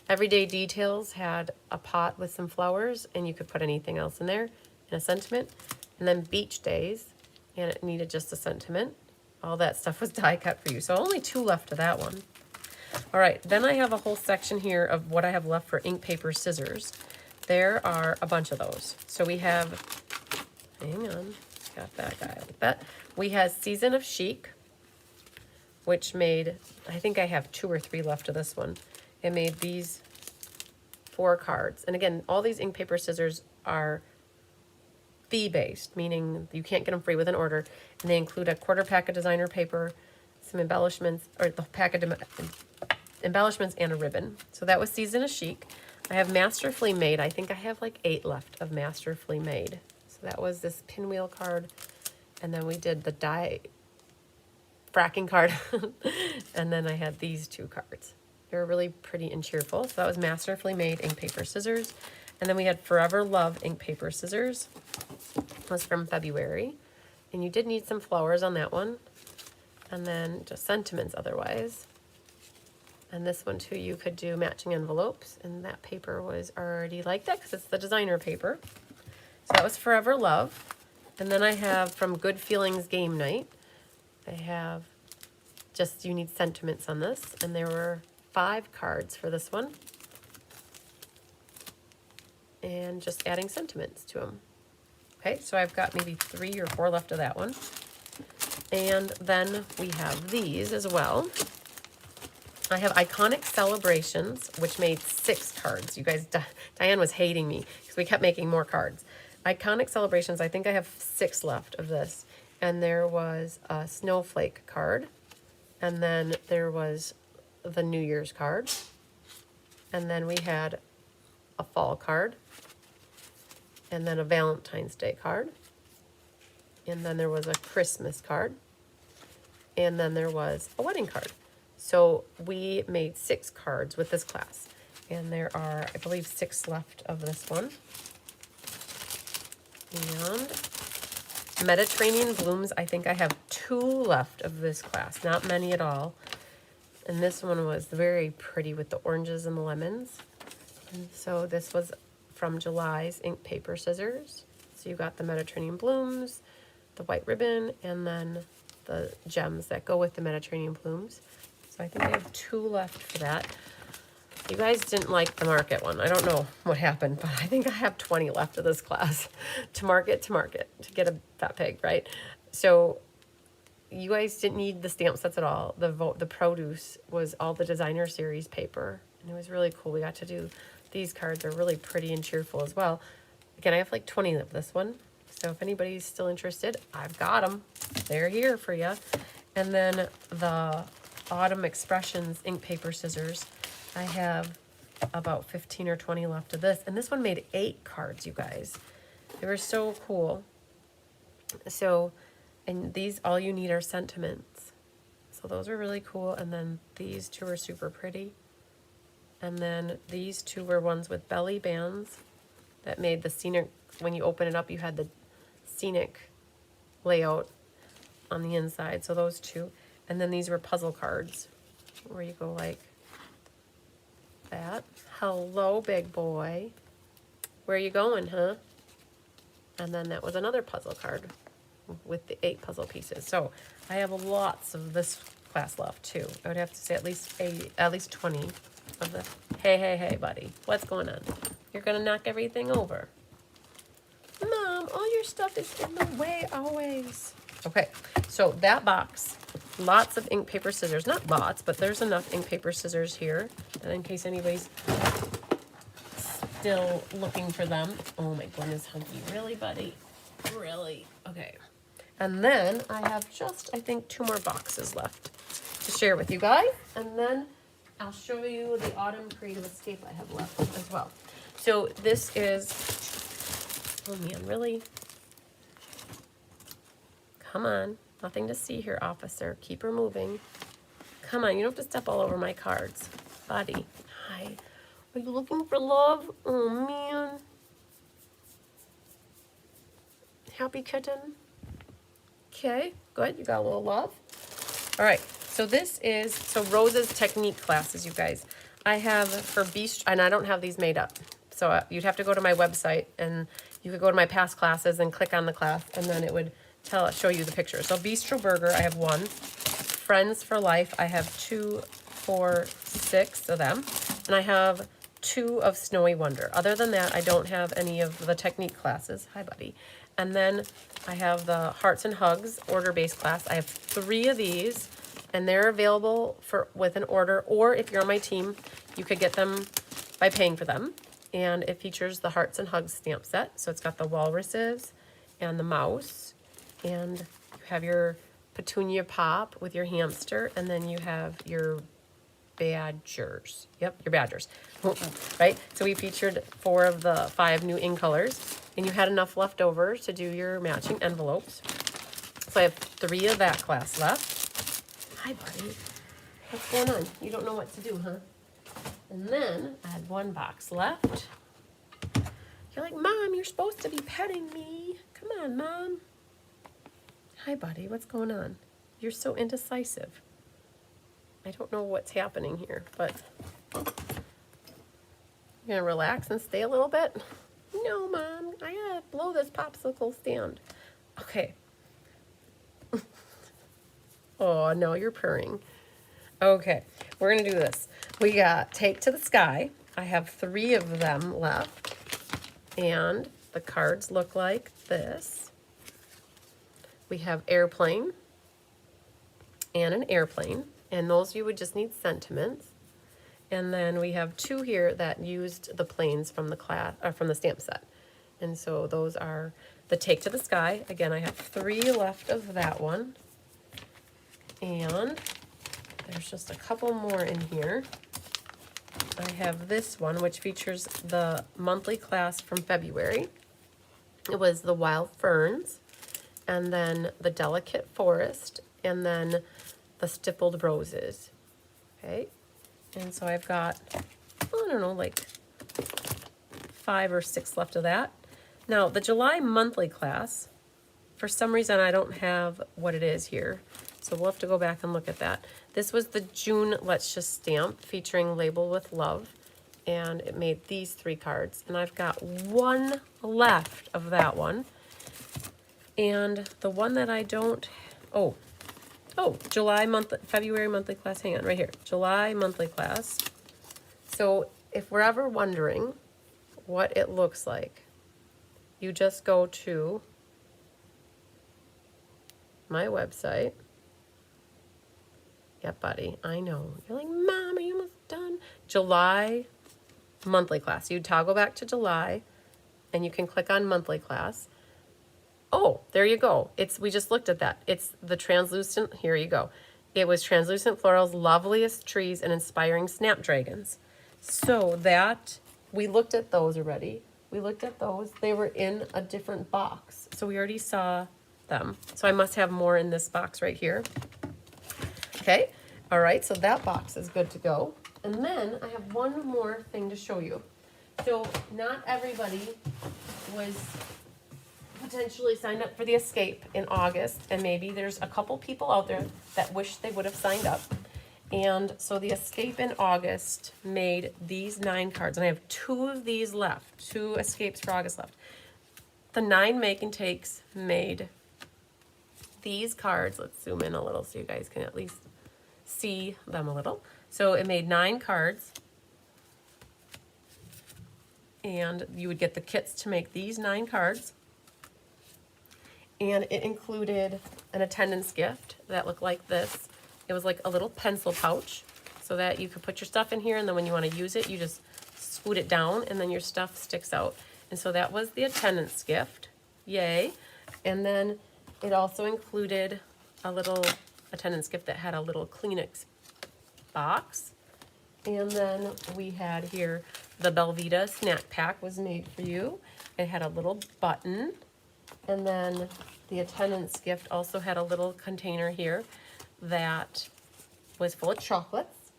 [SPEAKER 1] Everyday Details had a pot with some flowers, and you could put anything else in there, and a sentiment. And then Beach Days, and it needed just a sentiment. All that stuff was die cut for you. So only 2 left of that one. All right, then I have a whole section here of what I have left for ink, paper, scissors. There are a bunch of those. So we have, hang on, got that guy like that. We have Season of Chic, which made, I think I have 2 or 3 left of this one. It made these 4 cards. And again, all these ink, paper, scissors are fee-based, meaning you can't get them free with an order. And they include a quarter pack of designer paper, some embellishments, or the pack of embellishments and a ribbon. So that was Season of Chic. I have Masterfully Made. I think I have like 8 left of Masterfully Made. So that was this pinwheel card. And then we did the die fracking card. And then I had these 2 cards. They were really pretty and cheerful. So that was Masterfully Made ink, paper, scissors. And then we had Forever Love ink, paper, scissors. It was from February. And you did need some flowers on that one. And then just sentiments otherwise. And this one too, you could do matching envelopes. And that paper was already like that because it's the designer paper. So that was Forever Love. And then I have from Good Feelings Game Night. I have just, you need sentiments on this. And there were 5 cards for this one. And just adding sentiments to them. Okay, so I've got maybe 3 or 4 left of that one. And then we have these as well. I have Iconic Celebrations, which made 6 cards. You guys, Diane was hating me because we kept making more cards. Iconic Celebrations, I think I have 6 left of this. And there was a snowflake card. And then there was the New Year's card. And then we had a fall card. And then a Valentine's Day card. And then there was a Christmas card. And then there was a wedding card. So we made 6 cards with this class. And there are, I believe, 6 left of this one. And Mediterranean Blooms, I think I have 2 left of this class. Not many at all. And this one was very pretty with the oranges and the lemons. And so this was from July's ink, paper, scissors. So you got the Mediterranean Blooms, the white ribbon, and then the gems that go with the Mediterranean Blooms. So I think I have 2 left for that. You guys didn't like the market one. I don't know what happened, but I think I have 20 left of this class to market, to get a fat pig, right? So you guys didn't need the stamp sets at all. The produce was all the designer series paper, and it was really cool. We got to do these cards are really pretty and cheerful as well. Again, I have like 20 of this one. So if anybody's still interested, I've got them. They're here for you. And then the Autumn Expressions ink, paper, scissors. I have about 15 or 20 left of this. And this one made 8 cards, you guys. They were so cool. So, and these, all you need are sentiments. So those were really cool. And then these 2 are super pretty. And then these 2 were ones with belly bands that made the scenic, when you open it up, you had the scenic layout on the inside. So those 2. And then these were puzzle cards where you go like that. Hello, big boy. Where are you going, huh? And then that was another puzzle card with the 8 puzzle pieces. So I have lots of this class left too. I would have to say at least 20 of the, hey, buddy. What's going on? You're gonna knock everything over. Mom, all your stuff is in the way always. Okay, so that box, lots of ink, paper, scissors. Not lots, but there's enough ink, paper, scissors here. And in case anybody's still looking for them. Oh my goodness, Hunky. Really, buddy? Really? Okay. And then I have just, I think, 2 more boxes left to share with you guys. And then I'll show you the Autumn Creative Escape I have left as well. So this is, oh man, really? Come on. Nothing to see here, officer. Keep her moving. Come on, you don't have to step all over my cards. Buddy. Hi. Are you looking for love? Oh, man. Happy kitten? Okay, good. You got a little love. All right. So this is, so Rose's technique classes, you guys. I have for Bistro, and I don't have these made up. So you'd have to go to my website, and you could go to my past classes and click on the class, and then it would show you the picture. So Bistro Burger, I have 1. Friends for Life, I have 2, 4, 6 of them. And I have 2 of Snowy Wonder. Other than that, I don't have any of the technique classes. Hi, buddy. And then I have the Hearts and Hugs order-based class. I have 3 of these. and they're available with an order, or if you're on my team, you could get them by paying for them. And it features the Hearts and Hugs stamp set. So it's got the walruses and the mouse, and you have your petunia pop with your hamster, and then you have your badgers. Yep, your badgers. Right? So we featured 4 of the 5 new in colors, and you had enough left over to do your matching envelopes. So I have 3 of that class left. Hi, buddy. What's going on? You don't know what to do, huh? And then I had 1 box left. You're like, Mom, you're supposed to be petting me. Come on, Mom. Hi, buddy. What's going on? You're so indecisive. I don't know what's happening here, but you're gonna relax and stay a little bit? No, Mom, I gotta blow this popsicle stand. Okay. Oh, no, you're purring. Okay, we're gonna do this. We got Take to the Sky. I have 3 of them left, and the cards look like this. We have Airplane and an airplane. And those you would just need sentiments. And then we have 2 here that used the planes from the class from the stamp set. And so those are the Take to the Sky. Again, I have 3 left of that one. And there's just a couple more in here. I have this one, which features the monthly class from February. It was the Wild Ferns, and then the Delicate Forest, and then the Stippled Roses. Okay, and so I've got, I don't know, like 5 or 6 left of that. Now, the July monthly class, for some reason I don't have what it is here, so we'll have to go back and look at that. This was the June Let's Just stamp featuring Label with Love, and it made these 3 cards, and I've got 1 left of that one. And the one that I don't, oh, February monthly class, hang on, right here, July monthly class. So if we're ever wondering what it looks like, you just go to my website. Yep, buddy, I know. You're like, Mom, are you almost done? July monthly class. You toggle back to July, and you can click on monthly class. Oh, there you go. We just looked at that. It's the translucent, here you go. It was Translucent Florals, Loveliest Trees, and Inspiring Snapdragons. So that, we looked at those already. We looked at those. They were in a different box. So we already saw them. So I must have more in this box right here. Okay. All right. So that box is good to go. And then I have one more thing to show you. So not everybody was potentially signed up for the Escape in August, and maybe there's a couple people out there that wish they would have signed up. And so the Escape in August made these 9 cards, and I have 2 of these left, 2 Escapes for August left. The 9 Make and Takes made these cards. Let's zoom in a little so you guys can at least see them a little. So it made 9 cards, and you would get the kits to make these 9 cards. And it included an attendance gift that looked like this. It was like a little pencil pouch so that you could put your stuff in here, and then when you want to use it, you just scoot it down and then your stuff sticks out. And so that was the attendance gift. Yay. And then it also included a little attendance gift that had a little Kleenex box. And then we had here the Belvita snack pack was made for you. It had a little button. And then the attendance gift also had a little container here that was full of chocolates.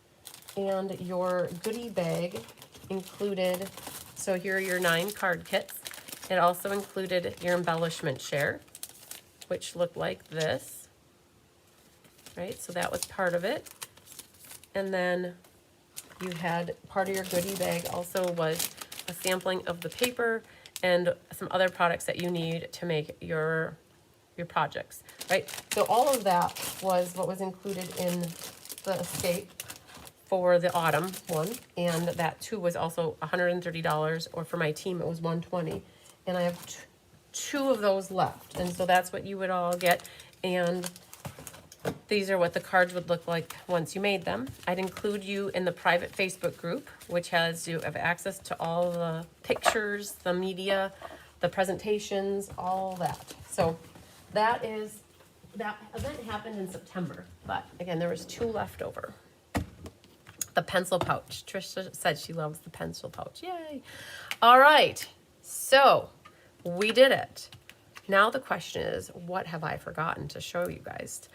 [SPEAKER 1] And your goodie bag included, so here are your 9 card kits. It also included your embellishment share, which looked like this. Right, so that was part of it. And then you had part of your goodie bag also was a sampling of the paper and some other products that you need to make your projects, right? So all of that was what was included in the Escape for the autumn one, and that too was also $130, or for my team it was $120, and I have 2 of those left, and so that's what you would all get. And these are what the cards would look like once you made them. I'd include you in the private Facebook group, which has you have access to all the pictures, the media, the presentations, all that. So that event happened in September, but again, there was 2 left over. The pencil pouch. Trisha said she loves the pencil pouch. Yay. All right. So we did it. Now the question is, what have I forgotten to show you guys?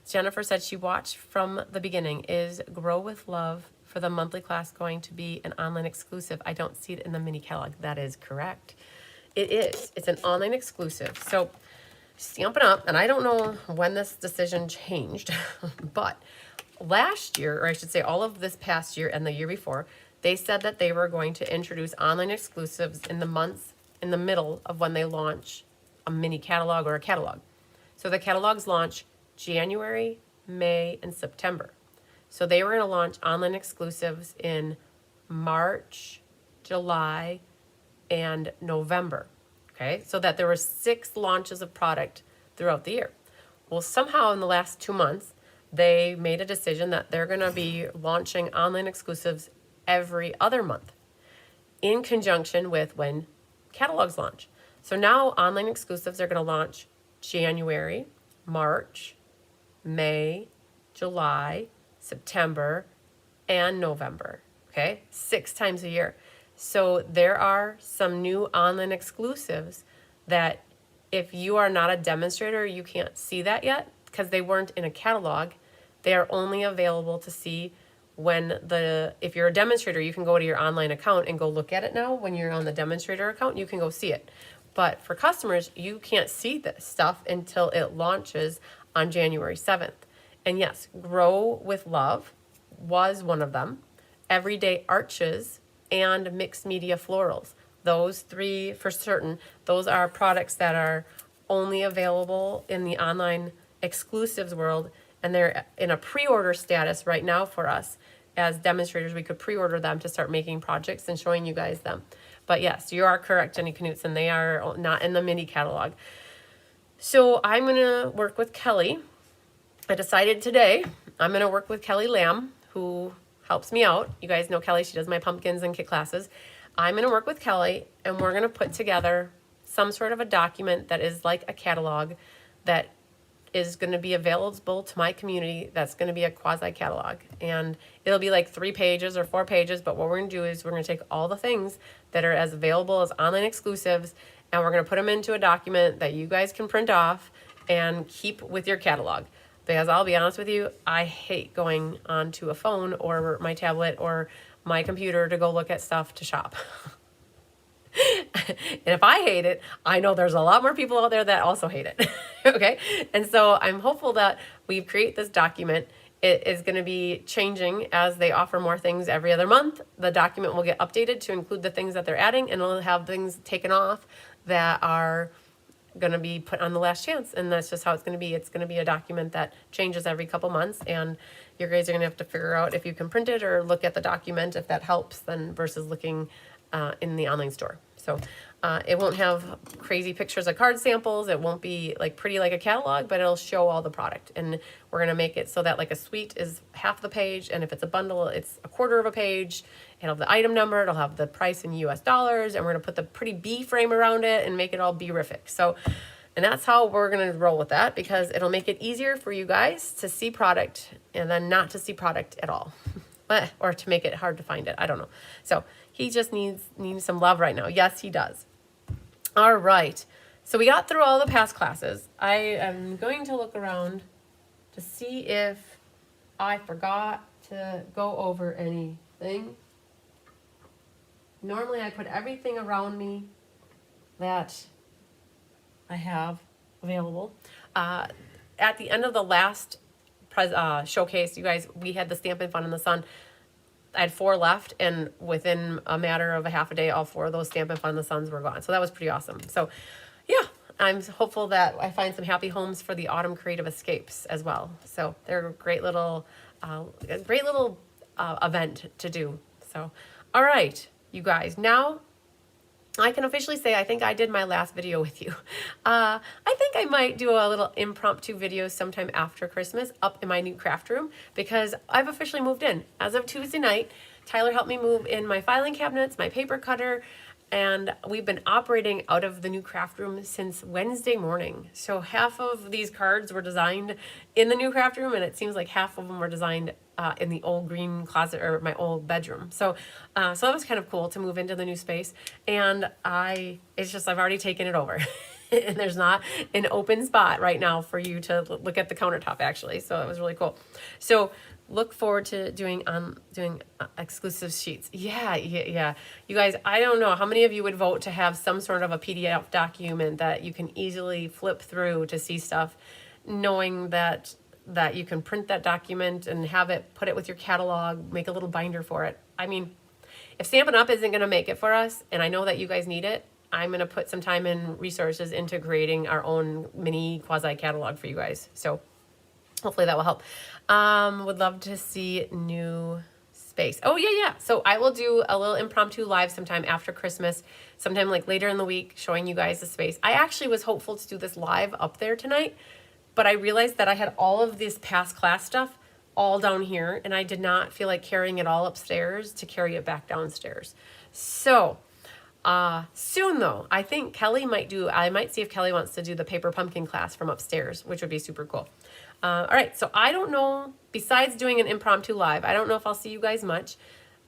[SPEAKER 1] Jennifer said she watched from the beginning. Is Grow with Love for the monthly class going to be an online exclusive? I don't see it in the mini catalog. That is correct. It is. It's an online exclusive. So Stampin' Up, and I don't know when this decision changed, but last year, or I should say all of this past year and the year before, they said that they were going to introduce online exclusives in the months in the middle of when they launch a mini catalog or a catalog. So the catalogs launch January, May, and September. So they were going to launch online exclusives in March, July, and November. Okay, so that there were 6 launches of product throughout the year. Well, somehow in the last 2 months, they made a decision that they're going to be launching online exclusives every other month in conjunction with when catalogs launch. So now online exclusives are going to launch January, March, May, July, September, and November. Okay, 6 times a year. So there are some new online exclusives that if you are not a demonstrator, you can't see that yet because they weren't in a catalog. They are only available to see when if you're a demonstrator, you can go to your online account and go look at it now. When you're on the demonstrator account, you can go see it. But for customers, you can't see this stuff until it launches on January 7th. And yes, Grow with Love was one of them. Everyday Arches and Mixed Media Florals. Those 3 for certain. Those are products that are only available in the online exclusives world, and they're in a pre-order status right now for us. As demonstrators, we could pre-order them to start making projects and showing you guys them. But yes, you are correct, Jenny Knutson. They are not in the mini catalog. So I'm going to work with Kelly. I decided today I'm going to work with Kelly Lamb, who helps me out. You guys know Kelly. She does my pumpkins and kit classes. I'm going to work with Kelly, and we're going to put together some sort of a document that is like a catalog that is going to be available to my community. That's going to be a quasi catalog, and it'll be like 3 pages or 4 pages. But what we're going to do is we're going to take all the things that are as available as online exclusives, and we're going to put them into a document that you guys can print off and keep with your catalog. Because I'll be honest with you, I hate going onto a phone or my tablet or my computer to go look at stuff to shop. And if I hate it, I know there's a lot more people out there that also hate it. Okay? And so I'm hopeful that we create this document. It is going to be changing as they offer more things every other month. The document will get updated to include the things that they're adding, and it'll have things taken off that are going to be put on the last chance. And that's just how it's going to be. It's going to be a document that changes every couple months, and you guys are going to have to figure out if you can print it or look at the document if that helps, then versus looking in the online store. So it won't have crazy pictures of card samples. It won't be like pretty like a catalog, but it'll show all the product. And we're going to make it so that like a suite is half the page, and if it's a bundle, it's a quarter of a page. It'll have the item number, it'll have the price in US dollars, and we're going to put the pretty B frame around it and make it all B-rific. So, and that's how we're going to roll with that, because it'll make it easier for you guys to see product and then not to see product at all. Or to make it hard to find it. I don't know. So he just needs some love right now. Yes, he does. All right. So we got through all the past classes. I am going to look around to see if I forgot to go over anything. Normally I put everything around me that I have available. At the end of the last showcase, you guys, we had the Stampin' Fun in the Sun. I had 4 left, and within a matter of a half a day, all 4 of those Stampin' Fun in the Suns were gone. So that was pretty awesome. So yeah, I'm hopeful that I find some happy homes for the Autumn Creative Escapes as well. So they're a great little event to do. So, all right, you guys, now I can officially say I think I did my last video with you. I think I might do a little impromptu video sometime after Christmas up in my new craft room because I've officially moved in. As of Tuesday night, Tyler helped me move in my filing cabinets, my paper cutter, and we've been operating out of the new craft room since Wednesday morning. So half of these cards were designed in the new craft room, and it seems like half of them were designed in the old green closet or my old bedroom. So that was kind of cool to move into the new space. And I've already taken it over. And there's not an open spot right now for you to look at the countertop actually. So it was really cool. So look forward to doing exclusive sheets. Yeah. You guys, I don't know how many of you would vote to have some sort of a PDF document that you can easily flip through to see stuff, knowing that you can print that document and have it, put it with your catalog, make a little binder for it. I mean, if Stampin' Up! Isn't going to make it for us, and I know that you guys need it, I'm going to put some time and resources into creating our own mini quasi catalog for you guys. So hopefully that will help. Would love to see new space. Oh yeah. So I will do a little impromptu live sometime after Christmas, sometime like later in the week, showing you guys the space. I actually was hopeful to do this live up there tonight, but I realized that I had all of this past class stuff all down here, and I did not feel like carrying it all upstairs to carry it back downstairs. So soon though, I think I might see if Kelly wants to do the paper pumpkin class from upstairs, which would be super cool. All right, so I don't know, besides doing an impromptu live, I don't know if I'll see you guys much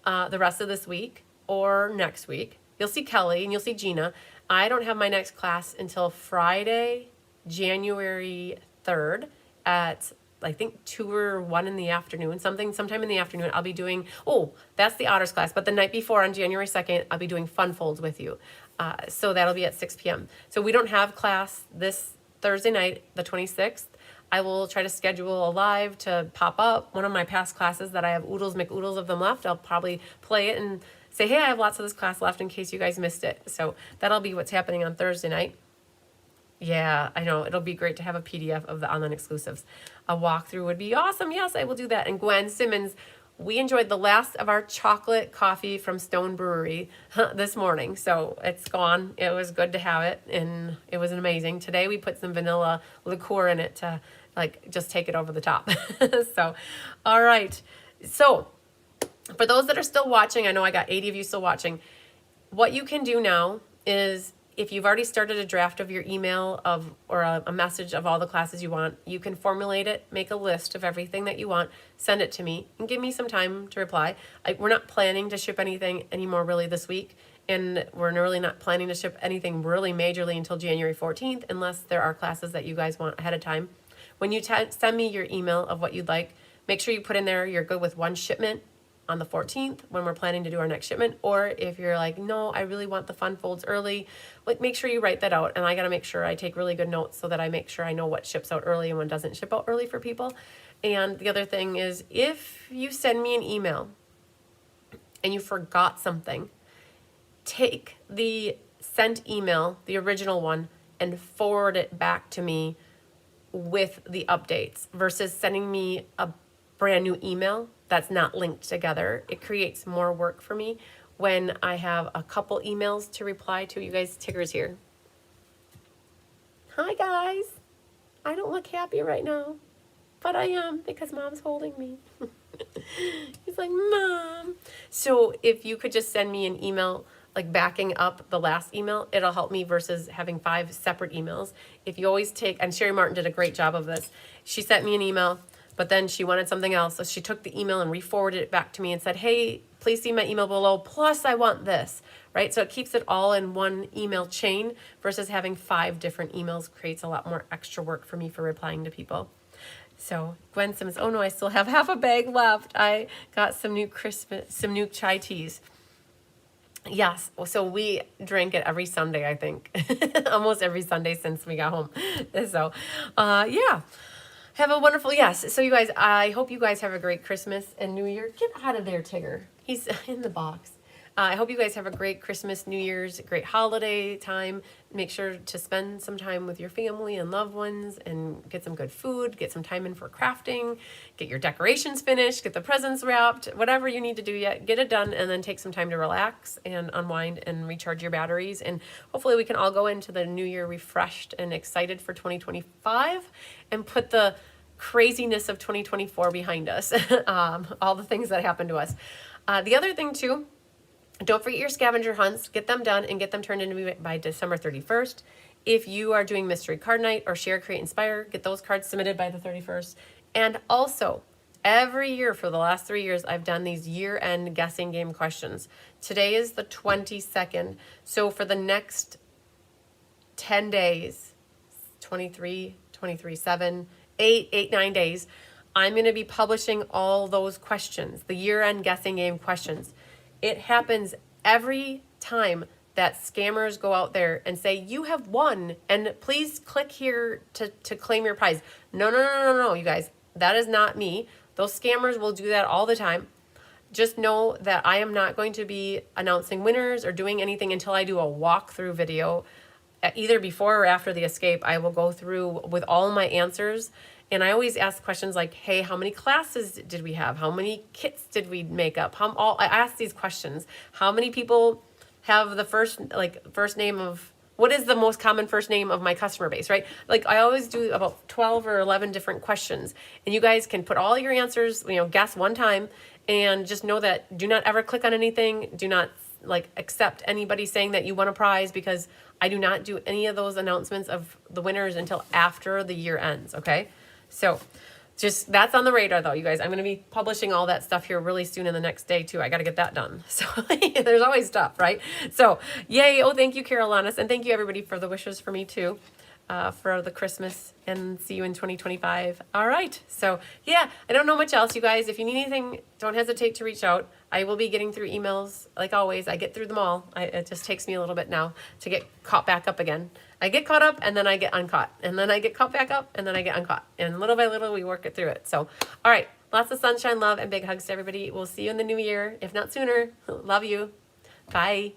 [SPEAKER 1] the rest of this week or next week. You'll see Kelly and you'll see Gina. I don't have my next class until Friday, January 3rd at I think 2 or 1 in the afternoon, sometime in the afternoon. I'll be doing, that's the Otters class, but the night before on January 2nd, I'll be doing Fun Folds with you. So that'll be at 6 p.m. So we don't have class this Thursday night, the 26th. I will try to schedule a live to pop up one of my past classes that I have oodles McOodles of them left. I'll probably play it and say, hey, I have lots of this class left in case you guys missed it. So that'll be what's happening on Thursday night. Yeah, I know. It'll be great to have a PDF of the online exclusives. A walkthrough would be awesome. Yes, I will do that. And Gwen Simmons, we enjoyed the last of our chocolate coffee from Stone Brewery this morning. So it's gone. It was good to have it, and it was amazing. Today we put some vanilla liqueur in it to just take it over the top. So, all right. So for those that are still watching, I know I got 80 of you still watching. What you can do now is, if you've already started a draft of your email or a message of all the classes you want, you can formulate it, make a list of everything that you want, send it to me, and give me some time to reply. We're not planning to ship anything anymore really this week, and we're really not planning to ship anything really majorly until January 14th, unless there are classes that you guys want ahead of time. When you send me your email of what you'd like, make sure you put in there you're good with one shipment on the 14th when we're planning to do our next shipment. Or if you're like, no, I really want the Fun Folds early, make sure you write that out. And I got to make sure I take really good notes so that I make sure I know what ships out early and what doesn't ship out early for people. And the other thing is, if you send me an email and you forgot something, take the sent email, the original one, and forward it back to me with the updates versus sending me a brand new email that's not linked together. It creates more work for me when I have a couple emails to reply to. You guys, Tigger's here. Hi guys. I don't look happy right now, but I am because Mom's holding me. He's like, Mom. So if you could just send me an email backing up the last email, it'll help me versus having 5 separate emails. If you always and Sherry Martin did a great job of this. She sent me an email, but then she wanted something else. So she took the email and re-forwarded it back to me and said, hey, please see my email below, plus I want this, right? So it keeps it all in one email chain versus having 5 different emails creates a lot more extra work for me for replying to people. So Gwen Simmons, oh no, I still have half a bag left. I got some new chai teas. Yes, so we drank it every Sunday, I think. Almost every Sunday since we got home. So, yeah. Have a wonderful, yes. So you guys, I hope you guys have a great Christmas and New Year. Get out of there, Tigger. He's in the box. I hope you guys have a great Christmas, New Year's, great holiday time. Make sure to spend some time with your family and loved ones and get some good food, get some time in for crafting, get your decorations finished, get the presents wrapped, whatever you need to do yet, get it done, and then take some time to relax and unwind and recharge your batteries. And hopefully we can all go into the new year refreshed and excited for 2025 and put the craziness of 2024 behind us, all the things that happened to us. The other thing too, don't forget your scavenger hunts. Get them done and get them turned into me by December 31st. If you are doing Mystery Card Night or Share, Create, Inspire, get those cards submitted by the 31st. And also, every year for the last 3 years, I've done these year-end guessing game questions. Today is the 22nd. So for the next 10 days, 23, 7, 8, 9 days, I'm going to be publishing all those questions, the year-end guessing game questions. It happens every time that scammers go out there and say, you have won, and please click here to claim your prize. No, you guys. That is not me. Those scammers will do that all the time. Just know that I am not going to be announcing winners or doing anything until I do a walkthrough video. Either before or after the escape, I will go through with all my answers. And I always ask questions like, hey, how many classes did we have? How many kits did we make up? I ask these questions. How many people have the first name of, what is the most common first name of my customer base, right? Like I always do about 12 or 11 different questions. And you guys can put all your answers, guess one time. And just know that do not ever click on anything. Do not accept anybody saying that you won a prize, because I do not do any of those announcements of the winners until after the year ends, okay? So just that's on the radar though, you guys. I'm going to be publishing all that stuff here really soon in the next day too. I got to get that done. So there's always stuff, right? So yay. Oh, thank you, Carolinas. And thank you everybody for the wishes for me too, for the Christmas, and see you in 2025. All right. So yeah, I don't know much else, you guys. If you need anything, don't hesitate to reach out. I will be getting through emails like always. I get through them all. It just takes me a little bit now to get caught back up again. I get caught up and then I get uncaught, and then I get caught back up and then I get uncaught, and little by little we work it through it. So, all right, lots of sunshine, love, and big hugs to everybody. We'll see you in the new year, if not sooner. Love you. Bye.